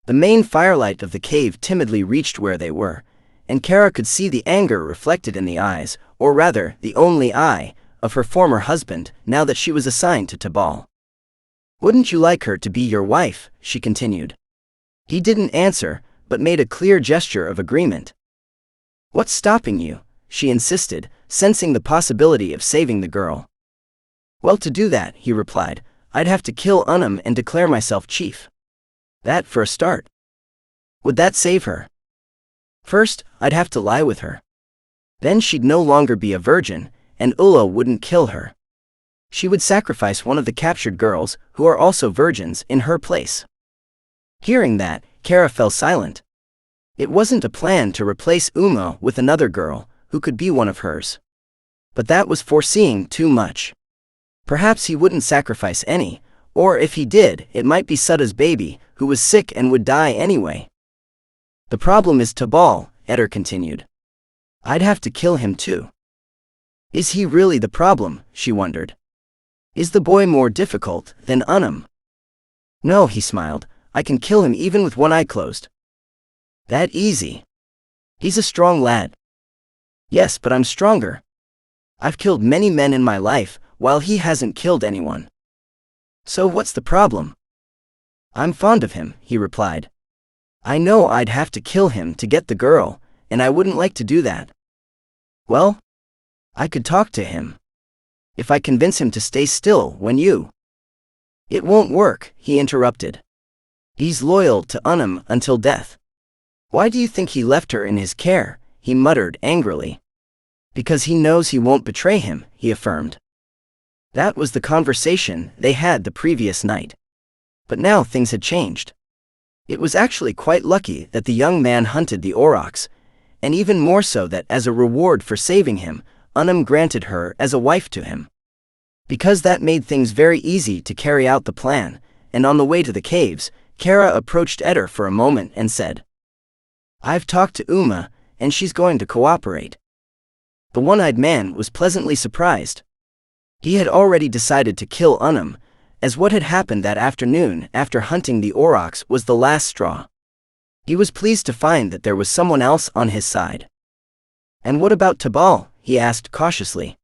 The main firelight of the cave timidly reached where they were, and Kara could see the anger reflected in the eyes, or rather, the only eye, of her former husband, now that she was assigned to Tabal. "Wouldn't you like her to be your wife?" she continued. He didn't answer, but made a clear gesture of agreement. "What's stopping you?" she insisted, sensing the possibility of saving the girl. "Well, to do that," he replied, "I'd have to kill Unum and declare myself chief. That for a start. Would that save her? First, I'd have to lie with her. Then she'd no longer be a virgin, and Ulla wouldn't kill her. She would sacrifice one of the captured girls, who are also virgins, in her place." Hearing that, Kara fell silent. It wasn't a plan to replace Uma with another girl, who could be one of hers. But that was foreseeing too much. Perhaps he wouldn't sacrifice any, or if he did, it might be Sudda's baby, who was sick and would die anyway. "The problem is Tabal," Eder continued. "I'd have to kill him too." Is he really the problem, she wondered. Is the boy more difficult than Unum? "No," he smiled, "I can kill him even with one eye closed." "That easy? He's a strong lad." "Yes, but I'm stronger. I've killed many men in my life, while he hasn't killed anyone." "So what's the problem?" "I'm fond of him," he replied. "I know I'd have to kill him to get the girl, and I wouldn't like to do that." "Well, I could talk to him. If I convince him to stay still when you—" "It won't work," he interrupted. "He's loyal to Unum until death." "Why do you think he left her in his care?" he muttered angrily. "Because he knows he won't betray him," he affirmed. That was the conversation they had the previous night. But now things had changed. It was actually quite lucky that the young man hunted the aurochs, and even more so that as a reward for saving him, Unum granted her as a wife to him. Because that made things very easy to carry out the plan, and on the way to the caves, Kara approached Eder for a moment and said, "I've talked to Uma, and she's going to cooperate." The one-eyed man was pleasantly surprised. He had already decided to kill Unum, as what had happened that afternoon after hunting the aurochs was the last straw. He was pleased to find that there was someone else on his side. "And what about Tabal?" he asked cautiously.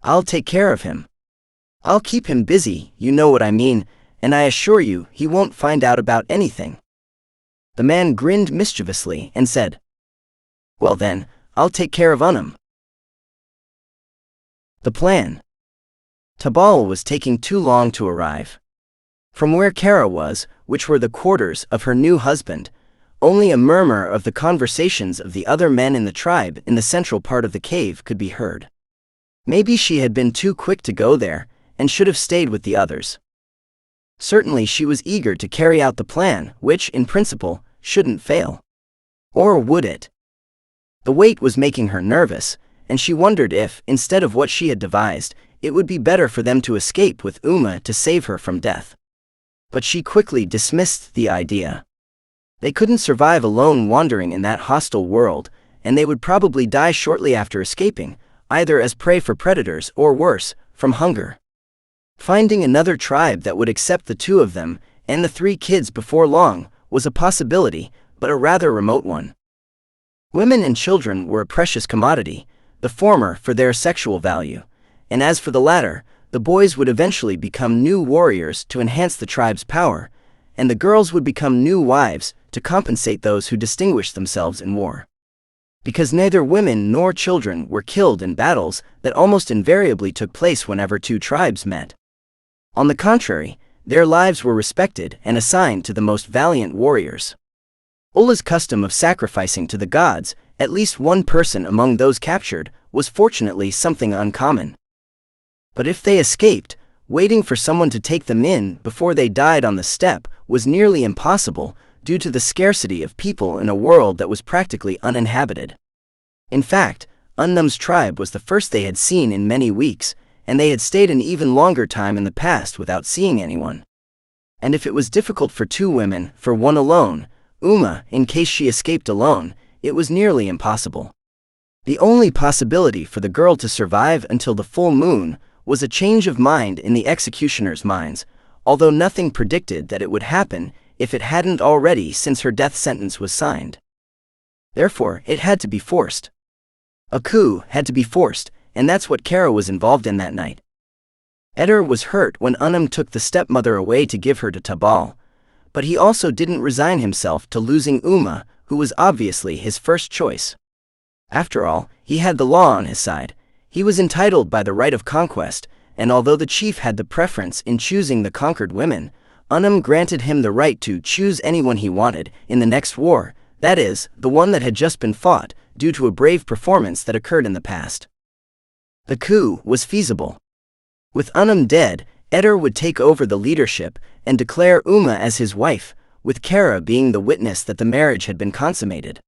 "I'll take care of him. I'll keep him busy, you know what I mean, and I assure you he won't find out about anything." The man grinned mischievously and said, "Well then, I'll take care of Unum." The plan. Tabal was taking too long to arrive. From where Kara was, which were the quarters of her new husband, only a murmur of the conversations of the other men in the tribe in the central part of the cave could be heard. Maybe she had been too quick to go there, and should have stayed with the others. Certainly she was eager to carry out the plan, which, in principle, shouldn't fail. Or would it? The wait was making her nervous, and she wondered if, instead of what she had devised, it would be better for them to escape with Uma to save her from death. But she quickly dismissed the idea. They couldn't survive alone wandering in that hostile world, and they would probably die shortly after escaping, either as prey for predators or worse, from hunger. Finding another tribe that would accept the two of them, and the 3 kids before long, was a possibility, but a rather remote one. Women and children were a precious commodity, the former for their sexual value, and as for the latter, the boys would eventually become new warriors to enhance the tribe's power, and the girls would become new wives to compensate those who distinguished themselves in war. Because neither women nor children were killed in battles that almost invariably took place whenever two tribes met. On the contrary, their lives were respected and assigned to the most valiant warriors. Ulla's custom of sacrificing to the gods at least one person among those captured was fortunately something uncommon. But if they escaped, waiting for someone to take them in before they died on the steppe was nearly impossible due to the scarcity of people in a world that was practically uninhabited. In fact, Unnum's tribe was the first they had seen in many weeks, and they had stayed an even longer time in the past without seeing anyone. And if it was difficult for two women, for one alone, in case she escaped alone, it was nearly impossible. The only possibility for the girl to survive until the full moon was a change of mind in the executioner's minds, although nothing predicted that it would happen if it hadn't already since her death sentence was signed. Therefore, it had to be forced. A coup had to be forced, and that's what Kara was involved in that night. Eder was hurt when Unnum took the stepmother away to give her to Tabal, but he also didn't resign himself to losing Uma, who was obviously his first choice. After all, he had the law on his side. He was entitled by the right of conquest, and although the chief had the preference in choosing the conquered women, Unnum granted him the right to choose anyone he wanted in the next war, that is, the one that had just been fought, due to a brave performance that occurred in the past. The coup was feasible. With Unnum dead, Eder would take over the leadership and declare Uma as his wife, with Kara being the witness that the marriage had been consummated.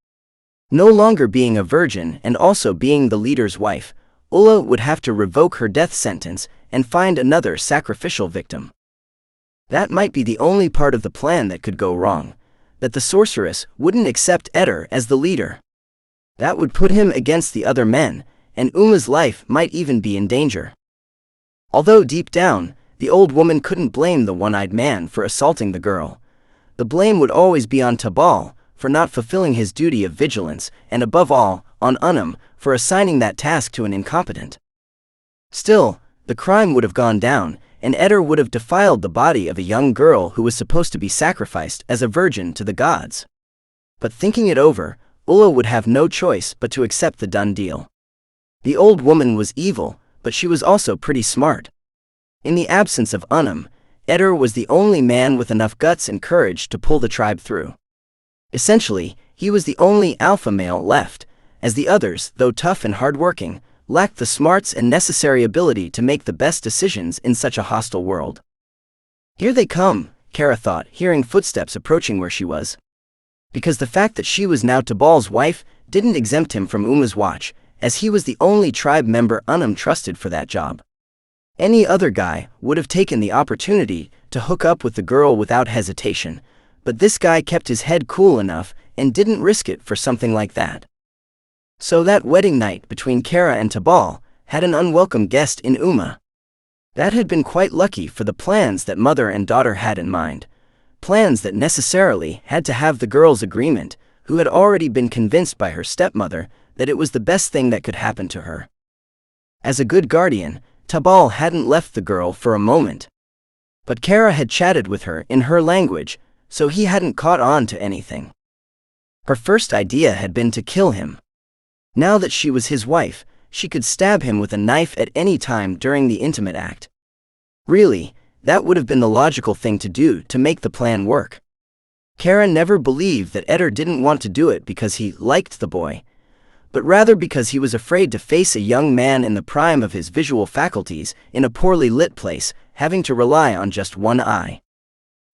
No longer being a virgin and also being the leader's wife, Ulla would have to revoke her death sentence and find another sacrificial victim. That might be the only part of the plan that could go wrong, that the sorceress wouldn't accept Eder as the leader. That would put him against the other men, and Uma's life might even be in danger. Although deep down, the old woman couldn't blame the one-eyed man for assaulting the girl. The blame would always be on Tabal for not fulfilling his duty of vigilance, and above all, on Unnum for assigning that task to an incompetent. Still, the crime would have gone down, and Eder would have defiled the body of a young girl who was supposed to be sacrificed as a virgin to the gods. But thinking it over, Ulla would have no choice but to accept the done deal. The old woman was evil, but she was also pretty smart. In the absence of Unnum, Eder was the only man with enough guts and courage to pull the tribe through. Essentially, he was the only alpha male left, as the others, though tough and hardworking, lacked the smarts and necessary ability to make the best decisions in such a hostile world. Here they come, Kara thought, hearing footsteps approaching where she was. Because the fact that she was now Tabal's wife didn't exempt him from Uma's watch, as he was the only tribe member Unnum trusted for that job. Any other guy would have taken the opportunity to hook up with the girl without hesitation, but this guy kept his head cool enough and didn't risk it for something like that. So that wedding night between Kara and Tabal had an unwelcome guest in Uma. That had been quite lucky for the plans that mother and daughter had in mind, plans that necessarily had to have the girl's agreement, who had already been convinced by her stepmother that it was the best thing that could happen to her. As a good guardian, Tabal hadn't left the girl for a moment. But Kara had chatted with her in her language, so he hadn't caught on to anything. Her first idea had been to kill him. Now that she was his wife, she could stab him with a knife at any time during the intimate act. Really, that would have been the logical thing to do to make the plan work. Kara never believed that Eder didn't want to do it because he liked the boy, but rather because he was afraid to face a young man in the prime of his visual faculties in a poorly lit place, having to rely on just one eye.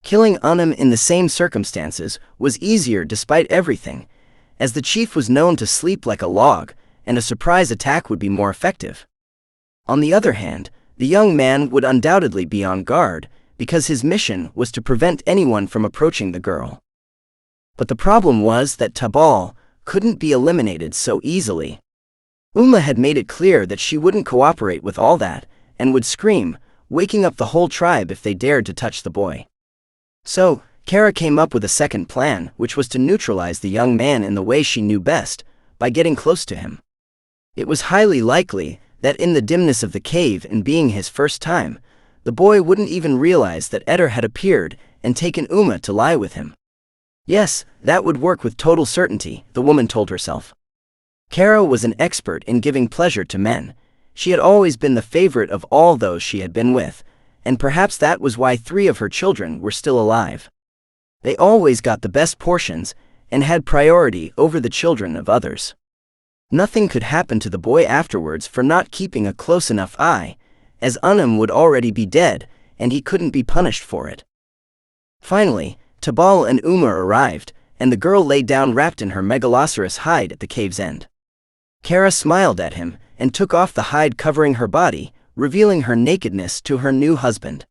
Killing Unnum in the same circumstances was easier despite everything, as the chief was known to sleep like a log, and a surprise attack would be more effective. On the other hand, the young man would undoubtedly be on guard, because his mission was to prevent anyone from approaching the girl. But the problem was that Tabal couldn't be eliminated so easily. Uma had made it clear that she wouldn't cooperate with all that, and would scream, waking up the whole tribe if they dared to touch the boy. So, Kara came up with a second plan, which was to neutralize the young man in the way she knew best, by getting close to him. It was highly likely that in the dimness of the cave and being his first time, the boy wouldn't even realize that Eder had appeared and taken Uma to lie with him. Yes, that would work with total certainty, the woman told herself. Kara was an expert in giving pleasure to men. She had always been the favorite of all those she had been with, and perhaps that was why 3 of her children were still alive. They always got the best portions and had priority over the children of others. Nothing could happen to the boy afterwards for not keeping a close enough eye, as Unum would already be dead and he couldn't be punished for it. Finally, Tabal and Uma arrived, and the girl lay down wrapped in her megaloceros hide at the cave's end. Kara smiled at him and took off the hide covering her body, revealing her nakedness to her new husband.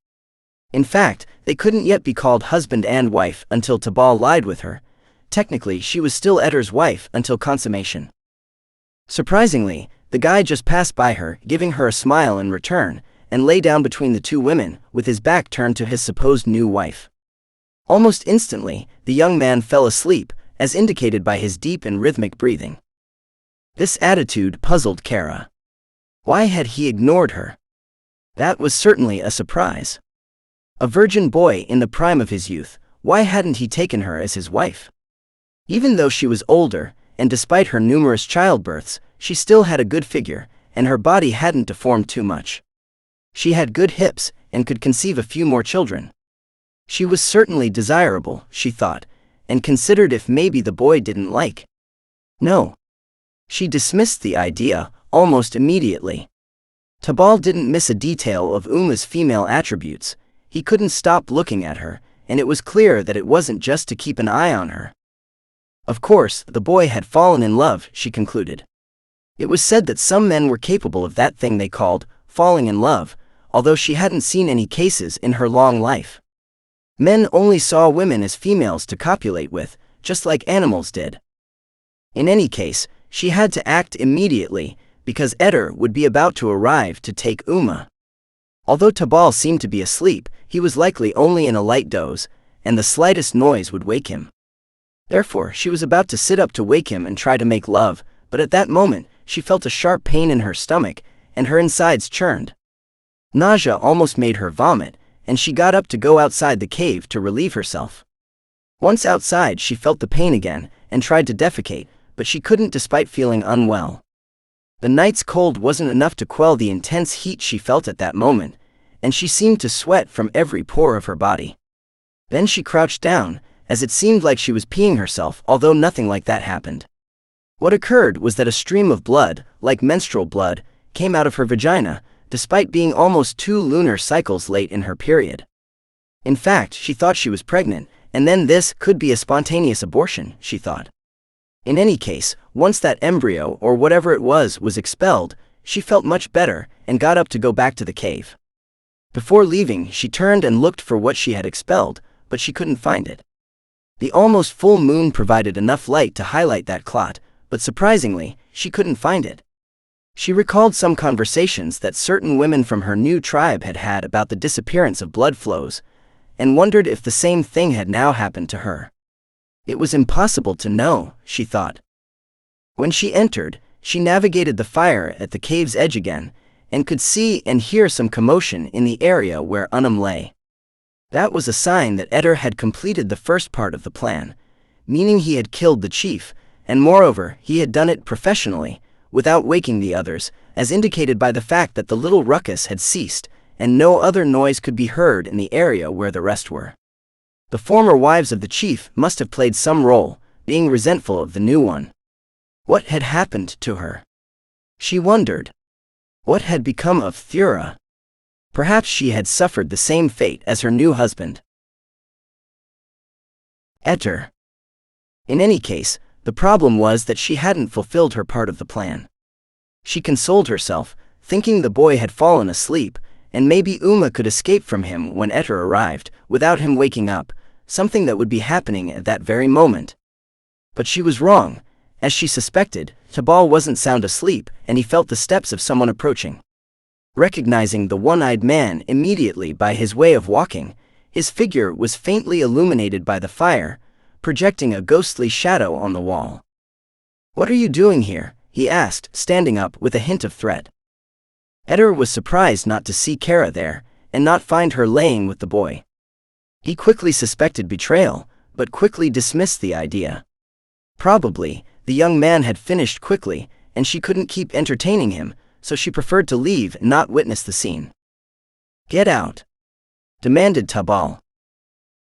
In fact, they couldn't yet be called husband and wife until Tabal lied with her. Technically, she was still Eder's wife until consummation. Surprisingly, the guy just passed by her, giving her a smile in return, and lay down between the 2 women, with his back turned to his supposed new wife. Almost instantly, the young man fell asleep, as indicated by his deep and rhythmic breathing. This attitude puzzled Kara. Why had he ignored her? That was certainly a surprise. A virgin boy in the prime of his youth, why hadn't he taken her as his wife? Even though she was older, and despite her numerous childbirths, she still had a good figure, and her body hadn't deformed too much. She had good hips, and could conceive a few more children. She was certainly desirable, she thought, and considered if maybe the boy didn't like. No. She dismissed the idea, almost immediately. Tabal didn't miss a detail of Uma's female attributes. He couldn't stop looking at her, and it was clear that it wasn't just to keep an eye on her. Of course, the boy had fallen in love, she concluded. It was said that some men were capable of that thing they called falling in love, although she hadn't seen any cases in her long life. Men only saw women as females to copulate with, just like animals did. In any case, she had to act immediately, because Eder would be about to arrive to take Uma. Although Tabal seemed to be asleep, he was likely only in a light doze, and the slightest noise would wake him. Therefore, she was about to sit up to wake him and try to make love, but at that moment, she felt a sharp pain in her stomach, and her insides churned. Nausea almost made her vomit, and she got up to go outside the cave to relieve herself. Once outside, she felt the pain again, and tried to defecate, but she couldn't despite feeling unwell. The night's cold wasn't enough to quell the intense heat she felt at that moment, and she seemed to sweat from every pore of her body. Then she crouched down, as it seemed like she was peeing herself, although nothing like that happened. What occurred was that a stream of blood, like menstrual blood, came out of her vagina, despite being almost 2 lunar cycles late in her period. In fact, she thought she was pregnant, and then this could be a spontaneous abortion, she thought. In any case, once that embryo or whatever it was expelled, she felt much better and got up to go back to the cave. Before leaving, she turned and looked for what she had expelled, but she couldn't find it. The almost full moon provided enough light to highlight that clot, but surprisingly, she couldn't find it. She recalled some conversations that certain women from her new tribe had had about the disappearance of blood flows, and wondered if the same thing had now happened to her. It was impossible to know, she thought. When she entered, she navigated the fire at the cave's edge again, and could see and hear some commotion in the area where Unum lay. That was a sign that Eder had completed the first part of the plan, meaning he had killed the chief, and moreover, he had done it professionally, without waking the others, as indicated by the fact that the little ruckus had ceased, and no other noise could be heard in the area where the rest were. The former wives of the chief must have played some role, being resentful of the new one. What had happened to her? She wondered. What had become of Thura? Perhaps she had suffered the same fate as her new husband. Eder. In any case, the problem was that she hadn't fulfilled her part of the plan. She consoled herself, thinking the boy had fallen asleep, and maybe Uma could escape from him when Eder arrived, without him waking up, something that would be happening at that very moment. But she was wrong. As she suspected, Tabal wasn't sound asleep, and he felt the steps of someone approaching. Recognizing the one-eyed man immediately by his way of walking, his figure was faintly illuminated by the fire, projecting a ghostly shadow on the wall. "What are you doing here?" he asked, standing up with a hint of threat. Eder was surprised not to see Kara there, and not find her laying with the boy. He quickly suspected betrayal, but quickly dismissed the idea. Probably, the young man had finished quickly, and she couldn't keep entertaining him, so she preferred to leave and not witness the scene. "Get out," demanded Tabal.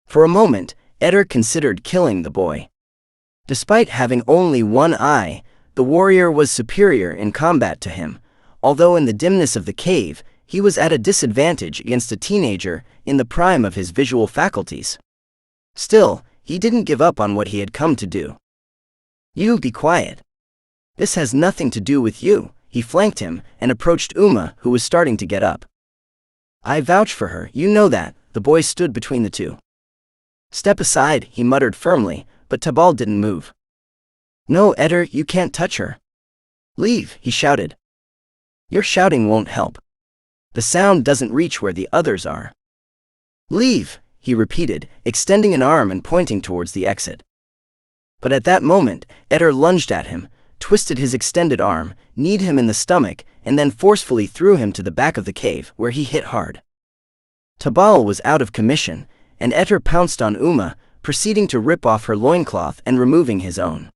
For a moment, Eder considered killing the boy. Despite having only one eye, the warrior was superior in combat to him, although in the dimness of the cave, he was at a disadvantage against a teenager in the prime of his visual faculties. Still, he didn't give up on what he had come to do. "You be quiet. This has nothing to do with you," he flanked him and approached Uma, who was starting to get up. "I vouch for her, you know that." The boy stood between the two. "Step aside," he muttered firmly, but Tabal didn't move. "No, Eder, you can't touch her." "Leave," he shouted. "Your shouting won't help. The sound doesn't reach where the others are." "Leave," he repeated, extending an arm and pointing towards the exit. But at that moment, Eder lunged at him, twisted his extended arm, kneed him in the stomach, and then forcefully threw him to the back of the cave, where he hit hard. Tabal was out of commission, and Eder pounced on Uma, proceeding to rip off her loincloth and removing his own.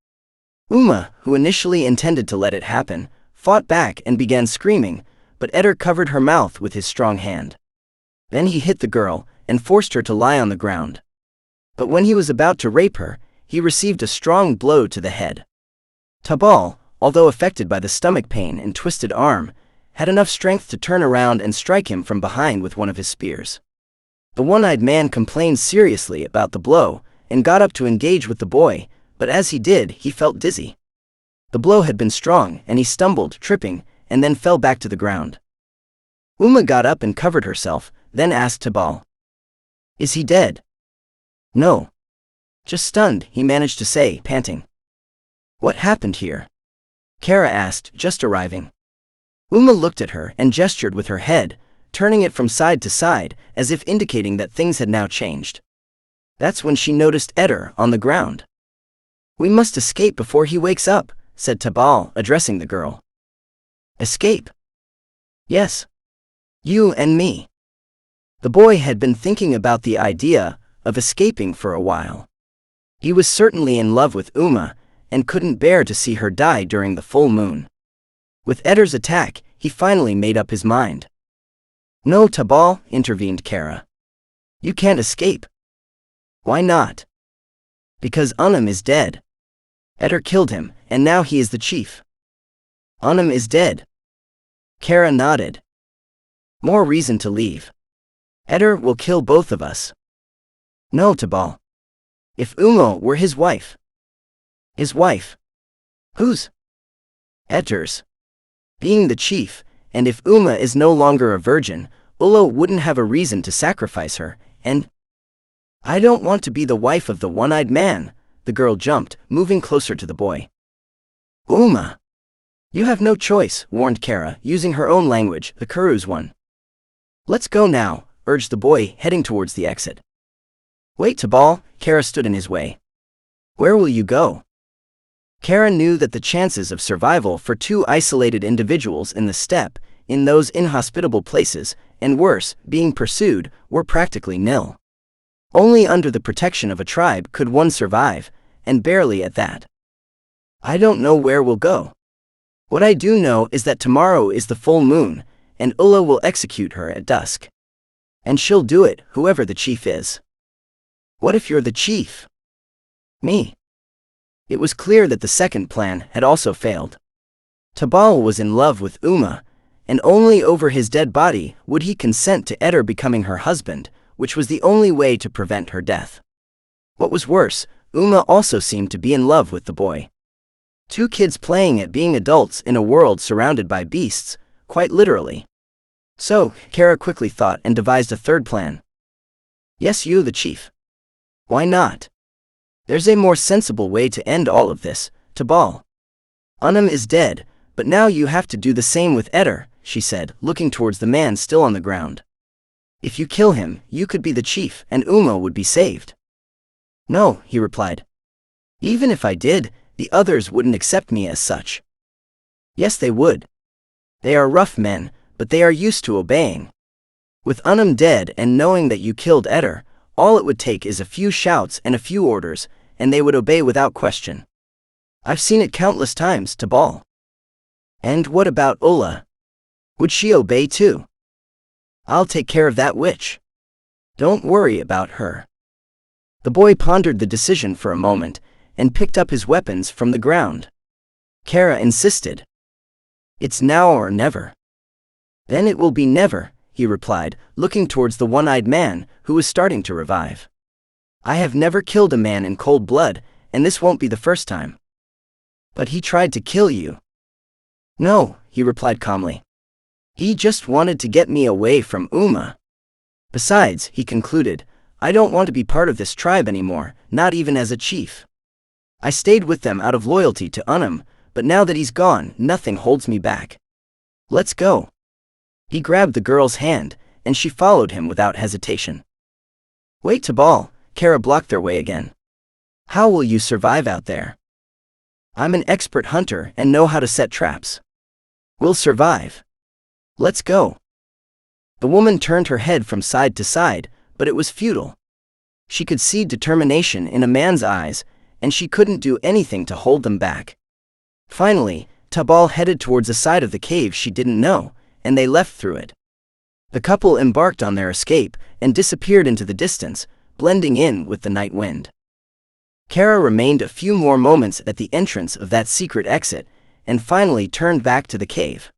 Uma, who initially intended to let it happen, fought back and began screaming, but Eder covered her mouth with his strong hand. Then he hit the girl and forced her to lie on the ground. But when he was about to rape her, he received a strong blow to the head. Tabal, although affected by the stomach pain and twisted arm, had enough strength to turn around and strike him from behind with one of his spears. The one-eyed man complained seriously about the blow and got up to engage with the boy, but as he did, he felt dizzy. The blow had been strong, and he stumbled, tripping, and then fell back to the ground. Uma got up and covered herself, then asked Tabal, "Is he dead?" "No. Just stunned," he managed to say, panting. "What happened here?" Kara asked, just arriving. Uma looked at her and gestured with her head, turning it from side to side, as if indicating that things had now changed. That's when she noticed Eder on the ground. "We must escape before he wakes up," said Tabal, addressing the girl. "Escape?" "Yes. You and me." The boy had been thinking about the idea of escaping for a while. He was certainly in love with Uma, and couldn't bear to see her die during the full moon. With Eder's attack, he finally made up his mind. "No, Tabal," intervened Kara. "You can't escape." "Why not?" "Because Unum is dead. Eder killed him, and now he is the chief." "Unum is dead." Kara nodded. "More reason to leave. Eder will kill both of us." "No, Tabal. If Uma were his wife." "His wife? Whose?" "Eder's. Being the chief, and if Uma is no longer a virgin, Ulla wouldn't have a reason to sacrifice her, and—" "I don't want to be the wife of the one-eyed man," the girl jumped, moving closer to the boy. "Uma! You have no choice," warned Kara, using her own language, the Kuru's one. "Let's go now," urged the boy, heading towards the exit. "Wait, Tabal," Kara stood in his way. "Where will you go?" Kara knew that the chances of survival for two isolated individuals in the steppe, in those inhospitable places, and worse, being pursued, were practically nil. Only under the protection of a tribe could one survive, and barely at that. "I don't know where we'll go. What I do know is that tomorrow is the full moon, and Ulla will execute her at dusk. And she'll do it, whoever the chief is." "What if you're the chief?" "Me." It was clear that the second plan had also failed. Tabal was in love with Uma, and only over his dead body would he consent to Eder becoming her husband, which was the only way to prevent her death. What was worse, Uma also seemed to be in love with the boy. Two kids playing at being adults in a world surrounded by beasts, quite literally. So, Kara quickly thought and devised a third plan. "Yes, you the chief." "Why not? There's a more sensible way to end all of this, Tabal. Unum is dead, but now you have to do the same with Eder," she said, looking towards the man still on the ground. "If you kill him, you could be the chief, and Uma would be saved." "No," he replied. "Even if I did, the others wouldn't accept me as such." "Yes, they would. They are rough men, but they are used to obeying. With dead and knowing that you killed Eder, all it would take is a few shouts and a few orders, and they would obey without question. I've seen it countless times, Tabal. And what about Ulla? Would she obey too? I'll take care of that witch. Don't worry about her. The boy pondered the decision for a moment, and picked up his weapons from the ground. Kara insisted. It's now or never. Then it will be never, he replied, looking towards the one-eyed man, who was starting to revive. I have never killed a man in cold blood, and this won't be the first time. But he tried to kill you. No, he replied calmly. He just wanted to get me away from Uma. Besides, he concluded, I don't want to be part of this tribe anymore, not even as a chief. I stayed with them out of loyalty to Unum, but now that he's gone, nothing holds me back. Let's go. He grabbed the girl's hand, and she followed him without hesitation. Wait, Tabal, Kara blocked their way again. How will you survive out there? I'm an expert hunter and know how to set traps. We'll survive. Let's go. The woman turned her head from side to side, but it was futile. She could see determination in a man's eyes, and she couldn't do anything to hold them back. Finally, Tabal headed towards a side of the cave she didn't know, and they left through it. The couple embarked on their escape and disappeared into the distance, blending in with the night wind. Kara remained a few more moments at the entrance of that secret exit, and finally turned back to the cave.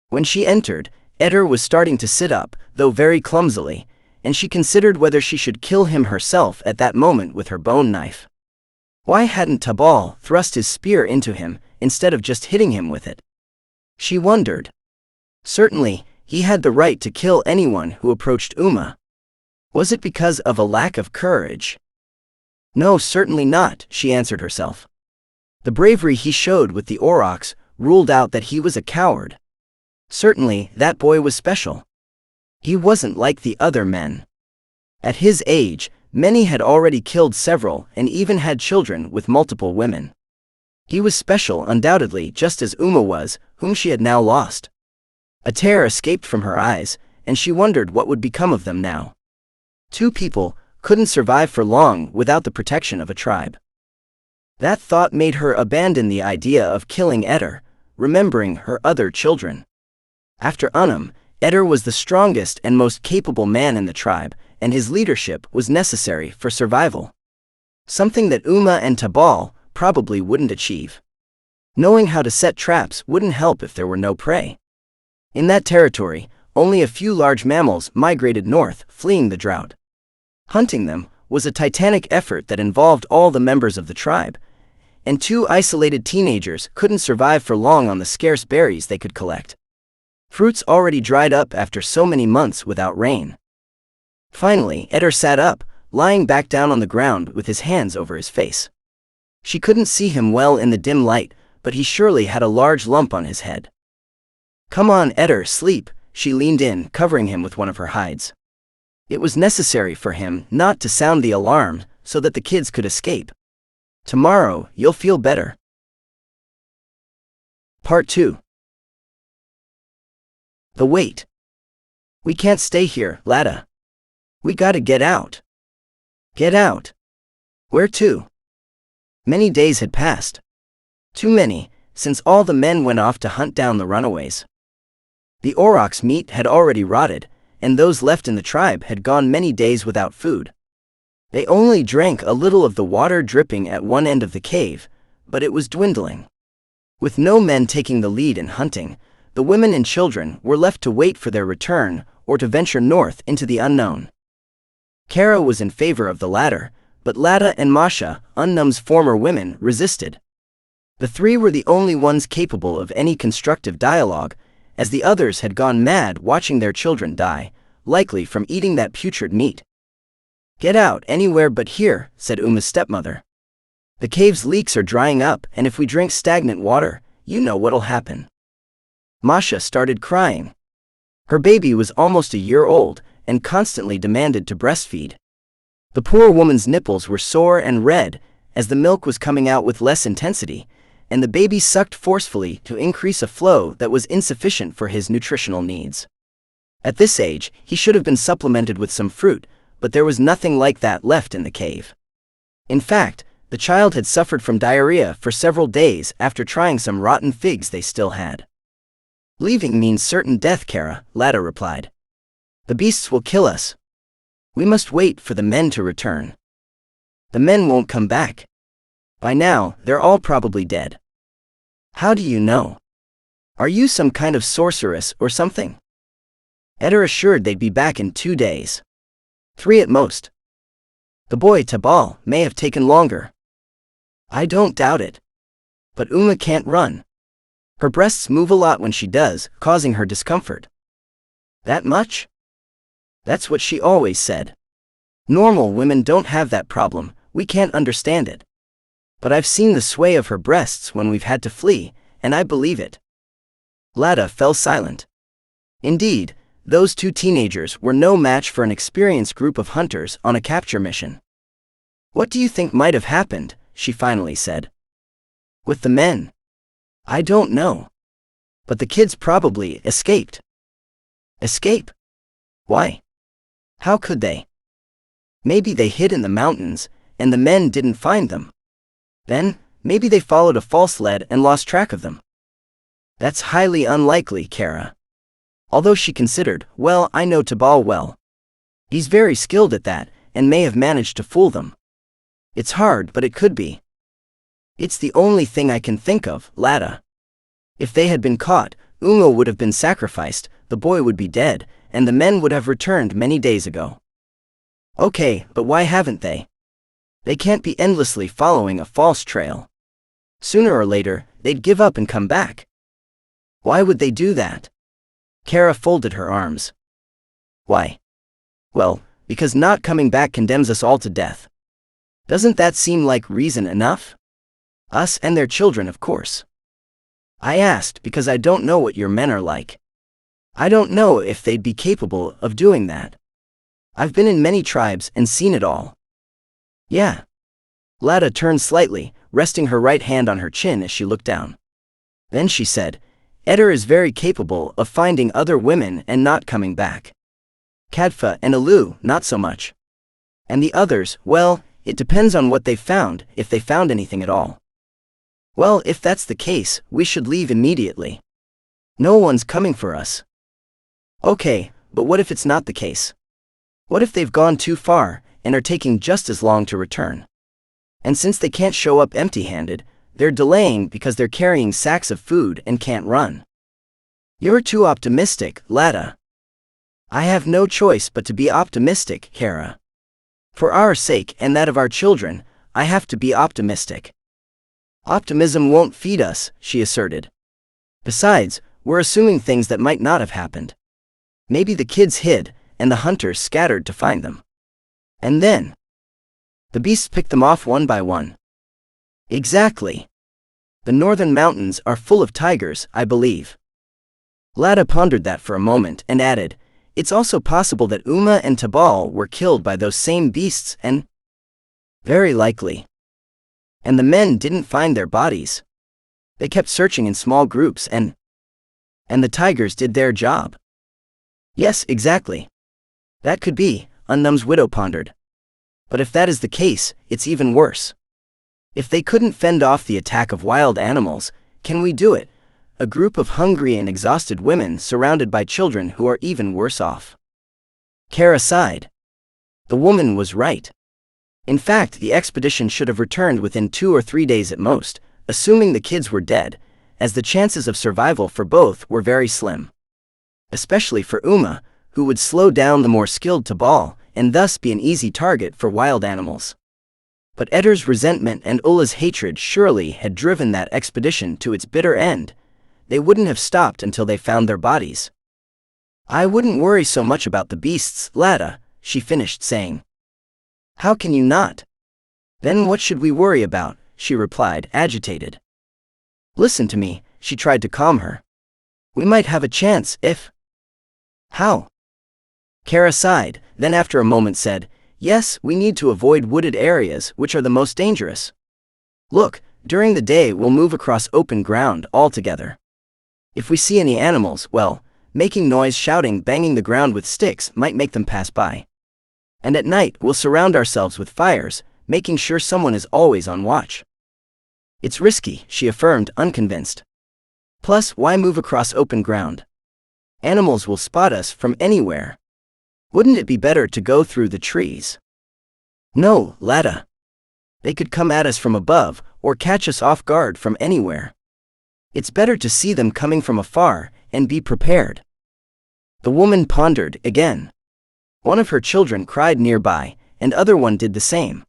When she entered, Eder was starting to sit up, though very clumsily, and she considered whether she should kill him herself at that moment with her bone knife. Why hadn't Tabal thrust his spear into him, instead of just hitting him with it? She wondered. Certainly, he had the right to kill anyone who approached Uma. Was it because of a lack of courage? No, certainly not, she answered herself. The bravery he showed with the aurochs ruled out that he was a coward. Certainly, that boy was special. He wasn't like the other men. At his age, many had already killed several and even had children with multiple women. He was special undoubtedly, just as Uma was, whom she had now lost. A tear escaped from her eyes, and she wondered what would become of them now. Two people couldn't survive for long without the protection of a tribe. That thought made her abandon the idea of killing Eder, remembering her other children. After Unum, Eder was the strongest and most capable man in the tribe, and his leadership was necessary for survival. Something that Uma and Tabal probably wouldn't achieve. Knowing how to set traps wouldn't help if there were no prey. In that territory, only a few large mammals migrated north, fleeing the drought. Hunting them was a titanic effort that involved all the members of the tribe, and two isolated teenagers couldn't survive for long on the scarce berries they could collect. Fruits already dried up after so many months without rain. Finally, Eder sat up, lying back down on the ground with his hands over his face. She couldn't see him well in the dim light, but he surely had a large lump on his head. Come on, Eder, sleep, she leaned in, covering him with one of her hides. It was necessary for him not to sound the alarm so that the kids could escape. Tomorrow, you'll feel better. Part 2. The wait. We can't stay here, Lada. We gotta get out. Get out. Where to? Many days had passed. Too many, since all the men went off to hunt down the runaways. The aurochs' meat had already rotted, and those left in the tribe had gone many days without food. They only drank a little of the water dripping at one end of the cave, but it was dwindling. With no men taking the lead in hunting, the women and children were left to wait for their return or to venture north into the unknown. Kara was in favor of the latter, but Lada and Masha, Unnum's former women, resisted. The three were the only ones capable of any constructive dialogue, as the others had gone mad watching their children die, likely from eating that putrid meat. Get out anywhere but here, said Uma's stepmother. The cave's leaks are drying up, and if we drink stagnant water, you know what'll happen. Masha started crying. Her baby was almost a year old, and constantly demanded to breastfeed. The poor woman's nipples were sore and red, as the milk was coming out with less intensity, and the baby sucked forcefully to increase a flow that was insufficient for his nutritional needs. At this age, he should have been supplemented with some fruit, but there was nothing like that left in the cave. In fact, the child had suffered from diarrhea for several days after trying some rotten figs they still had. Leaving means certain death, Kara, Lada replied. The beasts will kill us. We must wait for the men to return. The men won't come back. By now, they're all probably dead. How do you know? Are you some kind of sorceress or something? Eder assured they'd be back in 2 days. 3 at most. The boy Tabal may have taken longer. I don't doubt it. But Uma can't run. Her breasts move a lot when she does, causing her discomfort. That much? That's what she always said. Normal women don't have that problem, we can't understand it. But I've seen the sway of her breasts when we've had to flee, and I believe it. Lada fell silent. Indeed, those 2 teenagers were no match for an experienced group of hunters on a capture mission. What do you think might have happened? She finally said. With the men? I don't know. But the kids probably escaped. Escape? Why? How could they? Maybe they hid in the mountains, and the men didn't find them. Then, maybe they followed a false lead and lost track of them. That's highly unlikely, Kara. Although she considered, well, I know Tabal well. He's very skilled at that, and may have managed to fool them. It's hard, but it could be. It's the only thing I can think of, Lada. If they had been caught, Uma would have been sacrificed, the boy would be dead, and the men would have returned many days ago. Okay, but why haven't they? They can't be endlessly following a false trail. Sooner or later, they'd give up and come back. Why would they do that? Kara folded her arms. Why? Well, because not coming back condemns us all to death. Doesn't that seem like reason enough? Us and their children, of course. I asked because I don't know what your men are like. I don't know if they'd be capable of doing that. I've been in many tribes and seen it all. Yeah. Lada turned slightly, resting her right hand on her chin as she looked down. Then she said, Eder is very capable of finding other women and not coming back. Kadfa and Alu, not so much. And the others, well, it depends on what they found, if they found anything at all. Well, if that's the case, we should leave immediately. No one's coming for us. Okay, but what if it's not the case? What if they've gone too far, and are taking just as long to return? And since they can't show up empty-handed, they're delaying because they're carrying sacks of food and can't run. You're too optimistic, Lada. I have no choice but to be optimistic, Kara. For our sake and that of our children, I have to be optimistic. Optimism won't feed us, she asserted. Besides, we're assuming things that might not have happened. Maybe the kids hid, and the hunters scattered to find them. And then the beasts picked them off one by one. Exactly. The northern mountains are full of tigers, I believe. Lada pondered that for a moment and added, it's also possible that Uma and Tabal were killed by those same beasts and… Very likely. And the men didn't find their bodies. They kept searching in small groups and the tigers did their job. Yes, exactly. That could be, Unnum's widow pondered. But if that is the case, it's even worse. If they couldn't fend off the attack of wild animals, can we do it? A group of hungry and exhausted women surrounded by children who are even worse off. Kara sighed. The woman was right. In fact, the expedition should have returned within 2 or 3 days at most, assuming the kids were dead, as the chances of survival for both were very slim. Especially for Uma, who would slow down the more skilled Tabal, and thus be an easy target for wild animals. But Eder's resentment and Ulla's hatred surely had driven that expedition to its bitter end. They wouldn't have stopped until they found their bodies. I wouldn't worry so much about the beasts, Lada, she finished saying. How can you not? Then what should we worry about? She replied, agitated. Listen to me, she tried to calm her. We might have a chance if… How? Kara sighed, then after a moment said, yes, we need to avoid wooded areas, which are the most dangerous. Look, During the day we'll move across open ground all together. If we see any animals, well, making noise, shouting, banging the ground with sticks might make them pass by. And at night we'll surround ourselves with fires, making sure someone is always on watch. It's risky, she affirmed, unconvinced. Plus, why move across open ground? Animals will spot us from anywhere. Wouldn't it be better to go through the trees? No, Lada. They could come at us from above, or catch us off guard from anywhere. It's better to see them coming from afar, and be prepared. The woman pondered again. One of her children cried nearby, and other one did the same.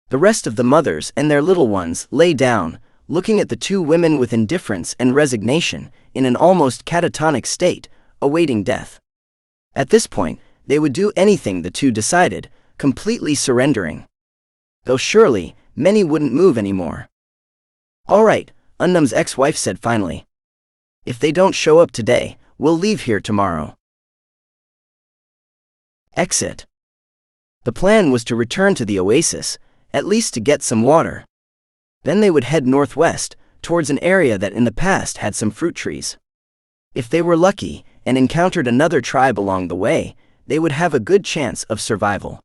The rest of the mothers and their little ones lay down, looking at the two women with indifference and resignation, in an almost catatonic state, awaiting death. At this point, they would do anything the two decided, completely surrendering. Though surely, many wouldn't move anymore. All right, Unnum's ex-wife said finally. If they don't show up today, we'll leave here tomorrow. Exit. The plan was to return to the oasis, at least to get some water. Then they would head northwest, towards an area that in the past had some fruit trees. If they were lucky, and encountered another tribe along the way, they would have a good chance of survival.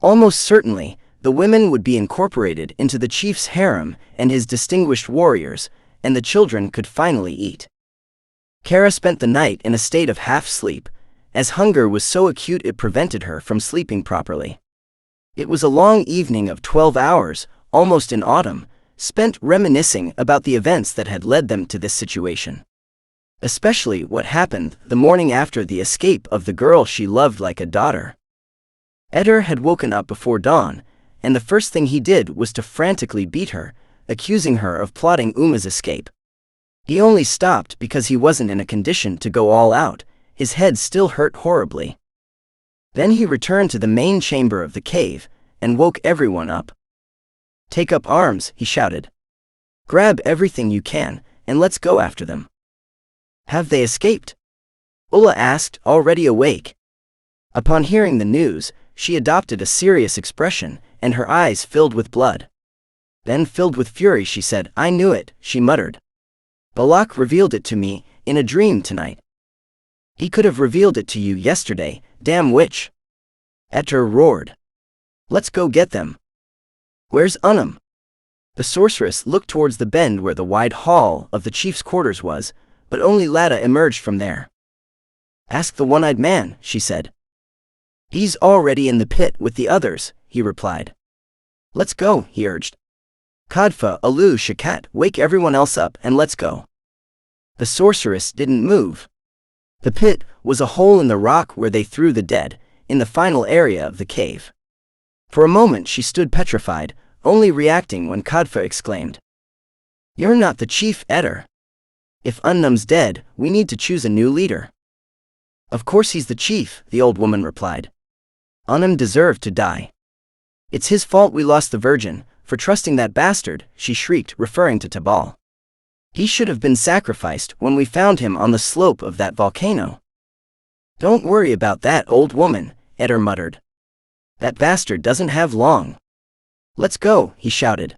Almost certainly, the women would be incorporated into the chief's harem and his distinguished warriors, and the children could finally eat. Kara spent the night in a state of half-sleep, as hunger was so acute it prevented her from sleeping properly. It was a long evening of 12 hours, almost in autumn, spent reminiscing about the events that had led them to this situation. Especially what happened the morning after the escape of the girl she loved like a daughter. Eder had woken up before dawn, and the first thing he did was to frantically beat her, accusing her of plotting Uma's escape. He only stopped because he wasn't in a condition to go all out, his head still hurt horribly. Then he returned to the main chamber of the cave, and woke everyone up. Take up arms, he shouted. Grab everything you can, and let's go after them. Have they escaped? Ulla asked, already awake. Upon hearing the news, she adopted a serious expression, and her eyes filled with blood. Then filled with fury she said, I knew it, she muttered. Balak revealed it to me, in a dream tonight. He could have revealed it to you yesterday, damn witch. Eder roared. Let's go get them. Where's Unnum? The sorceress looked towards the bend where the wide hall of the chief's quarters was, but only Lada emerged from there. Ask the one-eyed man, she said. He's already in the pit with the others, he replied. Let's go, he urged. Kadfa, Alu, Shakat, wake everyone else up and let's go. The sorceress didn't move. The pit was a hole in the rock where they threw the dead, in the final area of the cave. For a moment she stood petrified, only reacting when Kadfa exclaimed. You're not the chief, Eder. If Unnum's dead, we need to choose a new leader. Of course he's the chief, the old woman replied. Unnum deserved to die. It's his fault we lost the virgin, for trusting that bastard, she shrieked, referring to Tabal. He should have been sacrificed when we found him on the slope of that volcano. Don't worry about that, old woman, Eder muttered. That bastard doesn't have long. Let's go, he shouted.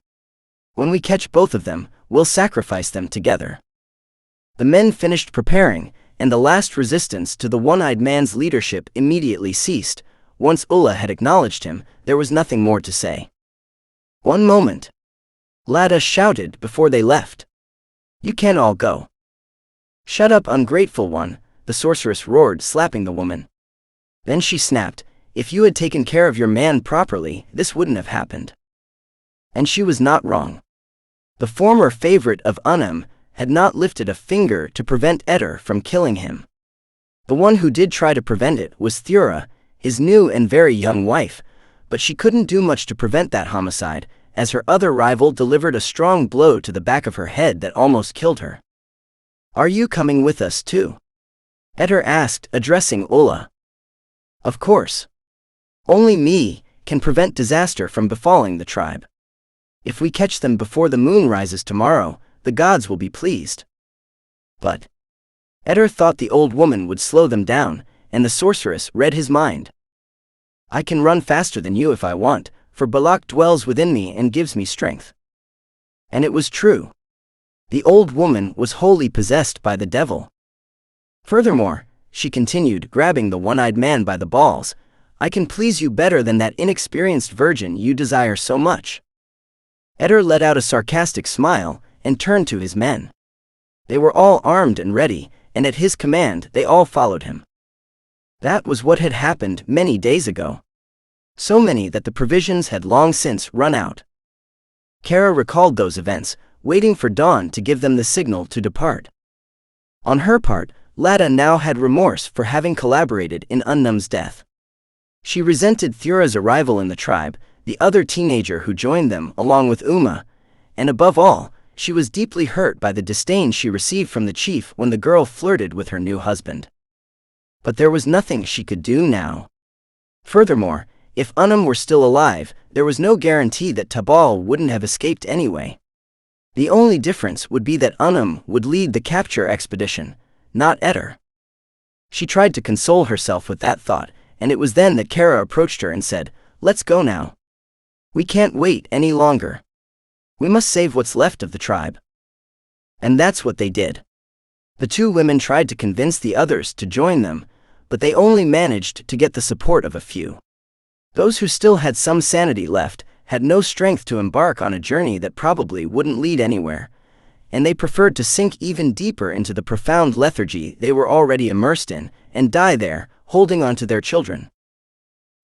When we catch both of them, we'll sacrifice them together. The men finished preparing, and the last resistance to the one-eyed man's leadership immediately ceased. Once Ulla had acknowledged him, there was nothing more to say. One moment. Lada shouted before they left. You can't all go. Shut up, ungrateful one, the sorceress roared, slapping the woman. Then she snapped, if you had taken care of your man properly, this wouldn't have happened. And she was not wrong. The former favorite of Unnum had not lifted a finger to prevent Eder from killing him. The one who did try to prevent it was Thura, his new and very young wife, but she couldn't do much to prevent that homicide, as her other rival delivered a strong blow to the back of her head that almost killed her. Are you coming with us too? Eder asked, addressing Ulla. Of course. Only me can prevent disaster from befalling the tribe. If we catch them before the moon rises tomorrow, the gods will be pleased. But Eder thought the old woman would slow them down, and the sorceress read his mind. I can run faster than you if I want, for Balak dwells within me and gives me strength. And it was true. The old woman was wholly possessed by the devil. Furthermore, she continued, grabbing the one-eyed man by the balls, I can please you better than that inexperienced virgin you desire so much. Eder let out a sarcastic smile and turned to his men. They were all armed and ready, and at his command they all followed him. That was what had happened many days ago. So many that the provisions had long since run out. Kara recalled those events, waiting for dawn to give them the signal to depart. On her part, Lada now had remorse for having collaborated in Unnum's death. She resented Thura's arrival in the tribe, the other teenager who joined them along with Uma, and above all, she was deeply hurt by the disdain she received from the chief when the girl flirted with her new husband. But there was nothing she could do now. Furthermore, if Unnum were still alive, there was no guarantee that Tabal wouldn't have escaped anyway. The only difference would be that Unnum would lead the capture expedition, not Eder. She tried to console herself with that thought, and it was then that Kara approached her and said, Let's go now. We can't wait any longer. We must save what's left of the tribe. And that's what they did. The two women tried to convince the others to join them, but they only managed to get the support of a few. Those who still had some sanity left had no strength to embark on a journey that probably wouldn't lead anywhere, and they preferred to sink even deeper into the profound lethargy they were already immersed in, and die there, holding on to their children.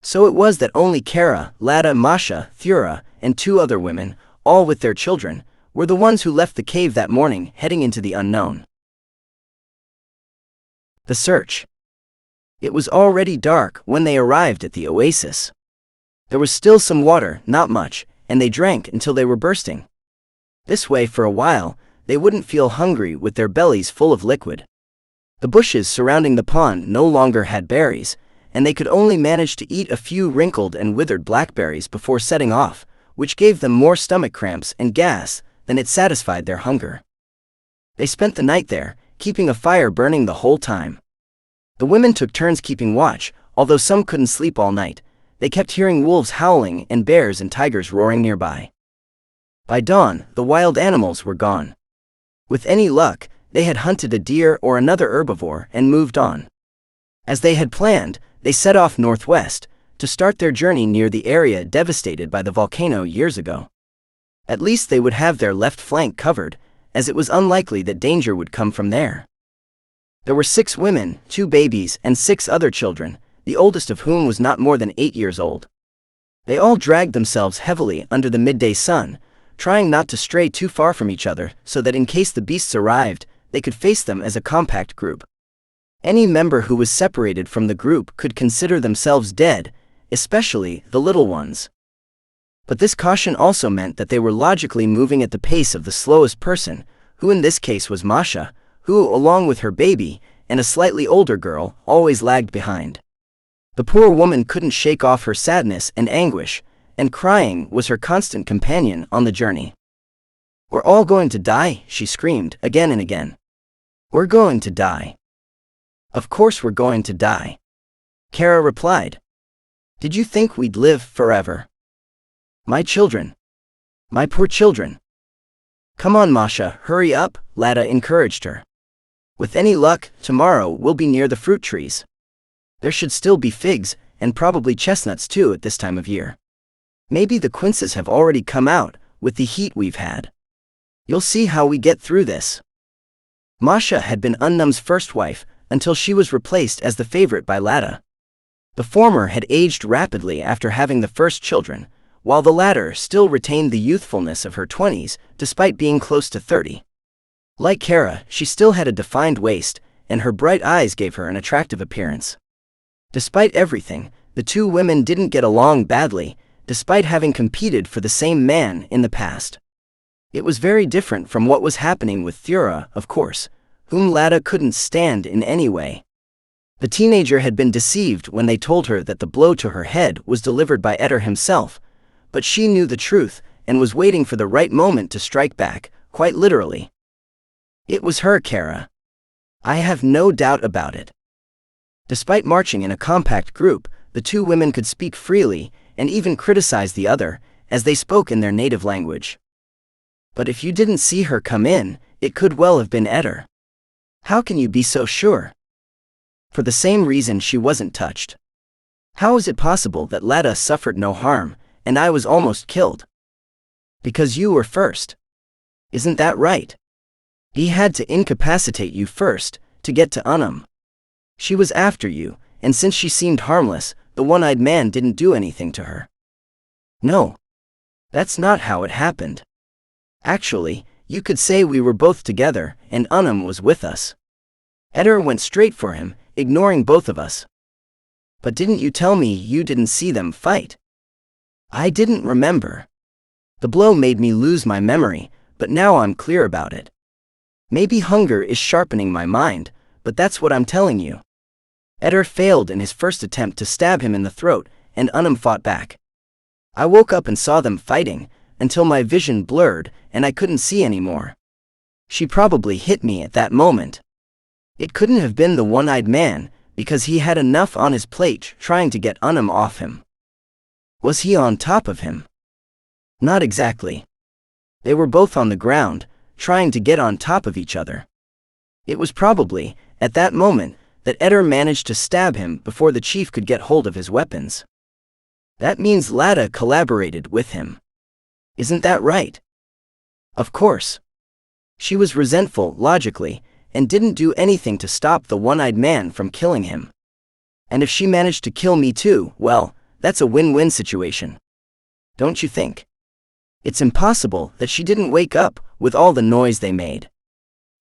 So it was that only Kara, Lada, Masha, Thura, and two other women, all with their children, were the ones who left the cave that morning, heading into the unknown. The search. It was already dark when they arrived at the oasis. There was still some water, not much, and they drank until they were bursting. This way, for a while, they wouldn't feel hungry with their bellies full of liquid. The bushes surrounding the pond no longer had berries, and they could only manage to eat a few wrinkled and withered blackberries before setting off, which gave them more stomach cramps and gas than it satisfied their hunger. They spent the night there, keeping a fire burning the whole time. The women took turns keeping watch, although some couldn't sleep all night. They kept hearing wolves howling and bears and tigers roaring nearby. By dawn, the wild animals were gone. With any luck, they had hunted a deer or another herbivore and moved on. As they had planned, they set off northwest, to start their journey near the area devastated by the volcano years ago. At least they would have their left flank covered, as it was unlikely that danger would come from there. There were 6 women, 2 babies, and 6 other children, the oldest of whom was not more than 8 years old. They all dragged themselves heavily under the midday sun, trying not to stray too far from each other so that in case the beasts arrived, they could face them as a compact group. Any member who was separated from the group could consider themselves dead, especially the little ones. But this caution also meant that they were logically moving at the pace of the slowest person, who in this case was Masha, who, along with her baby and a slightly older girl, always lagged behind. The poor woman couldn't shake off her sadness and anguish, and crying was her constant companion on the journey. We're all going to die, she screamed again and again. We're going to die. Of course we're going to die. Kara replied. Did you think we'd live forever? My children. My poor children. Come on, Masha, hurry up, Lada encouraged her. With any luck, tomorrow we'll be near the fruit trees. There should still be figs, and probably chestnuts too at this time of year. Maybe the quinces have already come out, with the heat we've had. You'll see how we get through this. Masha had been Unnum's first wife, until she was replaced as the favorite by Lada. The former had aged rapidly after having the first children, while the latter still retained the youthfulness of her 20s, despite being close to 30. Like Kara, she still had a defined waist, and her bright eyes gave her an attractive appearance. Despite everything, the two women didn't get along badly, despite having competed for the same man in the past. It was very different from what was happening with Thura, of course, whom Lada couldn't stand in any way. The teenager had been deceived when they told her that the blow to her head was delivered by Eder himself, but she knew the truth and was waiting for the right moment to strike back, quite literally. It was her, Kara. I have no doubt about it. Despite marching in a compact group, the two women could speak freely and even criticize the other, as they spoke in their native language. But if you didn't see her come in, it could well have been Eder. How can you be so sure? For the same reason she wasn't touched. How is it possible that Lada suffered no harm, and I was almost killed? Because you were first. Isn't that right? He had to incapacitate you first, to get to Unum. She was after you, and since she seemed harmless, the one-eyed man didn't do anything to her. No. That's not how it happened. Actually, you could say we were both together, and Unum was with us. Eder went straight for him, ignoring both of us. But didn't you tell me you didn't see them fight? I didn't remember. The blow made me lose my memory, but now I'm clear about it. Maybe hunger is sharpening my mind, but that's what I'm telling you. Eder failed in his first attempt to stab him in the throat, and Unum fought back. I woke up and saw them fighting, until my vision blurred, and I couldn't see anymore. She probably hit me at that moment. It couldn't have been the one-eyed man, because he had enough on his plate trying to get Unum off him. Was he on top of him? Not exactly. They were both on the ground, trying to get on top of each other. It was probably, at that moment, that Eder managed to stab him before the chief could get hold of his weapons. That means Lada collaborated with him. Isn't that right? Of course. She was resentful, logically, and didn't do anything to stop the one-eyed man from killing him. And if she managed to kill me too, well, that's a win-win situation. Don't you think? It's impossible that she didn't wake up with all the noise they made.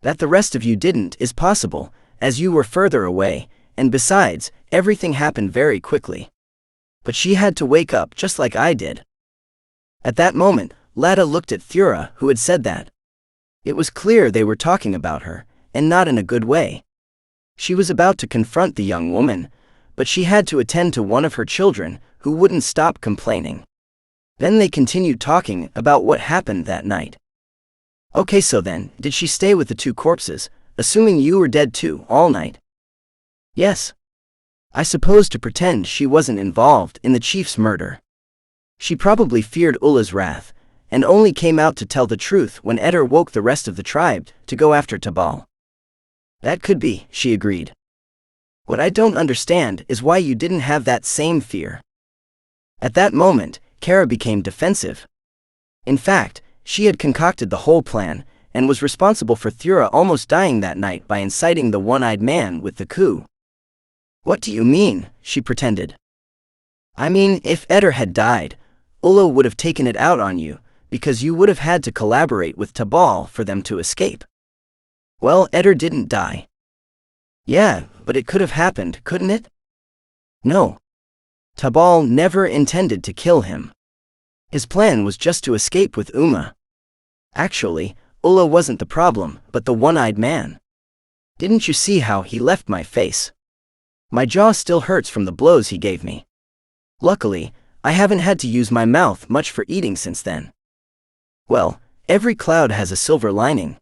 That the rest of you didn't is possible, as you were further away, and besides, everything happened very quickly. But she had to wake up just like I did. At that moment, Lada looked at Thura, who had said that. It was clear they were talking about her, and not in a good way. She was about to confront the young woman, but she had to attend to one of her children, who wouldn't stop complaining. Then they continued talking about what happened that night. Okay, so then, did she stay with the two corpses, assuming you were dead too, all night? Yes. I suppose to pretend she wasn't involved in the chief's murder. She probably feared Ulla's wrath, and only came out to tell the truth when Eder woke the rest of the tribe to go after Tabal. That could be, she agreed. What I don't understand is why you didn't have that same fear. At that moment, Kara became defensive. In fact, she had concocted the whole plan, and was responsible for Thura almost dying that night by inciting the one-eyed man with the coup. What do you mean? She pretended. I mean, if Eder had died, Ulla would have taken it out on you, because you would have had to collaborate with Tabal for them to escape. Well, Eder didn't die. Yeah, but it could have happened, couldn't it? No. Tabal never intended to kill him. His plan was just to escape with Uma. Actually, Ulla wasn't the problem, but the one-eyed man. Didn't you see how he left my face? My jaw still hurts from the blows he gave me. Luckily, I haven't had to use my mouth much for eating since then. Well, every cloud has a silver lining.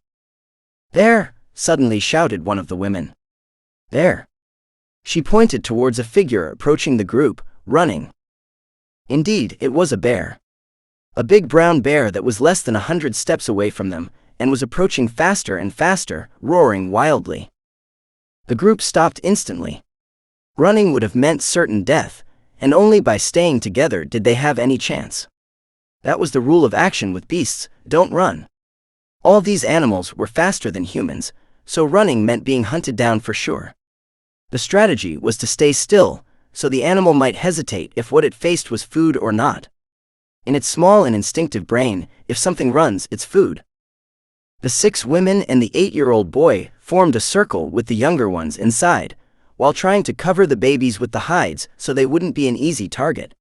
There, suddenly shouted one of the women. There. She pointed towards a figure approaching the group, running. Indeed, it was a bear. A big brown bear that was less than 100 steps away from them, and was approaching faster and faster, roaring wildly. The group stopped instantly. Running would have meant certain death, and only by staying together did they have any chance. That was the rule of action with beasts, don't run. All these animals were faster than humans, so running meant being hunted down for sure. The strategy was to stay still, so the animal might hesitate if what it faced was food or not. In its small and instinctive brain, if something runs, it's food. The 6 women and the 8-year-old boy formed a circle with the younger ones inside, while trying to cover the babies with the hides so they wouldn't be an easy target.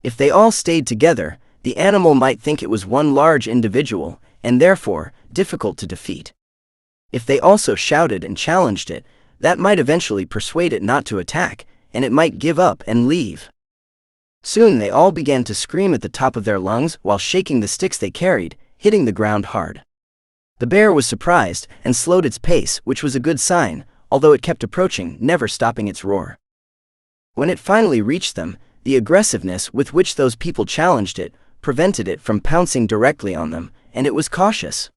If they all stayed together, the animal might think it was one large individual, and therefore, difficult to defeat. If they also shouted and challenged it, that might eventually persuade it not to attack, and it might give up and leave. Soon they all began to scream at the top of their lungs while shaking the sticks they carried, hitting the ground hard. The bear was surprised and slowed its pace, which was a good sign, although it kept approaching, never stopping its roar. When it finally reached them, the aggressiveness with which those people challenged it prevented it from pouncing directly on them, and it was cautious.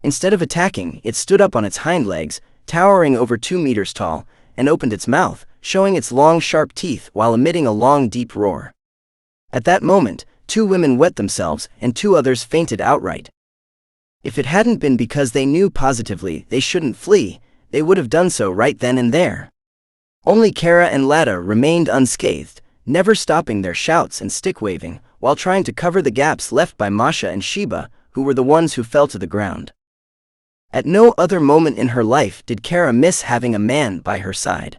Instead of attacking, it stood up on its hind legs, towering over 2 meters tall, and opened its mouth, showing its long sharp teeth while emitting a long deep roar. At that moment, 2 women wet themselves and 2 others fainted outright. If it hadn't been because they knew positively they shouldn't flee, they would have done so right then and there. Only Kara and Lada remained unscathed, never stopping their shouts and stick-waving, while trying to cover the gaps left by Masha and Sheba, who were the ones who fell to the ground. At no other moment in her life did Kara miss having a man by her side.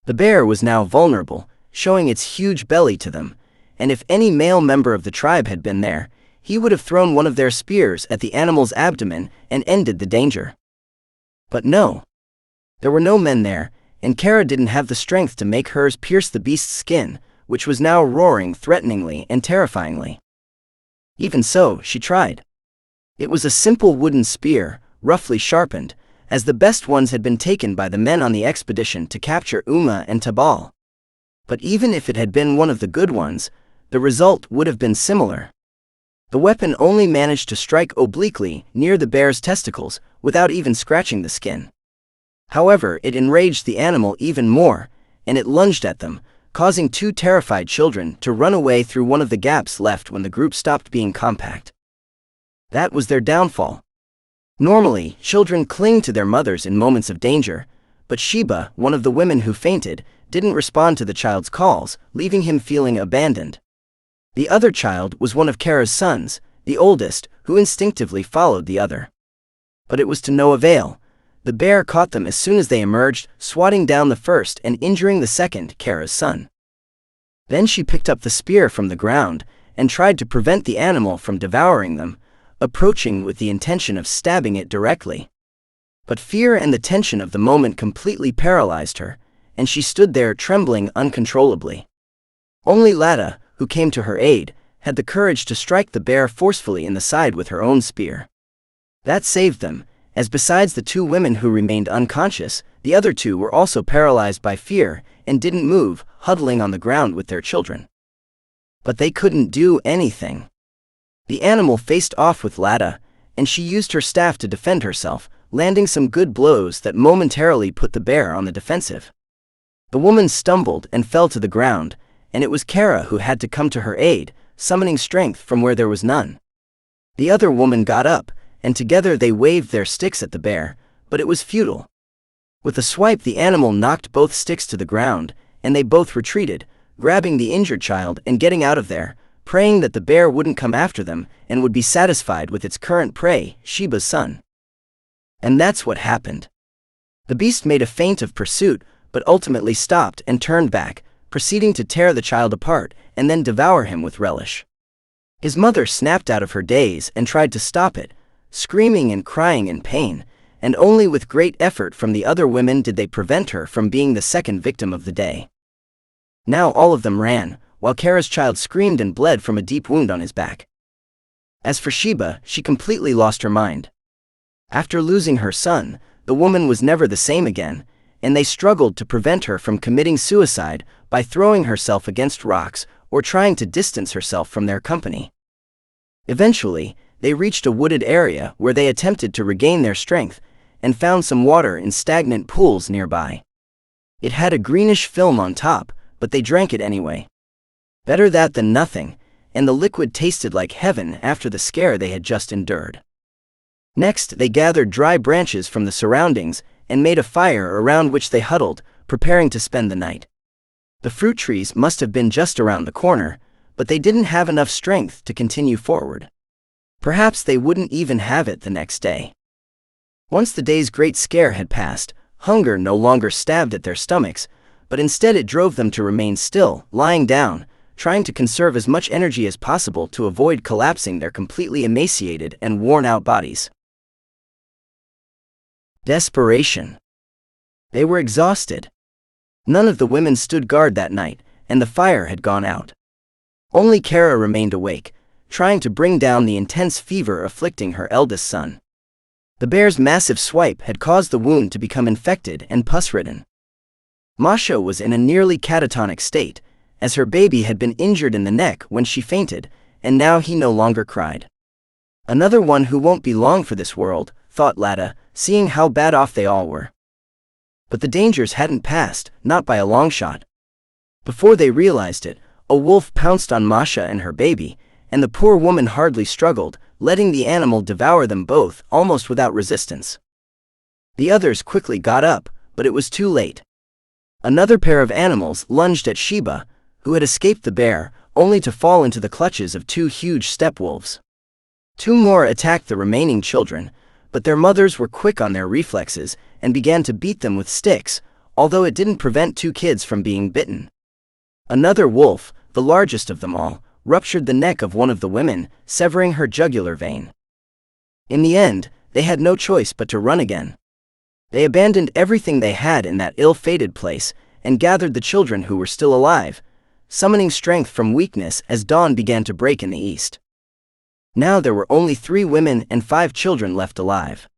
The bear was now vulnerable, showing its huge belly to them, and if any male member of the tribe had been there, he would have thrown one of their spears at the animal's abdomen and ended the danger. But no. There were no men there, and Kara didn't have the strength to make hers pierce the beast's skin, which was now roaring threateningly and terrifyingly. Even so, she tried. It was a simple wooden spear, roughly sharpened, as the best ones had been taken by the men on the expedition to capture Uma and Tabal. But even if it had been one of the good ones, the result would have been similar. The weapon only managed to strike obliquely near the bear's testicles, without even scratching the skin. However, it enraged the animal even more, and it lunged at them, causing 2 terrified children to run away through one of the gaps left when the group stopped being compact. That was their downfall. Normally, children cling to their mothers in moments of danger, but Sheba, one of the women who fainted, didn't respond to the child's calls, leaving him feeling abandoned. The other child was one of Kara's sons, the oldest, who instinctively followed the other. But it was to no avail. The bear caught them as soon as they emerged, swatting down the first and injuring the second, Kara's son. Then she picked up the spear from the ground and tried to prevent the animal from devouring them, approaching with the intention of stabbing it directly. But fear and the tension of the moment completely paralyzed her, and she stood there trembling uncontrollably. Only Lada, who came to her aid, had the courage to strike the bear forcefully in the side with her own spear. That saved them, as besides the 2 women who remained unconscious, the other 2 were also paralyzed by fear and didn't move, huddling on the ground with their children. But they couldn't do anything. The animal faced off with Lada, and she used her staff to defend herself, landing some good blows that momentarily put the bear on the defensive. The woman stumbled and fell to the ground, and it was Kara who had to come to her aid, summoning strength from where there was none. The other woman got up, and together they waved their sticks at the bear, but it was futile. With a swipe, the animal knocked both sticks to the ground, and they both retreated, grabbing the injured child and getting out of there, praying that the bear wouldn't come after them and would be satisfied with its current prey, Sheba's son. And that's what happened. The beast made a feint of pursuit, but ultimately stopped and turned back, proceeding to tear the child apart and then devour him with relish. His mother snapped out of her daze and tried to stop it, screaming and crying in pain, and only with great effort from the other women did they prevent her from being the second victim of the day. Now all of them ran, while Kara's child screamed and bled from a deep wound on his back. As for Sheba, she completely lost her mind. After losing her son, the woman was never the same again, and they struggled to prevent her from committing suicide by throwing herself against rocks or trying to distance herself from their company. Eventually, they reached a wooded area where they attempted to regain their strength and found some water in stagnant pools nearby. It had a greenish film on top, but they drank it anyway. Better that than nothing, and the liquid tasted like heaven after the scare they had just endured. Next, they gathered dry branches from the surroundings and made a fire around which they huddled, preparing to spend the night. The fruit trees must have been just around the corner, but they didn't have enough strength to continue forward. Perhaps they wouldn't even have it the next day. Once the day's great scare had passed, hunger no longer stabbed at their stomachs, but instead it drove them to remain still, lying down, trying to conserve as much energy as possible to avoid collapsing their completely emaciated and worn-out bodies. Desperation. They were exhausted. None of the women stood guard that night, and the fire had gone out. Only Kara remained awake, trying to bring down the intense fever afflicting her eldest son. The bear's massive swipe had caused the wound to become infected and pus-ridden. Masha was in a nearly catatonic state, as her baby had been injured in the neck when she fainted, and now he no longer cried. Another one who won't be long for this world, thought Lada, seeing how bad off they all were. But the dangers hadn't passed, not by a long shot. Before they realized it, a wolf pounced on Masha and her baby, and the poor woman hardly struggled, letting the animal devour them both almost without resistance. The others quickly got up, but it was too late. Another pair of animals lunged at Sheba, who had escaped the bear, only to fall into the clutches of two huge steppe wolves. Two more attacked the remaining children, but their mothers were quick on their reflexes and began to beat them with sticks, although it didn't prevent two kids from being bitten. Another wolf, the largest of them all, ruptured the neck of one of the women, severing her jugular vein. In the end, they had no choice but to run again. They abandoned everything they had in that ill-fated place and gathered the children who were still alive, summoning strength from weakness as dawn began to break in the east. Now there were only 3 women and 5 children left alive.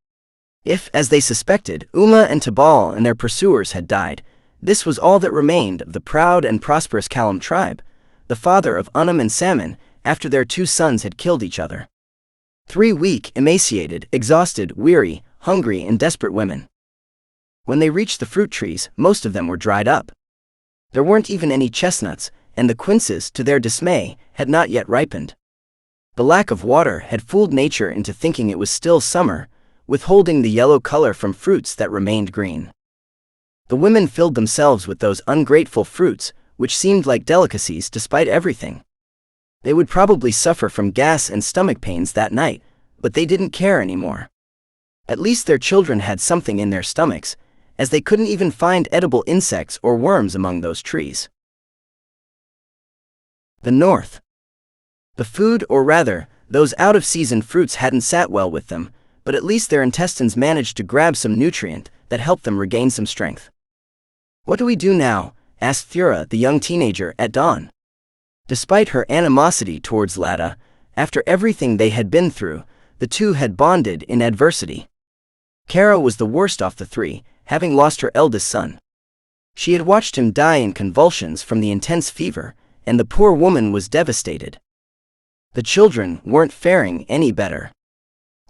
If, as they suspected, Uma and Tabal and their pursuers had died, this was all that remained of the proud and prosperous Kalam tribe, the father of Unum and Salmon, after their 2 sons had killed each other. 3 weak, emaciated, exhausted, weary, hungry, and desperate women. When they reached the fruit trees, most of them were dried up. There weren't even any chestnuts, and the quinces, to their dismay, had not yet ripened. The lack of water had fooled nature into thinking it was still summer, withholding the yellow color from fruits that remained green. The women filled themselves with those ungrateful fruits, which seemed like delicacies despite everything. They would probably suffer from gas and stomach pains that night, but they didn't care anymore. At least their children had something in their stomachs, as they couldn't even find edible insects or worms among those trees. The North. The food, or rather, those out-of-season fruits hadn't sat well with them, but at least their intestines managed to grab some nutrient that helped them regain some strength. "What do we do now?" asked Thura, the young teenager, at dawn. Despite her animosity towards Lada, after everything they had been through, the two had bonded in adversity. Kara was the worst off the 3, having lost her eldest son. She had watched him die in convulsions from the intense fever, and the poor woman was devastated. The children weren't faring any better.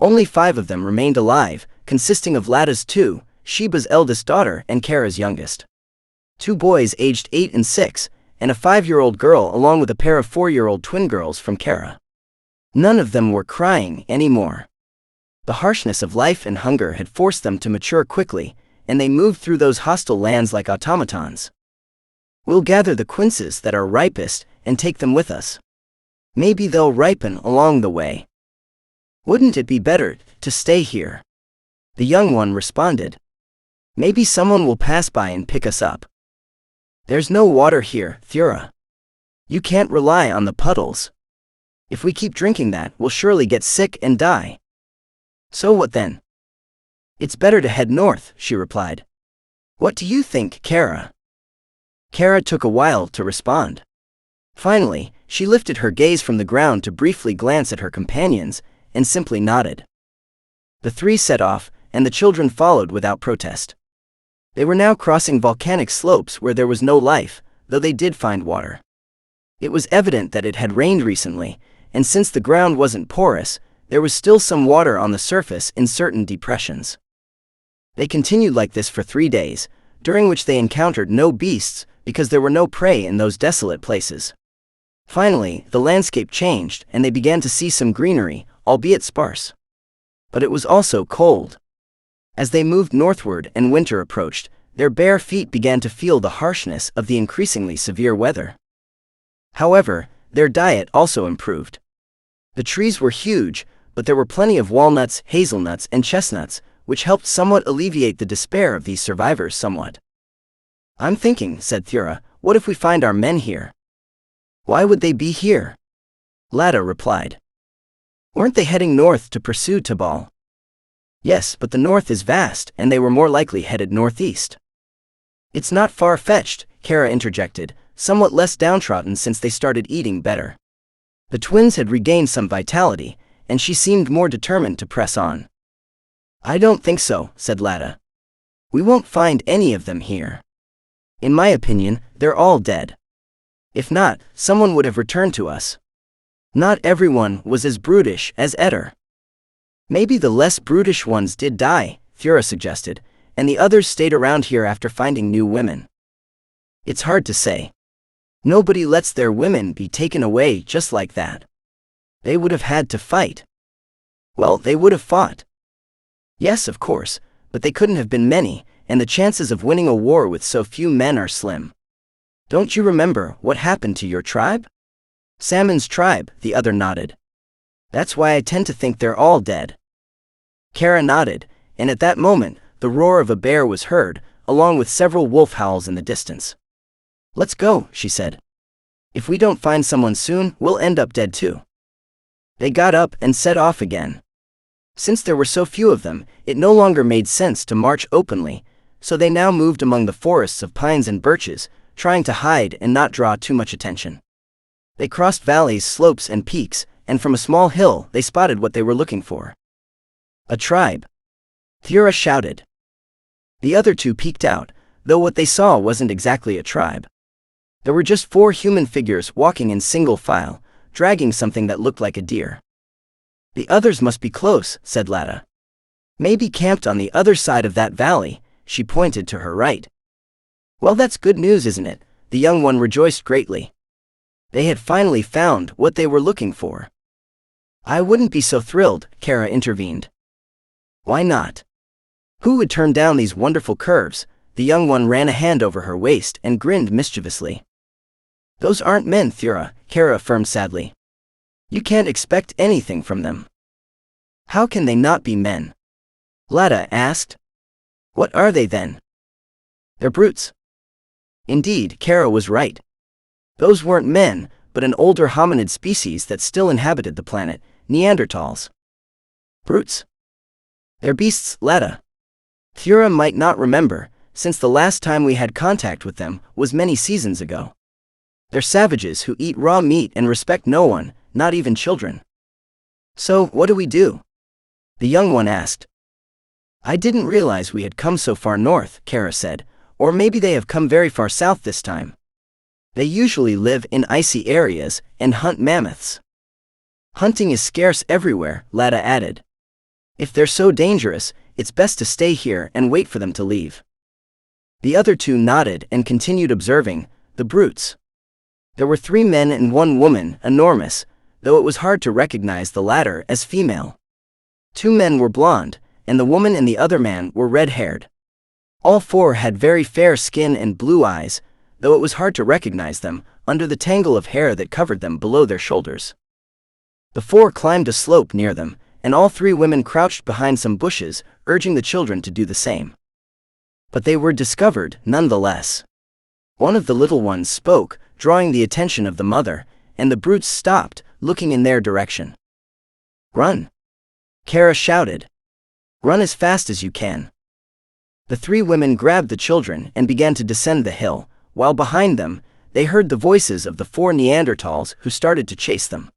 Only 5 of them remained alive, consisting of Lada's 2, Sheba's eldest daughter, and Kara's youngest. 2 boys aged 8 and 6, and a 5-year-old girl along with a pair of 4-year-old twin girls from Kara. None of them were crying anymore. The harshness of life and hunger had forced them to mature quickly, and they moved through those hostile lands like automatons. "We'll gather the quinces that are ripest and take them with us. Maybe they'll ripen along the way. Wouldn't it be better to stay here?" The young one responded. "Maybe someone will pass by and pick us up." "There's no water here, Thura. You can't rely on the puddles. If we keep drinking that, we'll surely get sick and die." "So what then?" "It's better to head north," she replied. "What do you think, Kara?" Kara took a while to respond. Finally, she lifted her gaze from the ground to briefly glance at her companions, and simply nodded. The 3 set off, and the children followed without protest. They were now crossing volcanic slopes where there was no life, though they did find water. It was evident that it had rained recently, and since the ground wasn't porous, there was still some water on the surface in certain depressions. They continued like this for 3 days, during which they encountered no beasts because there were no prey in those desolate places. Finally, the landscape changed and they began to see some greenery, albeit sparse. But it was also cold. As they moved northward and winter approached, their bare feet began to feel the harshness of the increasingly severe weather. However, their diet also improved. The trees were huge, but there were plenty of walnuts, hazelnuts, and chestnuts, which helped somewhat alleviate the despair of these survivors somewhat. "I'm thinking," said Thura, "what if we find our men here?" "Why would they be here?" Lada replied. "Weren't they heading north to pursue Tabal?" "Yes, but the north is vast, and they were more likely headed northeast." "It's not far-fetched," Kara interjected, somewhat less downtrodden since they started eating better. The twins had regained some vitality, and she seemed more determined to press on. "I don't think so," said Lada. "We won't find any of them here. In my opinion, they're all dead. If not, someone would have returned to us. Not everyone was as brutish as Eder." Maybe the less brutish ones did die, Thura suggested, and the others stayed around here after finding new women. It's hard to say. Nobody lets their women be taken away just like that. They would have had to fight. Well, they would have fought. Yes, of course, but they couldn't have been many, and the chances of winning a war with so few men are slim. Don't you remember what happened to your tribe? Salmon's tribe, the other nodded. That's why I tend to think they're all dead. Kara nodded, and at that moment, the roar of a bear was heard, along with several wolf howls in the distance. Let's go, she said. If we don't find someone soon, we'll end up dead too. They got up and set off again. Since there were so few of them, it no longer made sense to march openly, so they now moved among the forests of pines and birches, trying to hide and not draw too much attention. They crossed valleys, slopes, and peaks, and from a small hill they spotted what they were looking for. A tribe. Thura shouted. The other two peeked out, though what they saw wasn't exactly a tribe. There were just 4 human figures walking in single file, dragging something that looked like a deer. The others must be close, said Lada. Maybe camped on the other side of that valley, she pointed to her right. Well, that's good news, isn't it? The young one rejoiced greatly. They had finally found what they were looking for. I wouldn't be so thrilled, Kara intervened. Why not? Who would turn down these wonderful curves? The young one ran a hand over her waist and grinned mischievously. Those aren't men, Thura, Kara affirmed sadly. You can't expect anything from them. How can they not be men? Lada asked. What are they then? They're brutes. Indeed, Kara was right. Those weren't men, but an older hominid species that still inhabited the planet, Neanderthals. Brutes? They're beasts, Lada. Thura might not remember, since the last time we had contact with them was many seasons ago. They're savages who eat raw meat and respect no one, not even children. So, what do we do? The young one asked. I didn't realize we had come so far north, Kara said, or maybe they have come very far south this time. They usually live in icy areas and hunt mammoths. Hunting is scarce everywhere, Lada added. If they're so dangerous, it's best to stay here and wait for them to leave. The other two nodded and continued observing the brutes. There were 3 men and 1 woman, enormous, though it was hard to recognize the latter as female. 2 men were blonde, and the woman and the other man were red-haired. All 4 had very fair skin and blue eyes, though it was hard to recognize them under the tangle of hair that covered them below their shoulders. The 4 climbed a slope near them, and all 3 women crouched behind some bushes, urging the children to do the same. But they were discovered, nonetheless. One of the little ones spoke, drawing the attention of the mother, and the brutes stopped, looking in their direction. Run! Kara shouted. Run as fast as you can. The 3 women grabbed the children and began to descend the hill, while behind them, they heard the voices of the 4 Neanderthals who started to chase them.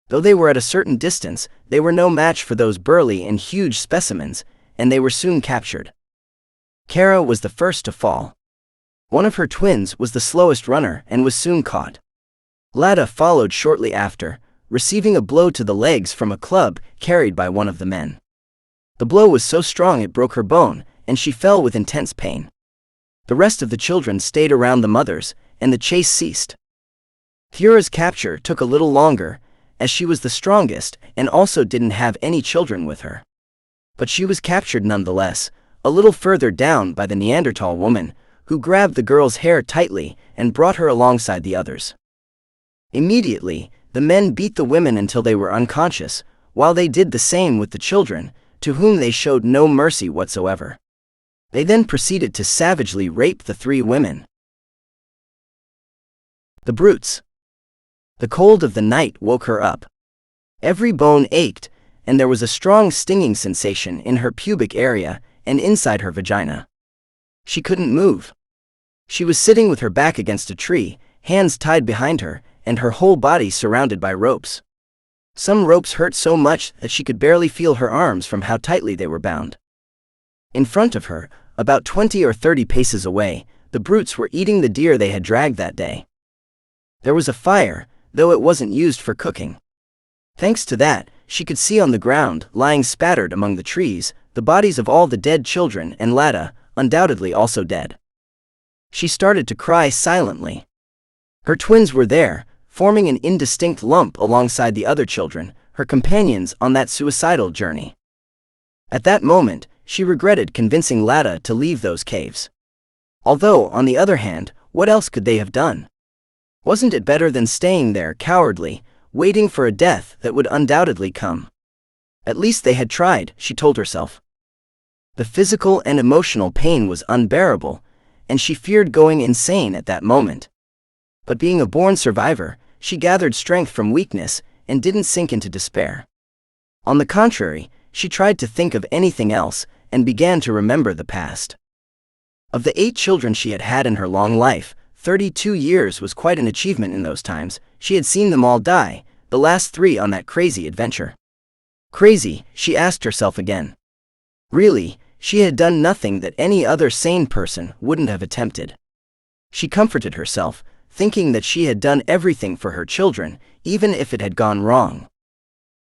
Though they were at a certain distance, they were no match for those burly and huge specimens, and they were soon captured. Kara was the first to fall. One of her twins was the slowest runner and was soon caught. Lada followed shortly after, receiving a blow to the legs from a club carried by one of the men. The blow was so strong it broke her bone, and she fell with intense pain. The rest of the children stayed around the mothers, and the chase ceased. Thura's capture took a little longer, as she was the strongest and also didn't have any children with her. But she was captured nonetheless, a little further down by the Neanderthal woman, who grabbed the girl's hair tightly and brought her alongside the others. Immediately, the men beat the women until they were unconscious, while they did the same with the children, to whom they showed no mercy whatsoever. They then proceeded to savagely rape the 3 women. The brutes. The cold of the night woke her up. Every bone ached, and there was a strong stinging sensation in her pubic area and inside her vagina. She couldn't move. She was sitting with her back against a tree, hands tied behind her, and her whole body surrounded by ropes. Some ropes hurt so much that she could barely feel her arms from how tightly they were bound. In front of her, about 20 or 30 paces away, the brutes were eating the deer they had dragged that day. There was a fire, though it wasn't used for cooking. Thanks to that, she could see on the ground, lying spattered among the trees, the bodies of all the dead children and Lada, undoubtedly also dead. She started to cry silently. Her twins were there, forming an indistinct lump alongside the other children, her companions on that suicidal journey. At that moment, she regretted convincing Lada to leave those caves. Although, on the other hand, what else could they have done? Wasn't it better than staying there cowardly, waiting for a death that would undoubtedly come? At least they had tried, she told herself. The physical and emotional pain was unbearable, and she feared going insane at that moment. But being a born survivor, she gathered strength from weakness and didn't sink into despair. On the contrary, she tried to think of anything else and began to remember the past. Of the 8 children she had had in her long life, 32 years was quite an achievement in those times. She had seen them all die, the last 3 on that crazy adventure. Crazy, she asked herself again. Really, she had done nothing that any other sane person wouldn't have attempted. She comforted herself, thinking that she had done everything for her children, even if it had gone wrong.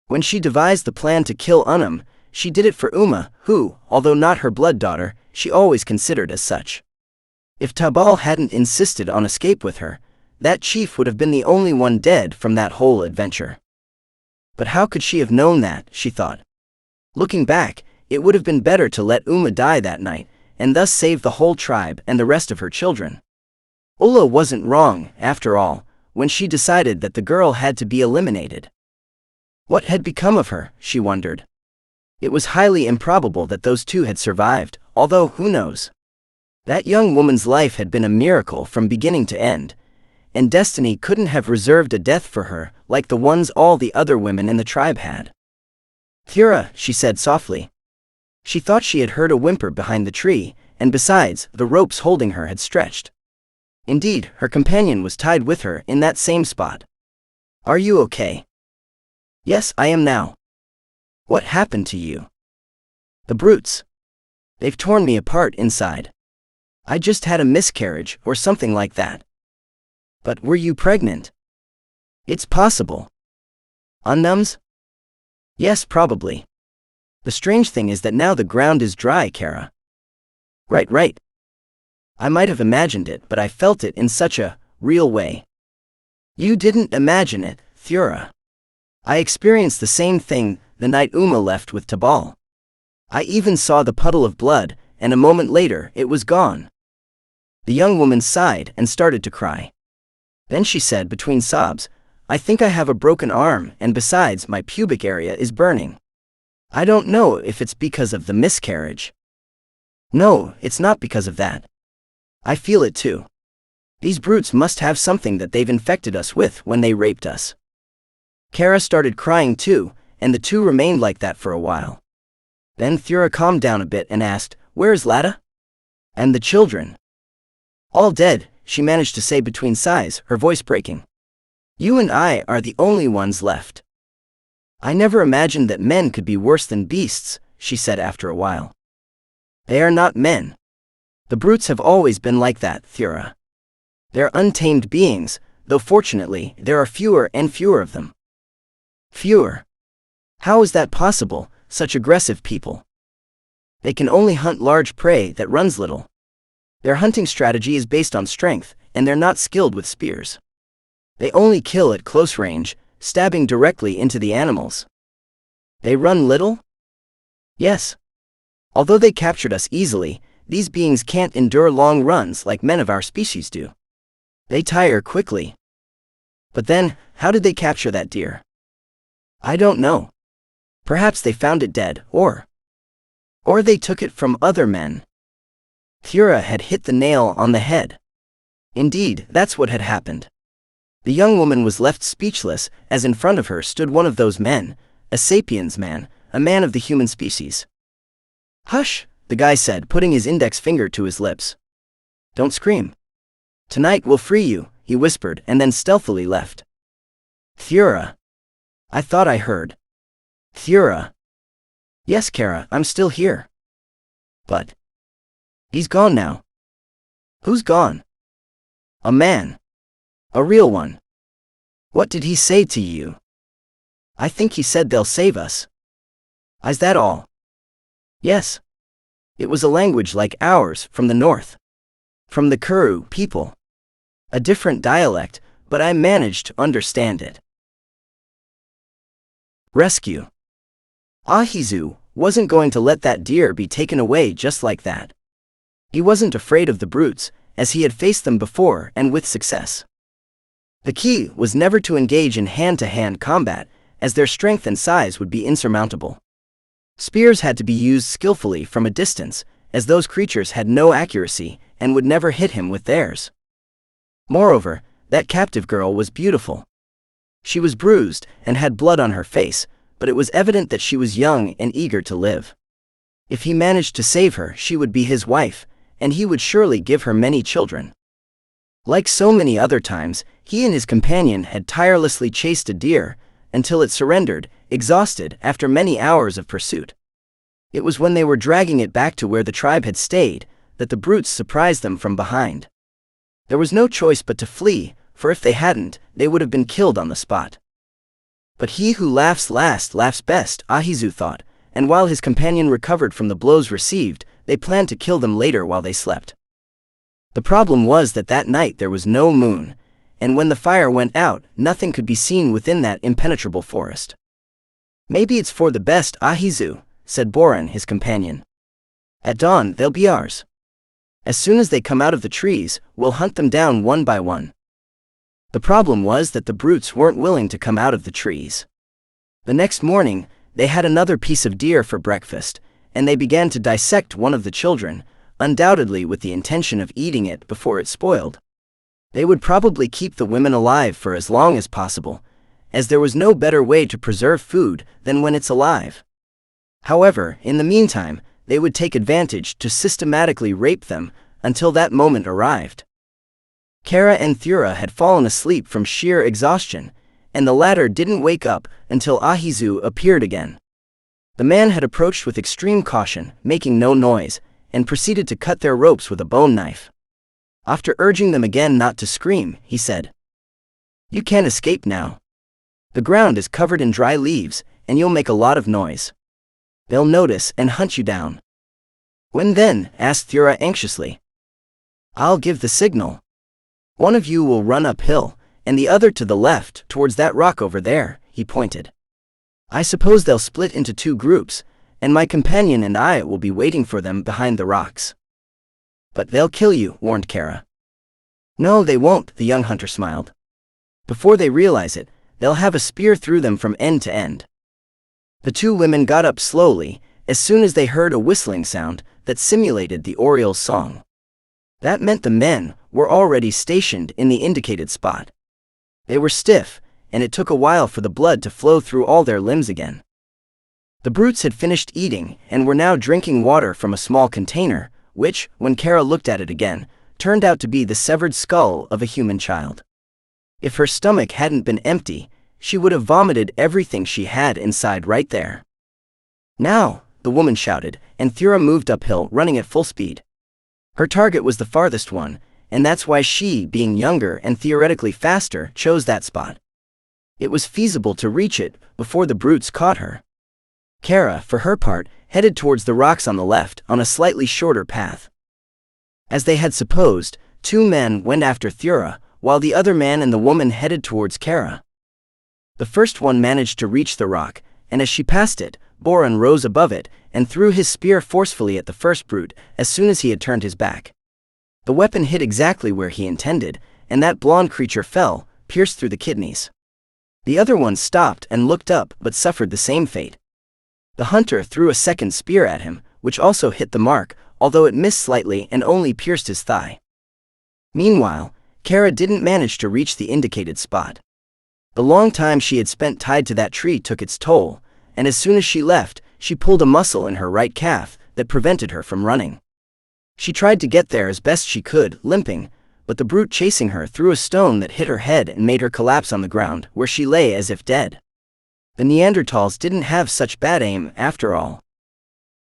When she devised the plan to kill Unum, she did it for Uma, who, although not her blood daughter, she always considered as such. If Tabal hadn't insisted on escape with her, that chief would have been the only one dead from that whole adventure. But how could she have known that, she thought. Looking back, it would have been better to let Uma die that night, and thus save the whole tribe and the rest of her children. Ulla wasn't wrong, after all, when she decided that the girl had to be eliminated. What had become of her, she wondered. It was highly improbable that those 2 had survived, although who knows? That young woman's life had been a miracle from beginning to end, and destiny couldn't have reserved a death for her like the ones all the other women in the tribe had. Thura, she said softly. She thought she had heard a whimper behind the tree, and besides, the ropes holding her had stretched. Indeed, her companion was tied with her in that same spot. Are you okay? Yes, I am now. What happened to you? The brutes. They've torn me apart inside. I just had a miscarriage or something like that. But were you pregnant? It's possible. Unnums? Yes, probably. The strange thing is that now the ground is dry, Kara. Right. I might have imagined it, but I felt it in such a real way. You didn't imagine it, Thura. I experienced the same thing the night Uma left with Tabal. I even saw the puddle of blood, and a moment later it was gone. The young woman sighed and started to cry. Then she said between sobs, I think I have a broken arm, and besides, my pubic area is burning. I don't know if it's because of the miscarriage. No, it's not because of that. I feel it too. These brutes must have something that they've infected us with when they raped us. Kara started crying too, and the 2 remained like that for a while. Then Thura calmed down a bit and asked, Where's Lada? And the children? All dead, she managed to say between sighs, her voice breaking. You and I are the only ones left. I never imagined that men could be worse than beasts, she said after a while. They are not men. The brutes have always been like that, Thura. They're untamed beings, though fortunately, there are fewer and fewer of them. Fewer? How is that possible, such aggressive people? They can only hunt large prey that runs little. Their hunting strategy is based on strength, and they're not skilled with spears. They only kill at close range, stabbing directly into the animals. They run little? Yes. Although they captured us easily, these beings can't endure long runs like men of our species do. They tire quickly. But then, how did they capture that deer? I don't know. Perhaps they found it dead, or they took it from other men. Thura had hit the nail on the head. Indeed, that's what had happened. The young woman was left speechless, as in front of her stood one of those men, a sapiens man, a man of the human species. Hush, the guy said, putting his index finger to his lips. Don't scream. Tonight we'll free you, he whispered, and then stealthily left. Thura. I thought I heard. Thura. Yes, Kara, I'm still here. But he's gone now. Who's gone? A man. A real one. What did he say to you? I think he said they'll save us. Is that all? Yes. It was a language like ours, from the north. From the Kuru people. A different dialect, but I managed to understand it. Rescue. Ahizu wasn't going to let that deer be taken away just like that. He wasn't afraid of the brutes, as he had faced them before and with success. The key was never to engage in hand-to-hand combat, as their strength and size would be insurmountable. Spears had to be used skillfully from a distance, as those creatures had no accuracy and would never hit him with theirs. Moreover, that captive girl was beautiful. She was bruised and had blood on her face, but it was evident that she was young and eager to live. If he managed to save her, she would be his wife, and he would surely give her many children. Like so many other times, he and his companion had tirelessly chased a deer, until it surrendered, exhausted after many hours of pursuit. It was when they were dragging it back to where the tribe had stayed, that the brutes surprised them from behind. There was no choice but to flee, for if they hadn't, they would have been killed on the spot. But he who laughs last laughs best, Ahizu thought, and while his companion recovered from the blows received, they planned to kill them later while they slept. The problem was that that night there was no moon, and when the fire went out, nothing could be seen within that impenetrable forest. Maybe it's for the best, Ahizu, said Boran, his companion. At dawn, they'll be ours. As soon as they come out of the trees, we'll hunt them down one by one. The problem was that the brutes weren't willing to come out of the trees. The next morning, they had another piece of deer for breakfast, and they began to dissect one of the children, undoubtedly with the intention of eating it before it spoiled. They would probably keep the women alive for as long as possible, as there was no better way to preserve food than when it's alive. However, in the meantime, they would take advantage to systematically rape them until that moment arrived. Kara and Thura had fallen asleep from sheer exhaustion, and the latter didn't wake up until Ahizu appeared again. The man had approached with extreme caution, making no noise, and proceeded to cut their ropes with a bone knife. After urging them again not to scream, he said, "You can't escape now. The ground is covered in dry leaves, and you'll make a lot of noise. They'll notice and hunt you down." "When then?" asked Thura anxiously. "I'll give the signal. One of you will run uphill, and the other to the left, towards that rock over there," he pointed. "I suppose they'll split into two groups, and my companion and I will be waiting for them behind the rocks." "But they'll kill you," warned Kara. "No, they won't," the young hunter smiled. "Before they realize it, they'll have a spear through them from end to end." The two women got up slowly, as soon as they heard a whistling sound that simulated the oriole's song. That meant the men were already stationed in the indicated spot. They were stiff, and it took a while for the blood to flow through all their limbs again. The brutes had finished eating and were now drinking water from a small container, which, when Kara looked at it again, turned out to be the severed skull of a human child. If her stomach hadn't been empty, she would have vomited everything she had inside right there. "Now," the woman shouted, and Thura moved uphill, running at full speed. Her target was the farthest one, and that's why she, being younger and theoretically faster, chose that spot. It was feasible to reach it before the brutes caught her. Kara, for her part, headed towards the rocks on the left, on a slightly shorter path. As they had supposed, two men went after Thura, while the other man and the woman headed towards Kara. The first one managed to reach the rock, and as she passed it, Boran rose above it and threw his spear forcefully at the first brute as soon as he had turned his back. The weapon hit exactly where he intended, and that blonde creature fell, pierced through the kidneys. The other one stopped and looked up but suffered the same fate. The hunter threw a second spear at him, which also hit the mark, although it missed slightly and only pierced his thigh. Meanwhile, Kara didn't manage to reach the indicated spot. The long time she had spent tied to that tree took its toll, and as soon as she left, she pulled a muscle in her right calf that prevented her from running. She tried to get there as best she could, limping, but the brute chasing her threw a stone that hit her head and made her collapse on the ground, where she lay as if dead. The Neanderthals didn't have such bad aim after all.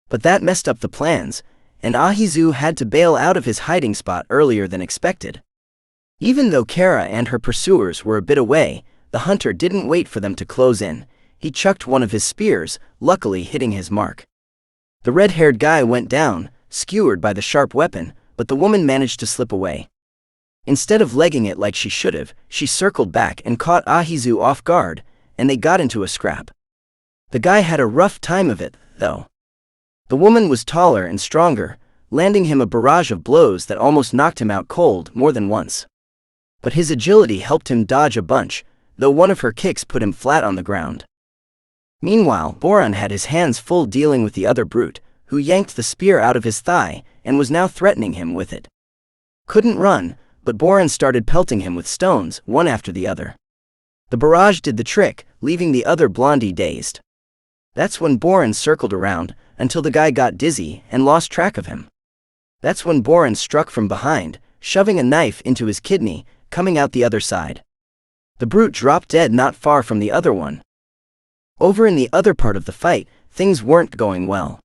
But that messed up the plans, and Ahizu had to bail out of his hiding spot earlier than expected. Even though Kara and her pursuers were a bit away, the hunter didn't wait for them to close in. He chucked one of his spears, luckily hitting his mark. The red-haired guy went down, skewered by the sharp weapon, but the woman managed to slip away. Instead of legging it like she should have, she circled back and caught Ahizu off guard, and they got into a scrap. The guy had a rough time of it, though. The woman was taller and stronger, landing him a barrage of blows that almost knocked him out cold more than once. But his agility helped him dodge a bunch, though one of her kicks put him flat on the ground. Meanwhile, Boran had his hands full dealing with the other brute, who yanked the spear out of his thigh and was now threatening him with it. Couldn't run, but Boran started pelting him with stones, one after the other. The barrage did the trick, leaving the other blondie dazed. That's when Boran circled around, until the guy got dizzy and lost track of him. That's when Boran struck from behind, shoving a knife into his kidney, coming out the other side. The brute dropped dead not far from the other one. Over in the other part of the fight, things weren't going well.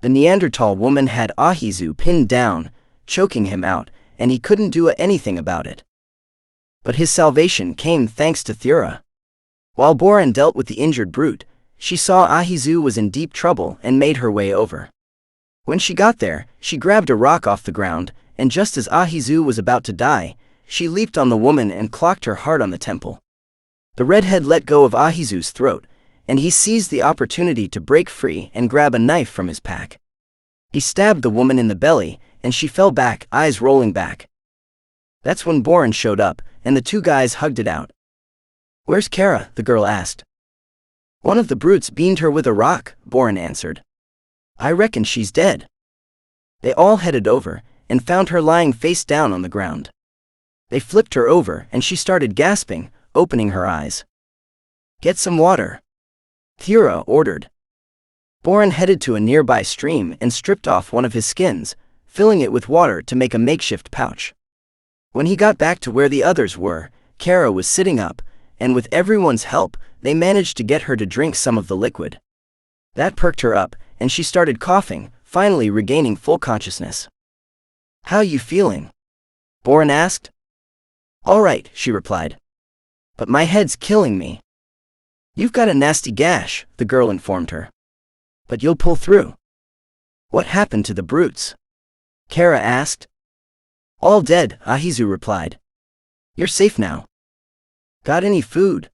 The Neanderthal woman had Ahizu pinned down, choking him out, and he couldn't do anything about it. But his salvation came thanks to Thura. While Boran dealt with the injured brute, she saw Ahizu was in deep trouble and made her way over. When she got there, she grabbed a rock off the ground, and just as Ahizu was about to die, she leaped on the woman and clocked her hard on the temple. The redhead let go of Ahizu's throat, and he seized the opportunity to break free and grab a knife from his pack. He stabbed the woman in the belly, and she fell back, eyes rolling back. That's when Boran showed up, and the two guys hugged it out. "Where's Kara?" the girl asked. "One of the brutes beamed her with a rock," Boran answered. "I reckon she's dead." They all headed over, and found her lying face down on the ground. They flipped her over, and she started gasping, opening her eyes. "Get some water," Thura ordered. Boran headed to a nearby stream and stripped off one of his skins, filling it with water to make a makeshift pouch. When he got back to where the others were, Kara was sitting up, and with everyone's help, they managed to get her to drink some of the liquid. That perked her up, and she started coughing, finally regaining full consciousness. "How you feeling?" Boran asked. "All right," she replied. "But my head's killing me." "You've got a nasty gash," the girl informed her. "But you'll pull through." "What happened to the brutes?" Kara asked. "All dead," Ahizu replied. "You're safe now." "Got any food?"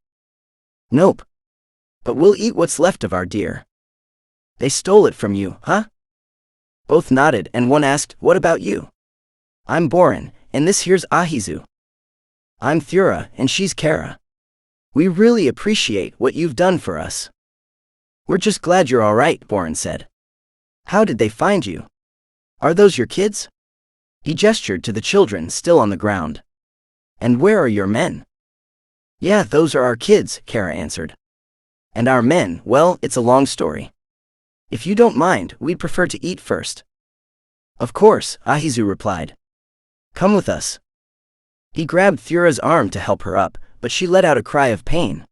"Nope. But we'll eat what's left of our deer." "They stole it from you, huh?" Both nodded, and one asked, "What about you?" "I'm Boran, and this here's Ahizu." "I'm Thura, and she's Kara. We really appreciate what you've done for us." "We're just glad you're all right," Boran said. "How did they find you? Are those your kids?" He gestured to the children still on the ground. "And where are your men?" "Yeah, those are our kids," Kara answered. "And our men, well, it's a long story. If you don't mind, we'd prefer to eat first." "Of course," Ahizu replied. "Come with us." He grabbed Thura's arm to help her up, but she let out a cry of pain.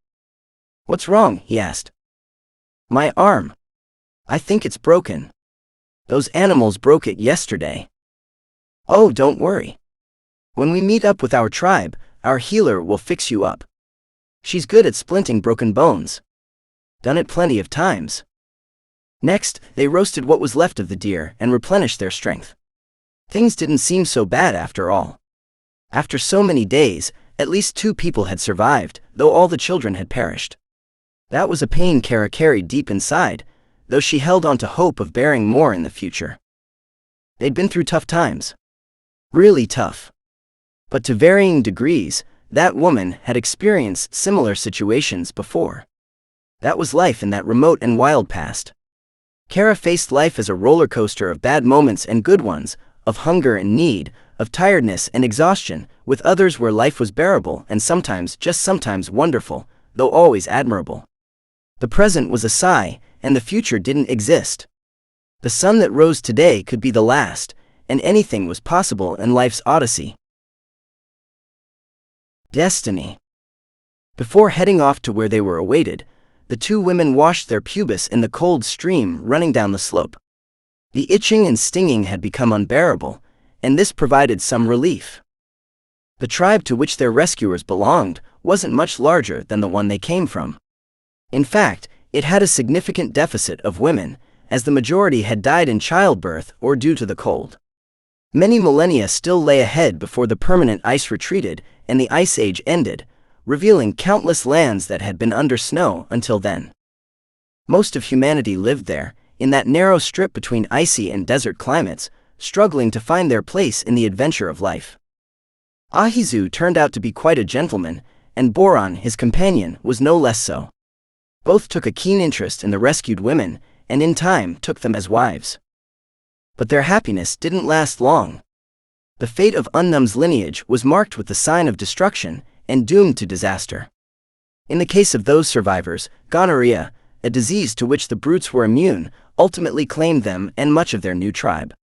"What's wrong?" he asked. "My arm. I think it's broken. Those animals broke it yesterday." "Oh, don't worry. When we meet up with our tribe, our healer will fix you up. She's good at splinting broken bones. Done it plenty of times." Next, they roasted what was left of the deer and replenished their strength. Things didn't seem so bad after all. After so many days, at least 2 people had survived, though all the children had perished. That was a pain Kara carried deep inside, though she held on to hope of bearing more in the future. They'd been through tough times. Really tough. But to varying degrees, that woman had experienced similar situations before. That was life in that remote and wild past. Kara faced life as a roller coaster of bad moments and good ones, of hunger and need, of tiredness and exhaustion, with others where life was bearable and sometimes, just sometimes, wonderful, though always admirable. The present was a sigh, and the future didn't exist. The sun that rose today could be the last, and anything was possible in life's odyssey. Destiny. Before heading off to where they were awaited, the 2 women washed their pubis in the cold stream running down the slope. The itching and stinging had become unbearable, and this provided some relief. The tribe to which their rescuers belonged wasn't much larger than the one they came from. In fact, it had a significant deficit of women, as the majority had died in childbirth or due to the cold. Many millennia still lay ahead before the permanent ice retreated and the Ice Age ended, revealing countless lands that had been under snow until then. Most of humanity lived there, in that narrow strip between icy and desert climates, struggling to find their place in the adventure of life. Ahizu turned out to be quite a gentleman, and Boron, his companion, was no less so. Both took a keen interest in the rescued women, and in time took them as wives. But their happiness didn't last long. The fate of Unnum's lineage was marked with the sign of destruction and doomed to disaster. In the case of those survivors, gonorrhea, a disease to which the brutes were immune, ultimately claimed them and much of their new tribe.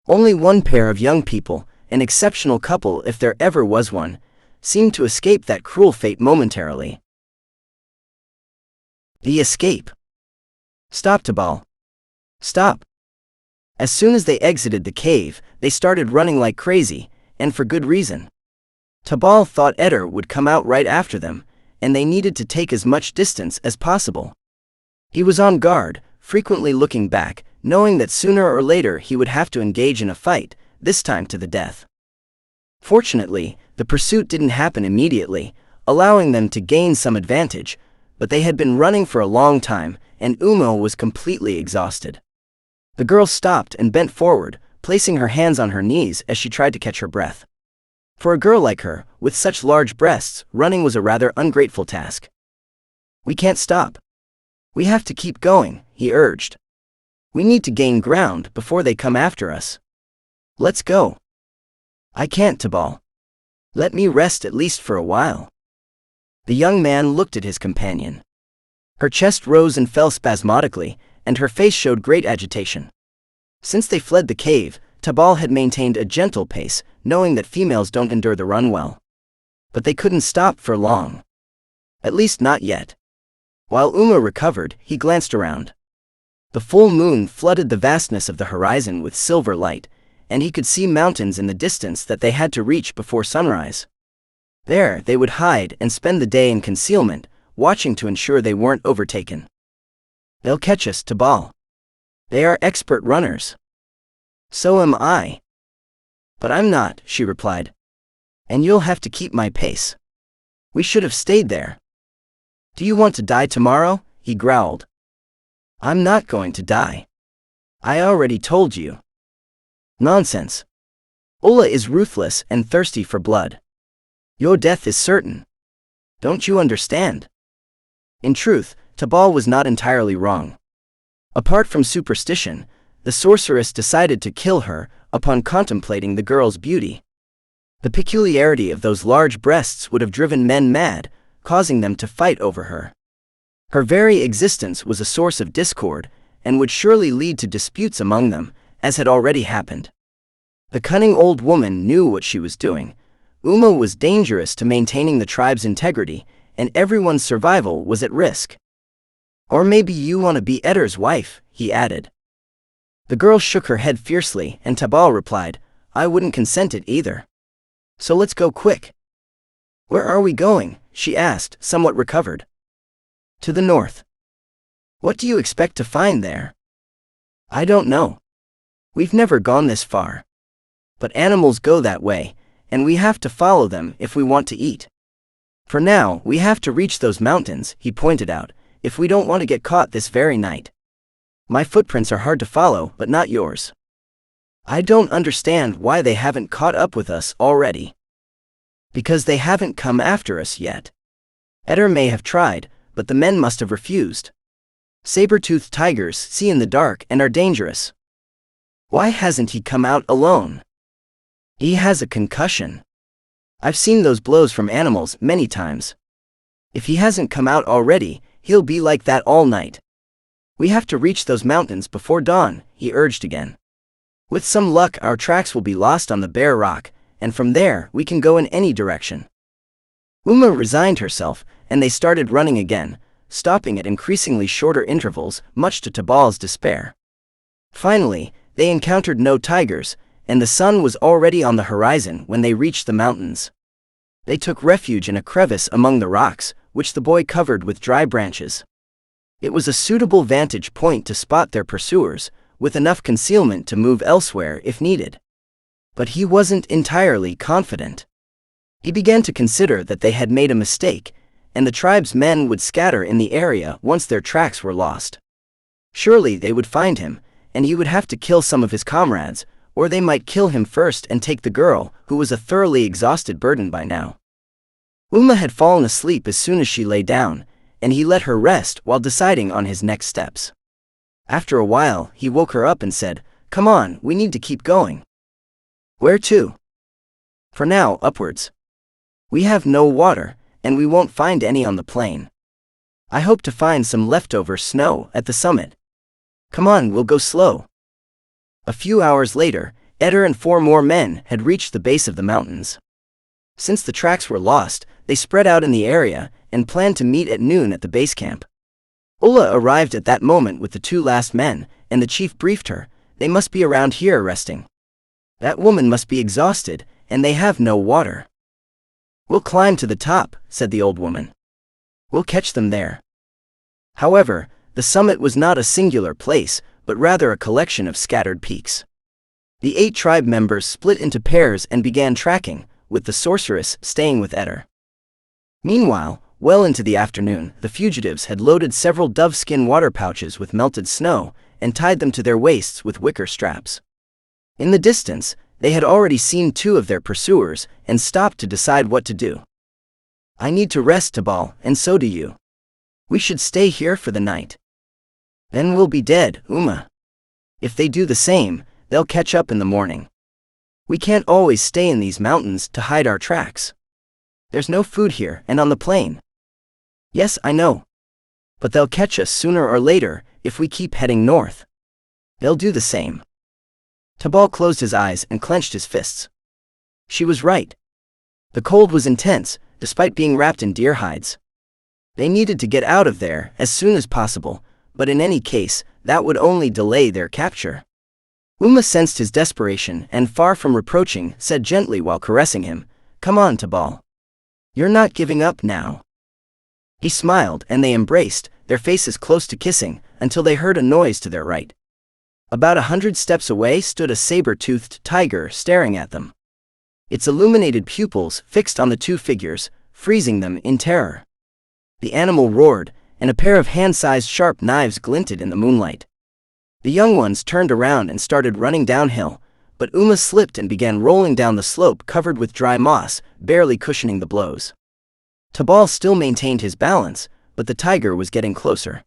Only one pair of young people, an exceptional couple if there ever was one, seemed to escape that cruel fate momentarily. The escape. Stop, Tabal. Stop. As soon as they exited the cave, they started running like crazy, and for good reason. Tabal thought Eder would come out right after them, and they needed to take as much distance as possible. He was on guard, frequently looking back, knowing that sooner or later he would have to engage in a fight, this time to the death. Fortunately, the pursuit didn't happen immediately, allowing them to gain some advantage, but they had been running for a long time, and Umo was completely exhausted. The girl stopped and bent forward, placing her hands on her knees as she tried to catch her breath. For a girl like her, with such large breasts, running was a rather ungrateful task. "We can't stop. We have to keep going," he urged. "We need to gain ground before they come after us. Let's go." "I can't, Tabal. Let me rest at least for a while." The young man looked at his companion. Her chest rose and fell spasmodically, and her face showed great agitation. Since they fled the cave, Tabal had maintained a gentle pace, knowing that females don't endure the run well. But they couldn't stop for long. At least not yet. While Uma recovered, he glanced around. The full moon flooded the vastness of the horizon with silver light, and he could see mountains in the distance that they had to reach before sunrise. There, they would hide and spend the day in concealment, watching to ensure they weren't overtaken. "They'll catch us, Tabal. They are expert runners." "So am I." "But I'm not," she replied. "And you'll have to keep my pace. We should have stayed there." "Do you want to die tomorrow?" he growled. "I'm not going to die. I already told you." "Nonsense. Ulla is ruthless and thirsty for blood. Your death is certain. Don't you understand?" In truth, Tabal was not entirely wrong. Apart from superstition, the sorceress decided to kill her upon contemplating the girl's beauty. The peculiarity of those large breasts would have driven men mad, causing them to fight over her. Her very existence was a source of discord, and would surely lead to disputes among them, as had already happened. The cunning old woman knew what she was doing. Uma was dangerous to maintaining the tribe's integrity, and everyone's survival was at risk. "Or maybe you want to be Eder's wife," he added. The girl shook her head fiercely, and Tabal replied, "I wouldn't consent it either. So let's go quick." "Where are we going?" she asked, somewhat recovered. "To the north." "What do you expect to find there?" "I don't know. We've never gone this far. But animals go that way, and we have to follow them if we want to eat. For now, we have to reach those mountains," he pointed out, "if we don't want to get caught this very night. My footprints are hard to follow, but not yours. I don't understand why they haven't caught up with us already." "Because they haven't come after us yet. Eder may have tried, but the men must have refused. Saber-toothed tigers see in the dark and are dangerous. Why hasn't he come out alone? He has a concussion. I've seen those blows from animals many times. If he hasn't come out already, he'll be like that all night. We have to reach those mountains before dawn," he urged again. "With some luck, our tracks will be lost on the bare rock, and from there we can go in any direction." Uma resigned herself, and they started running again, stopping at increasingly shorter intervals, much to Tabal's despair. Finally, they encountered no tigers, and the sun was already on the horizon when they reached the mountains. They took refuge in a crevice among the rocks, which the boy covered with dry branches. It was a suitable vantage point to spot their pursuers, with enough concealment to move elsewhere if needed. But he wasn't entirely confident. He began to consider that they had made a mistake, and the tribe's men would scatter in the area once their tracks were lost. Surely they would find him, and he would have to kill some of his comrades, or they might kill him first and take the girl, who was a thoroughly exhausted burden by now. Uma had fallen asleep as soon as she lay down, and he let her rest while deciding on his next steps. After a while, he woke her up and said, "Come on, we need to keep going." "Where to?" "For now, upwards. We have no water, and we won't find any on the plain. I hope to find some leftover snow at the summit. Come on, we'll go slow." A few hours later, Eder and 4 more men had reached the base of the mountains. Since the tracks were lost, they spread out in the area and planned to meet at noon at the base camp. Ulla arrived at that moment with the 2 last men, and the chief briefed her, "They must be around here resting. That woman must be exhausted, and they have no water." "We'll climb to the top," said the old woman. "We'll catch them there." However, the summit was not a singular place, but rather a collection of scattered peaks. The 8 tribe members split into pairs and began tracking, with the sorceress staying with Eder. Meanwhile, well into the afternoon, the fugitives had loaded several dove-skin water pouches with melted snow and tied them to their waists with wicker straps. In the distance, they had already seen 2 of their pursuers and stopped to decide what to do. "I need to rest, Tabal, and so do you. We should stay here for the night. Then we'll be dead, Uma. If they do the same, they'll catch up in the morning. We can't always stay in these mountains to hide our tracks. There's no food here and on the plain." "Yes, I know. But they'll catch us sooner or later if we keep heading north. They'll do the same." Tabal closed his eyes and clenched his fists. She was right. The cold was intense, despite being wrapped in deer hides. They needed to get out of there as soon as possible, but in any case, that would only delay their capture. Uma sensed his desperation and, far from reproaching, said gently while caressing him, "Come on, Tabal. You're not giving up now." He smiled and they embraced, their faces close to kissing, until they heard a noise to their right. About 100 steps away stood a saber-toothed tiger staring at them. Its illuminated pupils fixed on the 2 figures, freezing them in terror. The animal roared, and a pair of hand-sized sharp knives glinted in the moonlight. The young ones turned around and started running downhill, but Uma slipped and began rolling down the slope covered with dry moss, barely cushioning the blows. Tabal still maintained his balance, but the tiger was getting closer.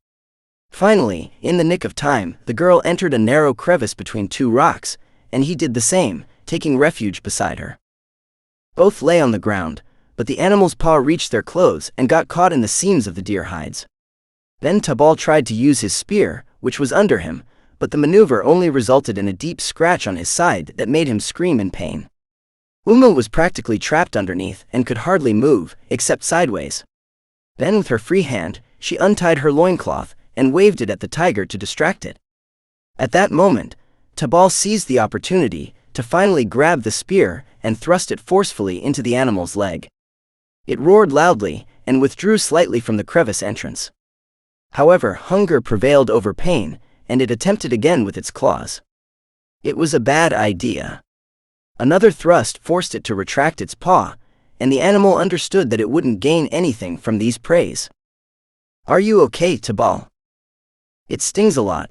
Finally, in the nick of time, the girl entered a narrow crevice between 2 rocks, and he did the same, taking refuge beside her. Both lay on the ground, but the animal's paw reached their clothes and got caught in the seams of the deer hides. Then Tabal tried to use his spear, which was under him, but the maneuver only resulted in a deep scratch on his side that made him scream in pain. Uma was practically trapped underneath and could hardly move, except sideways. Then with her free hand, she untied her loincloth and waved it at the tiger to distract it. At that moment, Tabal seized the opportunity to finally grab the spear and thrust it forcefully into the animal's leg. It roared loudly and withdrew slightly from the crevice entrance. However, hunger prevailed over pain, and it attempted again with its claws. It was a bad idea. Another thrust forced it to retract its paw, and the animal understood that it wouldn't gain anything from these preys. "Are you okay, Tabal? It stings a lot."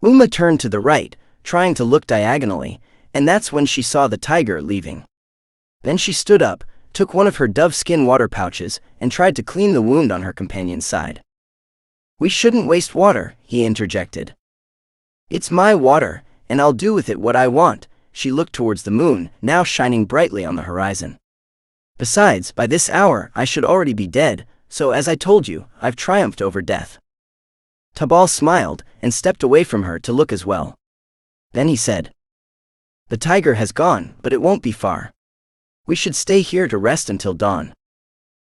Uma turned to the right, trying to look diagonally, and that's when she saw the tiger leaving. Then she stood up, took one of her dove-skin water pouches, and tried to clean the wound on her companion's side. "We shouldn't waste water," he interjected. "It's my water, and I'll do with it what I want." She looked towards the moon, now shining brightly on the horizon. "Besides, by this hour I should already be dead, so as I told you, I've triumphed over death." Tabal smiled and stepped away from her to look as well. Then he said, "The tiger has gone, but it won't be far. We should stay here to rest until dawn.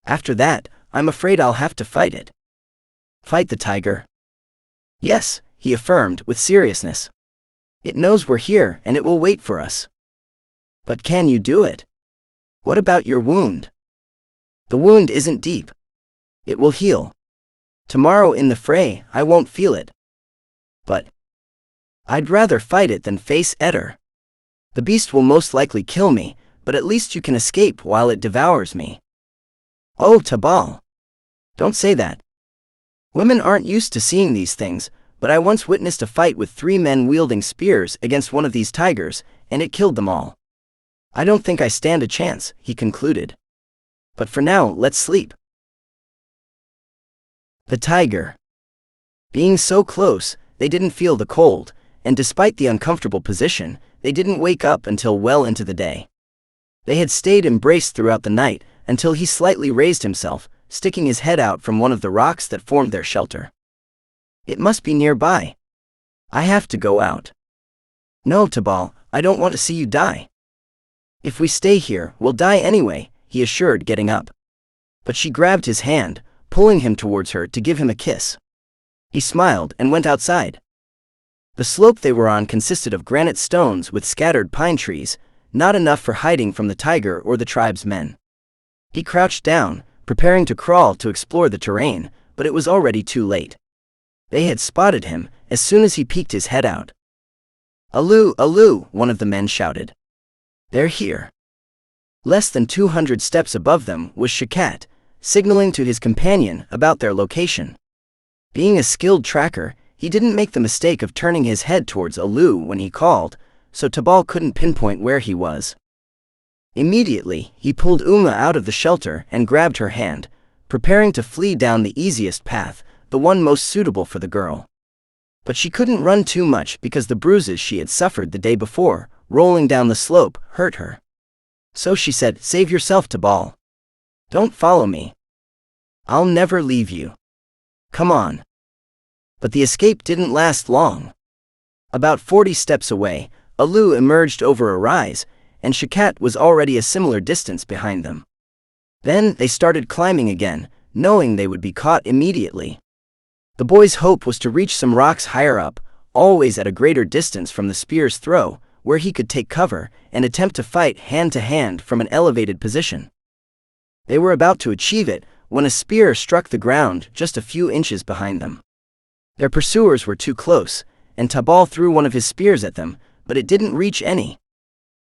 After that, I'm afraid I'll have to fight it." "Fight the tiger?" "Yes," he affirmed with seriousness. "It knows we're here and it will wait for us." "But can you do it? What about your wound?" "The wound isn't deep. It will heal. Tomorrow in the fray, I won't feel it. But I'd rather fight it than face Eder. The beast will most likely kill me, but at least you can escape while it devours me. Oh, Tabal. Don't say that. Women aren't used to seeing these things, but I once witnessed a fight with 3 men wielding spears against one of these tigers, and it killed them all. I don't think I stand a chance, he concluded. But for now, let's sleep. The tiger. Being so close, they didn't feel the cold, and despite the uncomfortable position, they didn't wake up until well into the day. They had stayed embraced throughout the night, until he slightly raised himself, sticking his head out from one of the rocks that formed their shelter. It must be nearby. I have to go out. No, Tabal, I don't want to see you die. If we stay here, we'll die anyway, he assured, getting up. But she grabbed his hand, pulling him towards her to give him a kiss. He smiled and went outside. The slope they were on consisted of granite stones with scattered pine trees, not enough for hiding from the tiger or the tribe's men. He crouched down, preparing to crawl to explore the terrain, but it was already too late. They had spotted him as soon as he peeked his head out. "Alu, Alu," one of the men shouted. "They're here." Less than 200 steps above them was Shakat, signaling to his companion about their location. Being a skilled tracker, he didn't make the mistake of turning his head towards Alu when he called, so Tabal couldn't pinpoint where he was. Immediately, he pulled Uma out of the shelter and grabbed her hand, preparing to flee down the easiest path, the one most suitable for the girl. But she couldn't run too much because the bruises she had suffered the day before, rolling down the slope, hurt her. So she said, "Save yourself, Tabal. Don't follow me. I'll never leave you. Come on." But the escape didn't last long. About 40 steps away, Alu emerged over a rise, and Shakat was already a similar distance behind them. Then they started climbing again, knowing they would be caught immediately. The boy's hope was to reach some rocks higher up, always at a greater distance from the spear's throw, where he could take cover and attempt to fight hand-to-hand from an elevated position. They were about to achieve it when a spear struck the ground just a few inches behind them. Their pursuers were too close, and Tabal threw one of his spears at them, but it didn't reach any.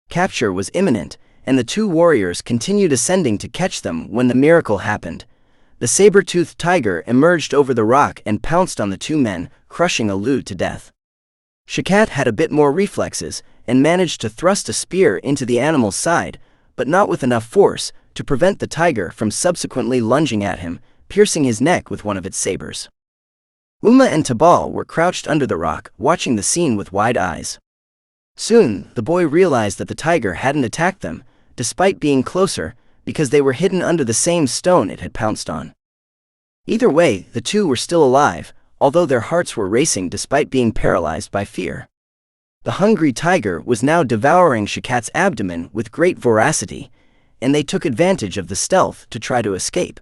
Capture was imminent, and the 2 warriors continued ascending to catch them when the miracle happened. The saber-toothed tiger emerged over the rock and pounced on the 2 men, crushing Alu to death. Shakat had a bit more reflexes and managed to thrust a spear into the animal's side, but not with enough force to prevent the tiger from subsequently lunging at him, piercing his neck with one of its sabers. Uma and Tabal were crouched under the rock, watching the scene with wide eyes. Soon, the boy realized that the tiger hadn't attacked them, despite being closer, because they were hidden under the same stone it had pounced on. Either way, the 2 were still alive, although their hearts were racing despite being paralyzed by fear. The hungry tiger was now devouring Shakat's abdomen with great voracity, and they took advantage of the stealth to try to escape.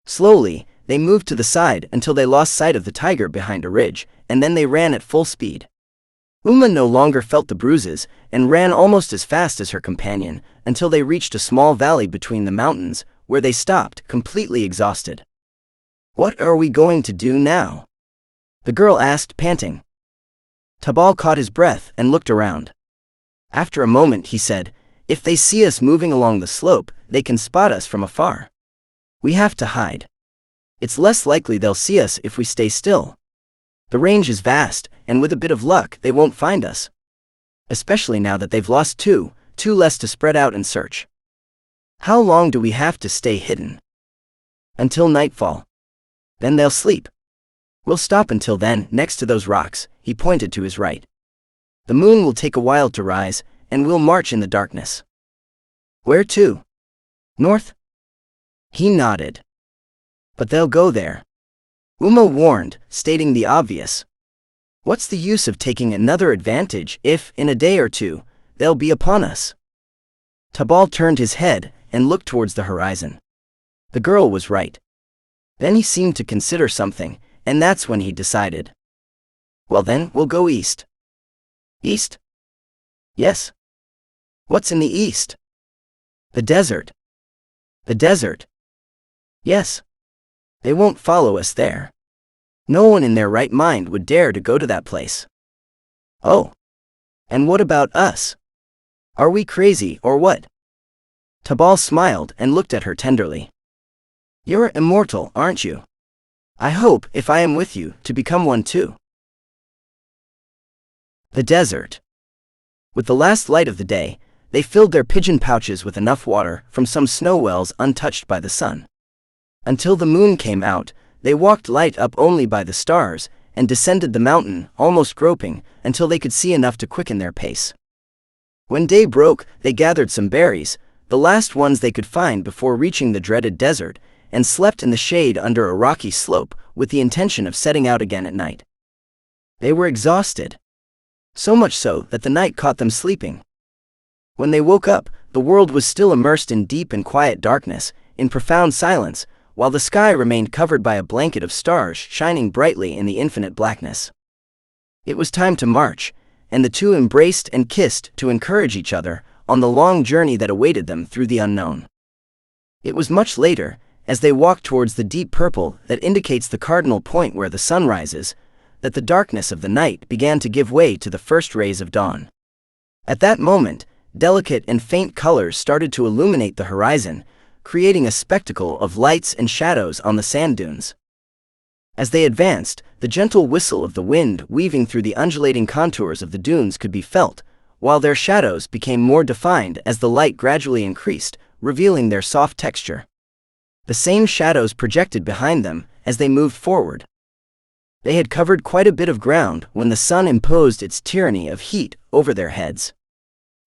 Slowly, they moved to the side until they lost sight of the tiger behind a ridge, and then they ran at full speed. Uma no longer felt the bruises and ran almost as fast as her companion until they reached a small valley between the mountains, where they stopped, completely exhausted. "What are we going to do now?" the girl asked, panting. Tabal caught his breath and looked around. After a moment he said, "If they see us moving along the slope, they can spot us from afar. We have to hide. It's less likely they'll see us if we stay still. The range is vast, and with a bit of luck, they won't find us. Especially now that they've lost two less to spread out and search. How long do we have to stay hidden?" "Until nightfall. Then they'll sleep. We'll stop until then, next to those rocks," he pointed to his right. "The moon will take a while to rise, and we'll march in the darkness." "Where to? North?" He nodded. "But they'll go there," Uma warned, stating the obvious. "What's the use of taking another advantage if, in a day or two, they'll be upon us?" Tabal turned his head and looked towards the horizon. The girl was right. Then he seemed to consider something, and that's when he decided. "Well then, we'll go east." "East?" "Yes." "What's in the east?" "The desert." "The desert?" "Yes." They won't follow us there. No one in their right mind would dare to go to that place. Oh. And what about us? Are we crazy or what? Tabal smiled and looked at her tenderly. You're immortal, aren't you? I hope, if I am with you, to become one too. The desert. With the last light of the day, they filled their pigeon pouches with enough water from some snow wells untouched by the sun. Until the moon came out, they walked light up only by the stars, and descended the mountain, almost groping, until they could see enough to quicken their pace. When day broke, they gathered some berries, the last ones they could find before reaching the dreaded desert, and slept in the shade under a rocky slope, with the intention of setting out again at night. They were exhausted. So much so that the night caught them sleeping. When they woke up, the world was still immersed in deep and quiet darkness, in profound silence, while the sky remained covered by a blanket of stars shining brightly in the infinite blackness. It was time to march, and the two embraced and kissed to encourage each other on the long journey that awaited them through the unknown. It was much later, as they walked towards the deep purple that indicates the cardinal point where the sun rises, that the darkness of the night began to give way to the first rays of dawn. At that moment, delicate and faint colors started to illuminate the horizon, creating a spectacle of lights and shadows on the sand dunes. As they advanced, the gentle whistle of the wind weaving through the undulating contours of the dunes could be felt, while their shadows became more defined as the light gradually increased, revealing their soft texture. The same shadows projected behind them as they moved forward. They had covered quite a bit of ground when the sun imposed its tyranny of heat over their heads.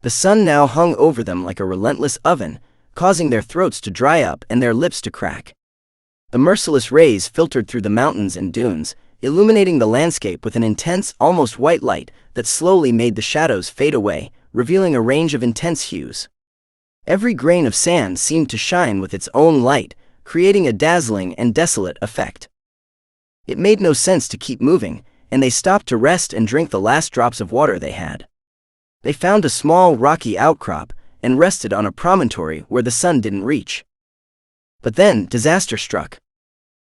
The sun now hung over them like a relentless oven, causing their throats to dry up and their lips to crack. The merciless rays filtered through the mountains and dunes, illuminating the landscape with an intense, almost white light that slowly made the shadows fade away, revealing a range of intense hues. Every grain of sand seemed to shine with its own light, creating a dazzling and desolate effect. It made no sense to keep moving, and they stopped to rest and drink the last drops of water they had. They found a small rocky outcrop, and rested on a promontory where the sun didn't reach. But then, disaster struck.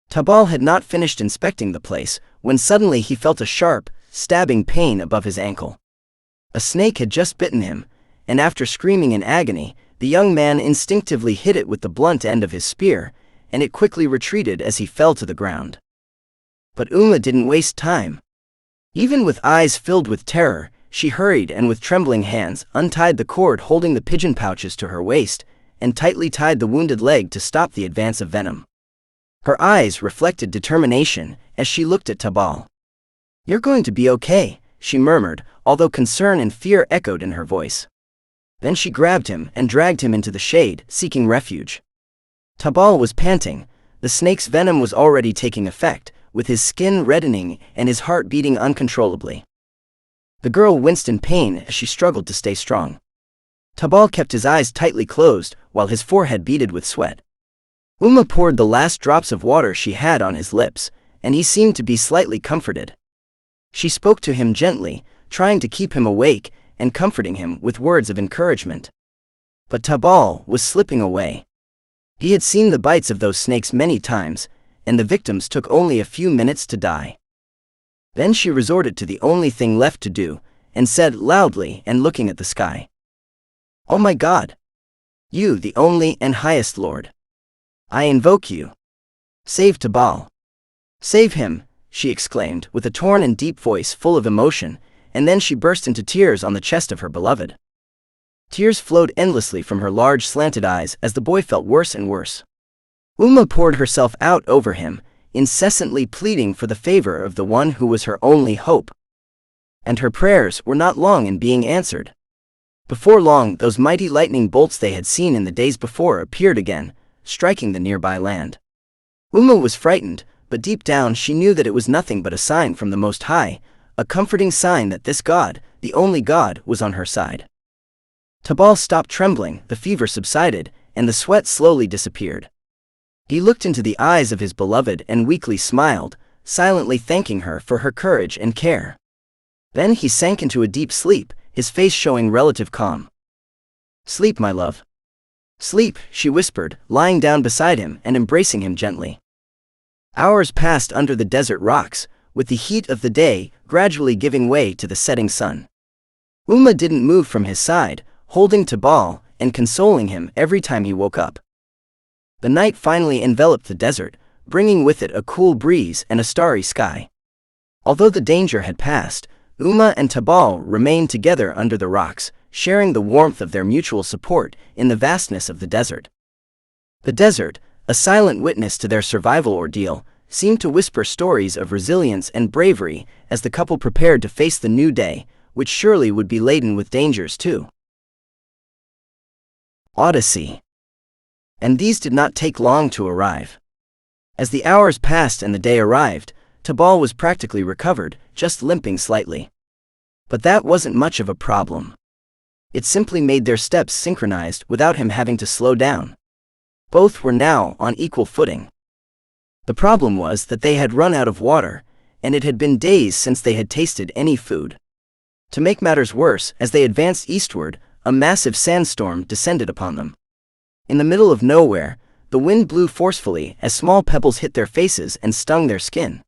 Tabal had not finished inspecting the place, when suddenly he felt a sharp, stabbing pain above his ankle. A snake had just bitten him, and after screaming in agony, the young man instinctively hit it with the blunt end of his spear, and it quickly retreated as he fell to the ground. But Uma didn't waste time. Even with eyes filled with terror, she hurried and with trembling hands untied the cord holding the pigeon pouches to her waist, and tightly tied the wounded leg to stop the advance of venom. Her eyes reflected determination as she looked at Tabal. "You're going to be okay," she murmured, although concern and fear echoed in her voice. Then she grabbed him and dragged him into the shade, seeking refuge. Tabal was panting. The snake's venom was already taking effect, with his skin reddening and his heart beating uncontrollably. The girl winced in pain as she struggled to stay strong. Tabal kept his eyes tightly closed, while his forehead beaded with sweat. Uma poured the last drops of water she had on his lips, and he seemed to be slightly comforted. She spoke to him gently, trying to keep him awake, and comforting him with words of encouragement. But Tabal was slipping away. He had seen the bites of those snakes many times, and the victims took only a few minutes to die. Then she resorted to the only thing left to do, and said loudly and looking at the sky, "Oh my God! You, the only and highest Lord! I invoke you! Save Tabal! Save him!" she exclaimed with a torn and deep voice full of emotion, and then she burst into tears on the chest of her beloved. Tears flowed endlessly from her large slanted eyes as the boy felt worse and worse. Uma poured herself out over him, incessantly pleading for the favor of the one who was her only hope. And her prayers were not long in being answered. Before long, those mighty lightning bolts they had seen in the days before appeared again, striking the nearby land. Uma was frightened, but deep down she knew that it was nothing but a sign from the Most High, a comforting sign that this God, the only God, was on her side. Tabal stopped trembling, the fever subsided, and the sweat slowly disappeared. He looked into the eyes of his beloved and weakly smiled, silently thanking her for her courage and care. Then he sank into a deep sleep, his face showing relative calm. "Sleep, my love. Sleep," she whispered, lying down beside him and embracing him gently. Hours passed under the desert rocks, with the heat of the day gradually giving way to the setting sun. Uma didn't move from his side, holding Tabal and consoling him every time he woke up. The night finally enveloped the desert, bringing with it a cool breeze and a starry sky. Although the danger had passed, Uma and Tabal remained together under the rocks, sharing the warmth of their mutual support in the vastness of the desert. The desert, a silent witness to their survival ordeal, seemed to whisper stories of resilience and bravery as the couple prepared to face the new day, which surely would be laden with dangers too. Odyssey. And these did not take long to arrive. As the hours passed and the day arrived, Tabal was practically recovered, just limping slightly. But that wasn't much of a problem. It simply made their steps synchronized without him having to slow down. Both were now on equal footing. The problem was that they had run out of water, and it had been days since they had tasted any food. To make matters worse, as they advanced eastward, a massive sandstorm descended upon them. In the middle of nowhere, the wind blew forcefully as small pebbles hit their faces and stung their skin.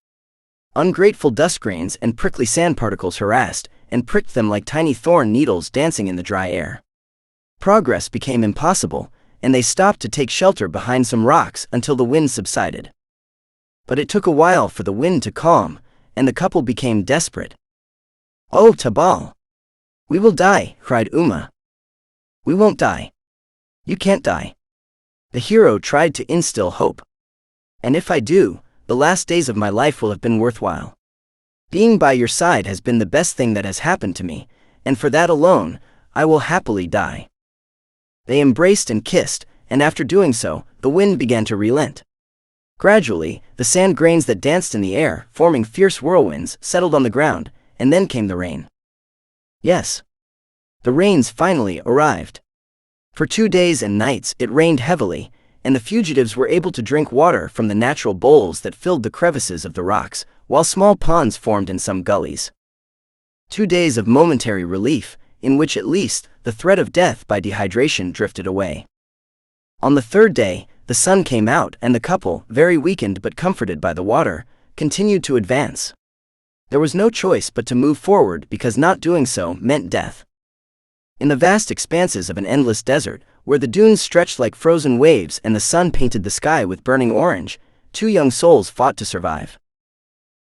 Ungrateful dust grains and prickly sand particles harassed and pricked them like tiny thorn needles dancing in the dry air. Progress became impossible, and they stopped to take shelter behind some rocks until the wind subsided. But it took a while for the wind to calm, and the couple became desperate. "Oh, Tabal! We will die," cried Uma. "We won't die. You can't die." The hero tried to instill hope. "And if I do, the last days of my life will have been worthwhile. Being by your side has been the best thing that has happened to me, and for that alone, I will happily die." They embraced and kissed, and after doing so, the wind began to relent. Gradually, the sand grains that danced in the air, forming fierce whirlwinds, settled on the ground, and then came the rain. Yes. The rains finally arrived. For 2 days and nights it rained heavily, and the fugitives were able to drink water from the natural bowls that filled the crevices of the rocks, while small ponds formed in some gullies. 2 days of momentary relief, in which at least the threat of death by dehydration drifted away. On the 3rd day, the sun came out and the couple, very weakened but comforted by the water, continued to advance. There was no choice but to move forward because not doing so meant death. In the vast expanses of an endless desert, where the dunes stretched like frozen waves and the sun painted the sky with burning orange, 2 young souls fought to survive.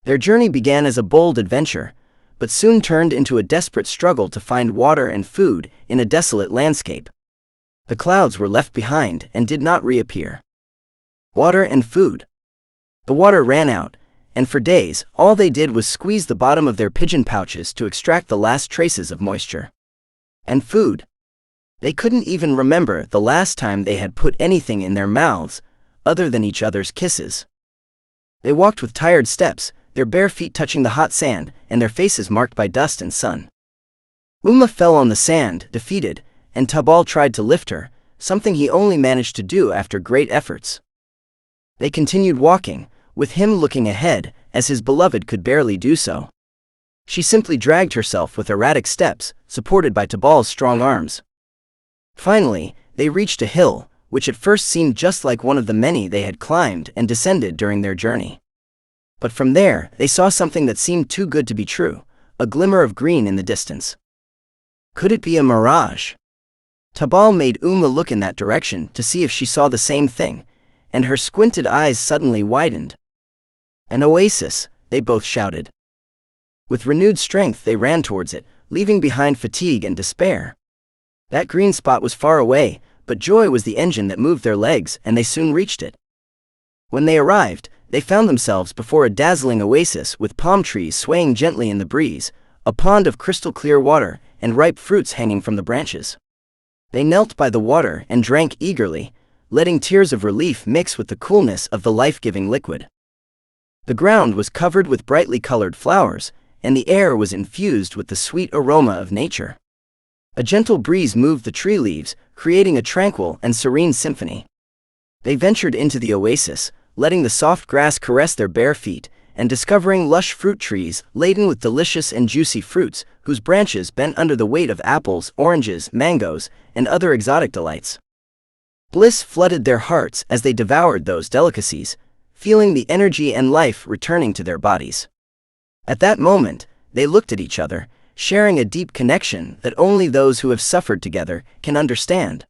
Their journey began as a bold adventure, but soon turned into a desperate struggle to find water and food in a desolate landscape. The clouds were left behind and did not reappear. Water and food. The water ran out, and for days, all they did was squeeze the bottom of their pigeon pouches to extract the last traces of moisture. And food. They couldn't even remember the last time they had put anything in their mouths, other than each other's kisses. They walked with tired steps, their bare feet touching the hot sand, and their faces marked by dust and sun. Uma fell on the sand, defeated, and Tabal tried to lift her, something he only managed to do after great efforts. They continued walking, with him looking ahead, as his beloved could barely do so. She simply dragged herself with erratic steps, supported by Tabal's strong arms. Finally, they reached a hill, which at first seemed just like one of the many they had climbed and descended during their journey. But from there, they saw something that seemed too good to be true, a glimmer of green in the distance. Could it be a mirage? Tabal made Uma look in that direction to see if she saw the same thing, and her squinted eyes suddenly widened. "An oasis," they both shouted. With renewed strength they ran towards it, leaving behind fatigue and despair. That green spot was far away, but joy was the engine that moved their legs, and they soon reached it. When they arrived, they found themselves before a dazzling oasis with palm trees swaying gently in the breeze, a pond of crystal-clear water, and ripe fruits hanging from the branches. They knelt by the water and drank eagerly, letting tears of relief mix with the coolness of the life-giving liquid. The ground was covered with brightly colored flowers, and the air was infused with the sweet aroma of nature. A gentle breeze moved the tree leaves, creating a tranquil and serene symphony. They ventured into the oasis, letting the soft grass caress their bare feet, and discovering lush fruit trees laden with delicious and juicy fruits, whose branches bent under the weight of apples, oranges, mangoes, and other exotic delights. Bliss flooded their hearts as they devoured those delicacies, feeling the energy and life returning to their bodies. At that moment, they looked at each other, sharing a deep connection that only those who have suffered together can understand.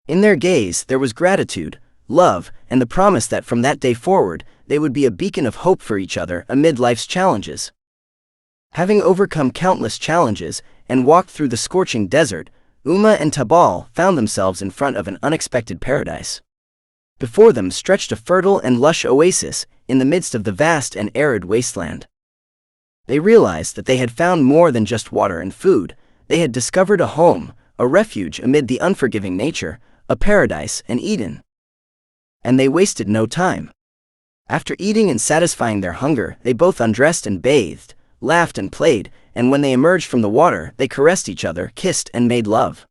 In their gaze there was gratitude, love, and the promise that from that day forward, they would be a beacon of hope for each other amid life's challenges. Having overcome countless challenges and walked through the scorching desert, Uma and Tabal found themselves in front of an unexpected paradise. Before them stretched a fertile and lush oasis in the midst of the vast and arid wasteland. They realized that they had found more than just water and food. They had discovered a home, a refuge amid the unforgiving nature, a paradise, an Eden. And they wasted no time. After eating and satisfying their hunger, they both undressed and bathed, laughed and played, and when they emerged from the water, they caressed each other, kissed, and made love.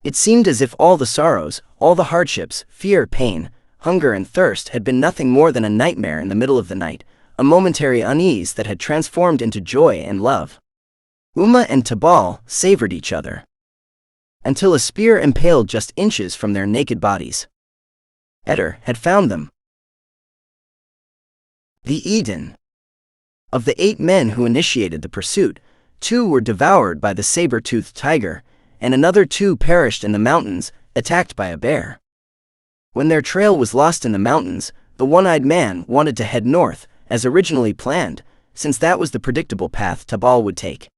It seemed as if all the sorrows, all the hardships, fear, pain, hunger, and thirst had been nothing more than a nightmare in the middle of the night, a momentary unease that had transformed into joy and love. Uma and Tabal savored each other until a spear impaled just inches from their naked bodies. Eder had found them. The Eden. Of the 8 men who initiated the pursuit, 2 were devoured by the saber-toothed tiger, and another 2 perished in the mountains, attacked by a bear. When their trail was lost in the mountains, the one-eyed man wanted to head north, as originally planned, since that was the predictable path Tabal would take.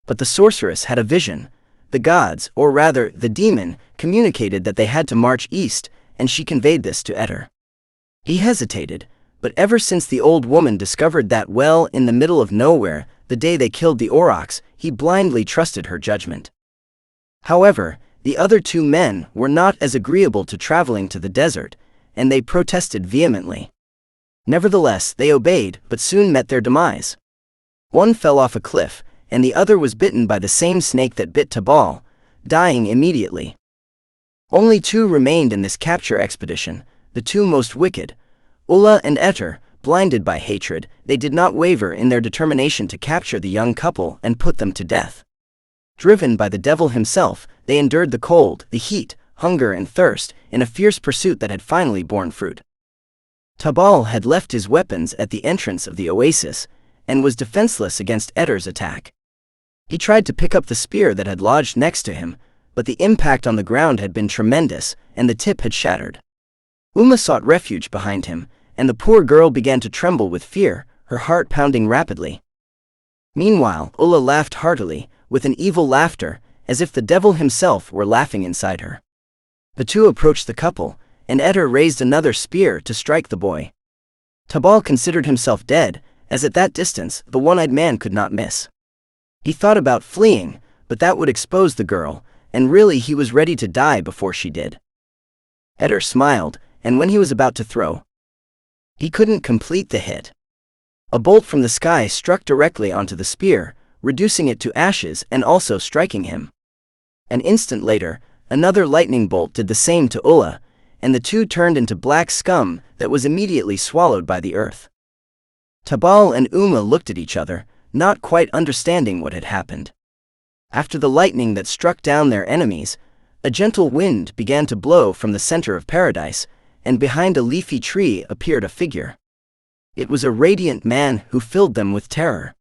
But the sorceress had a vision. The gods, or rather, the demon, communicated that they had to march east, and she conveyed this to Eder. He hesitated, but ever since the old woman discovered that well in the middle of nowhere, the day they killed the aurochs, he blindly trusted her judgment. However, the other 2 men were not as agreeable to traveling to the desert, and they protested vehemently. Nevertheless, they obeyed, but soon met their demise. One fell off a cliff, and the other was bitten by the same snake that bit Tabal, dying immediately. Only 2 remained in this capture expedition, the 2 most wicked, Ulla and Eder. Blinded by hatred, they did not waver in their determination to capture the young couple and put them to death. Driven by the devil himself, they endured the cold, the heat, hunger and thirst, in a fierce pursuit that had finally borne fruit. Tabal had left his weapons at the entrance of the oasis, and was defenseless against Eder's attack. He tried to pick up the spear that had lodged next to him, but the impact on the ground had been tremendous, and the tip had shattered. Uma sought refuge behind him, and the poor girl began to tremble with fear, her heart pounding rapidly. Meanwhile, Ulla laughed heartily, with an evil laughter, as if the devil himself were laughing inside her. The 2 approached the couple, and Eder raised another spear to strike the boy. Tabal considered himself dead, as at that distance, the one-eyed man could not miss. He thought about fleeing, but that would expose the girl, and really he was ready to die before she did. Eder smiled, and when he was about to throw, he couldn't complete the hit. A bolt from the sky struck directly onto the spear, reducing it to ashes and also striking him. An instant later, another lightning bolt did the same to Ulla, and the 2 turned into black scum that was immediately swallowed by the earth. Tabal and Uma looked at each other, not quite understanding what had happened. After the lightning that struck down their enemies, a gentle wind began to blow from the center of paradise, and behind a leafy tree appeared a figure. It was a radiant man who filled them with terror.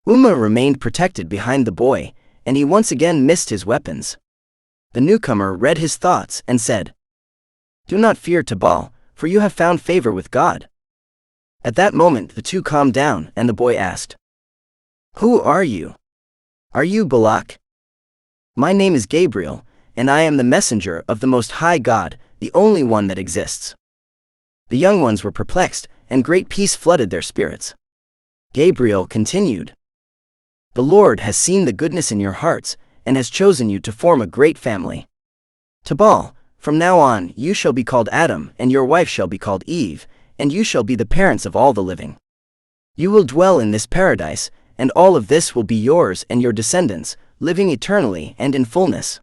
Uma remained protected behind the boy, and he once again missed his weapons. The newcomer read his thoughts and said, "Do not fear, Tabal, for you have found favor with God." At that moment the 2 calmed down, and the boy asked, "Who are you? Are you Balak?" "My name is Gabriel, and I am the messenger of the Most High God, the only one that exists." The young ones were perplexed, and great peace flooded their spirits. Gabriel continued, "The Lord has seen the goodness in your hearts, and has chosen you to form a great family. Tabal, from now on you shall be called Adam, and your wife shall be called Eve, and you shall be the parents of all the living. You will dwell in this paradise, and all of this will be yours and your descendants, living eternally and in fullness."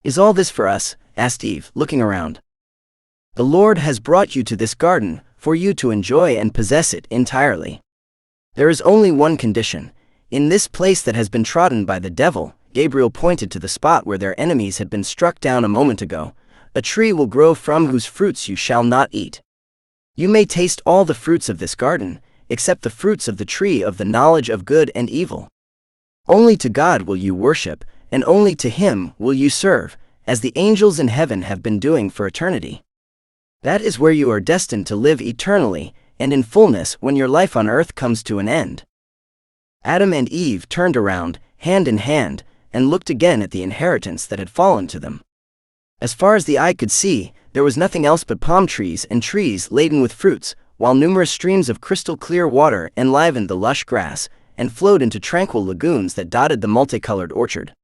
"Is all this for us?" asked Eve, looking around. "The Lord has brought you to this garden, for you to enjoy and possess it entirely. There is only one condition. In this place that has been trodden by the devil," Gabriel pointed to the spot where their enemies had been struck down a moment ago, "a tree will grow from whose fruits you shall not eat. You may taste all the fruits of this garden, except the fruits of the tree of the knowledge of good and evil. Only to God will you worship, and only to Him will you serve, as the angels in heaven have been doing for eternity. That is where you are destined to live eternally, and in fullness when your life on earth comes to an end. Adam and Eve turned around, hand in hand, and looked again at the inheritance that had fallen to them. As far as the eye could see, there was nothing else but palm trees and trees laden with fruits, while numerous streams of crystal-clear water enlivened the lush grass, and flowed into tranquil lagoons that dotted the multicolored orchard.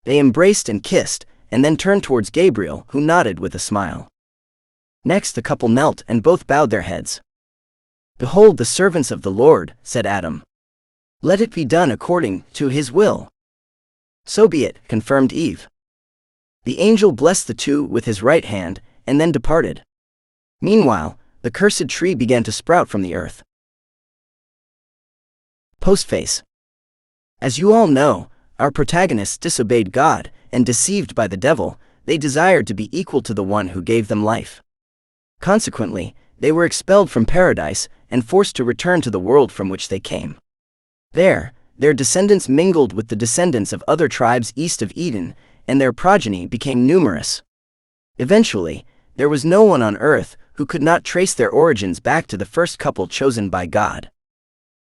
They embraced and kissed, and then turned towards Gabriel, who nodded with a smile. Next the couple knelt and both bowed their heads. "Behold the servants of the Lord," said Adam. "Let it be done according to His will." "So be it," confirmed Eve. The angel blessed the two with his right hand, and then departed. Meanwhile, the cursed tree began to sprout from the earth. Postface. As you all know, our protagonists disobeyed God, and deceived by the devil, they desired to be equal to the one who gave them life. Consequently, they were expelled from paradise, and forced to return to the world from which they came. There, their descendants mingled with the descendants of other tribes east of Eden, and their progeny became numerous. Eventually, there was no one on earth who could not trace their origins back to the first couple chosen by God.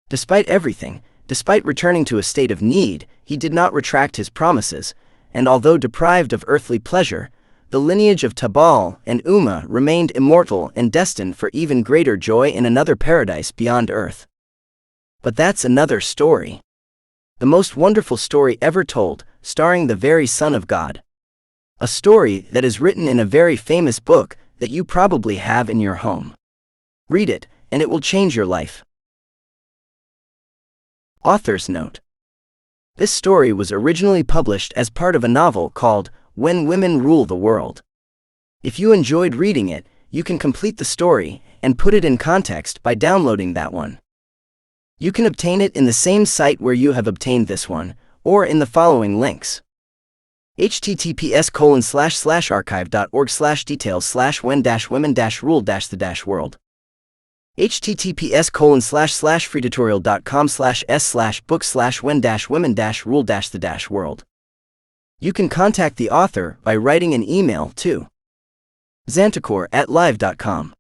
Despite everything, despite returning to a state of need, he did not retract his promises, and although deprived of earthly pleasure, the lineage of Tabal and Uma remained immortal and destined for even greater joy in another paradise beyond earth. But that's another story. The most wonderful story ever told, starring the very Son of God. A story that is written in a very famous book that you probably have in your home. Read it, and it will change your life. Author's note. This story was originally published as part of a novel called When Women Rule the World. If you enjoyed reading it, you can complete the story and put it in context by downloading that one. You can obtain it in the same site where you have obtained this one, or in the following links. https://archive.org/details/when-women-rule-the-world. https://freetutorial.com/s/book/when-women-rule-the-world. You can contact the author by writing an email to xantacore@live.com.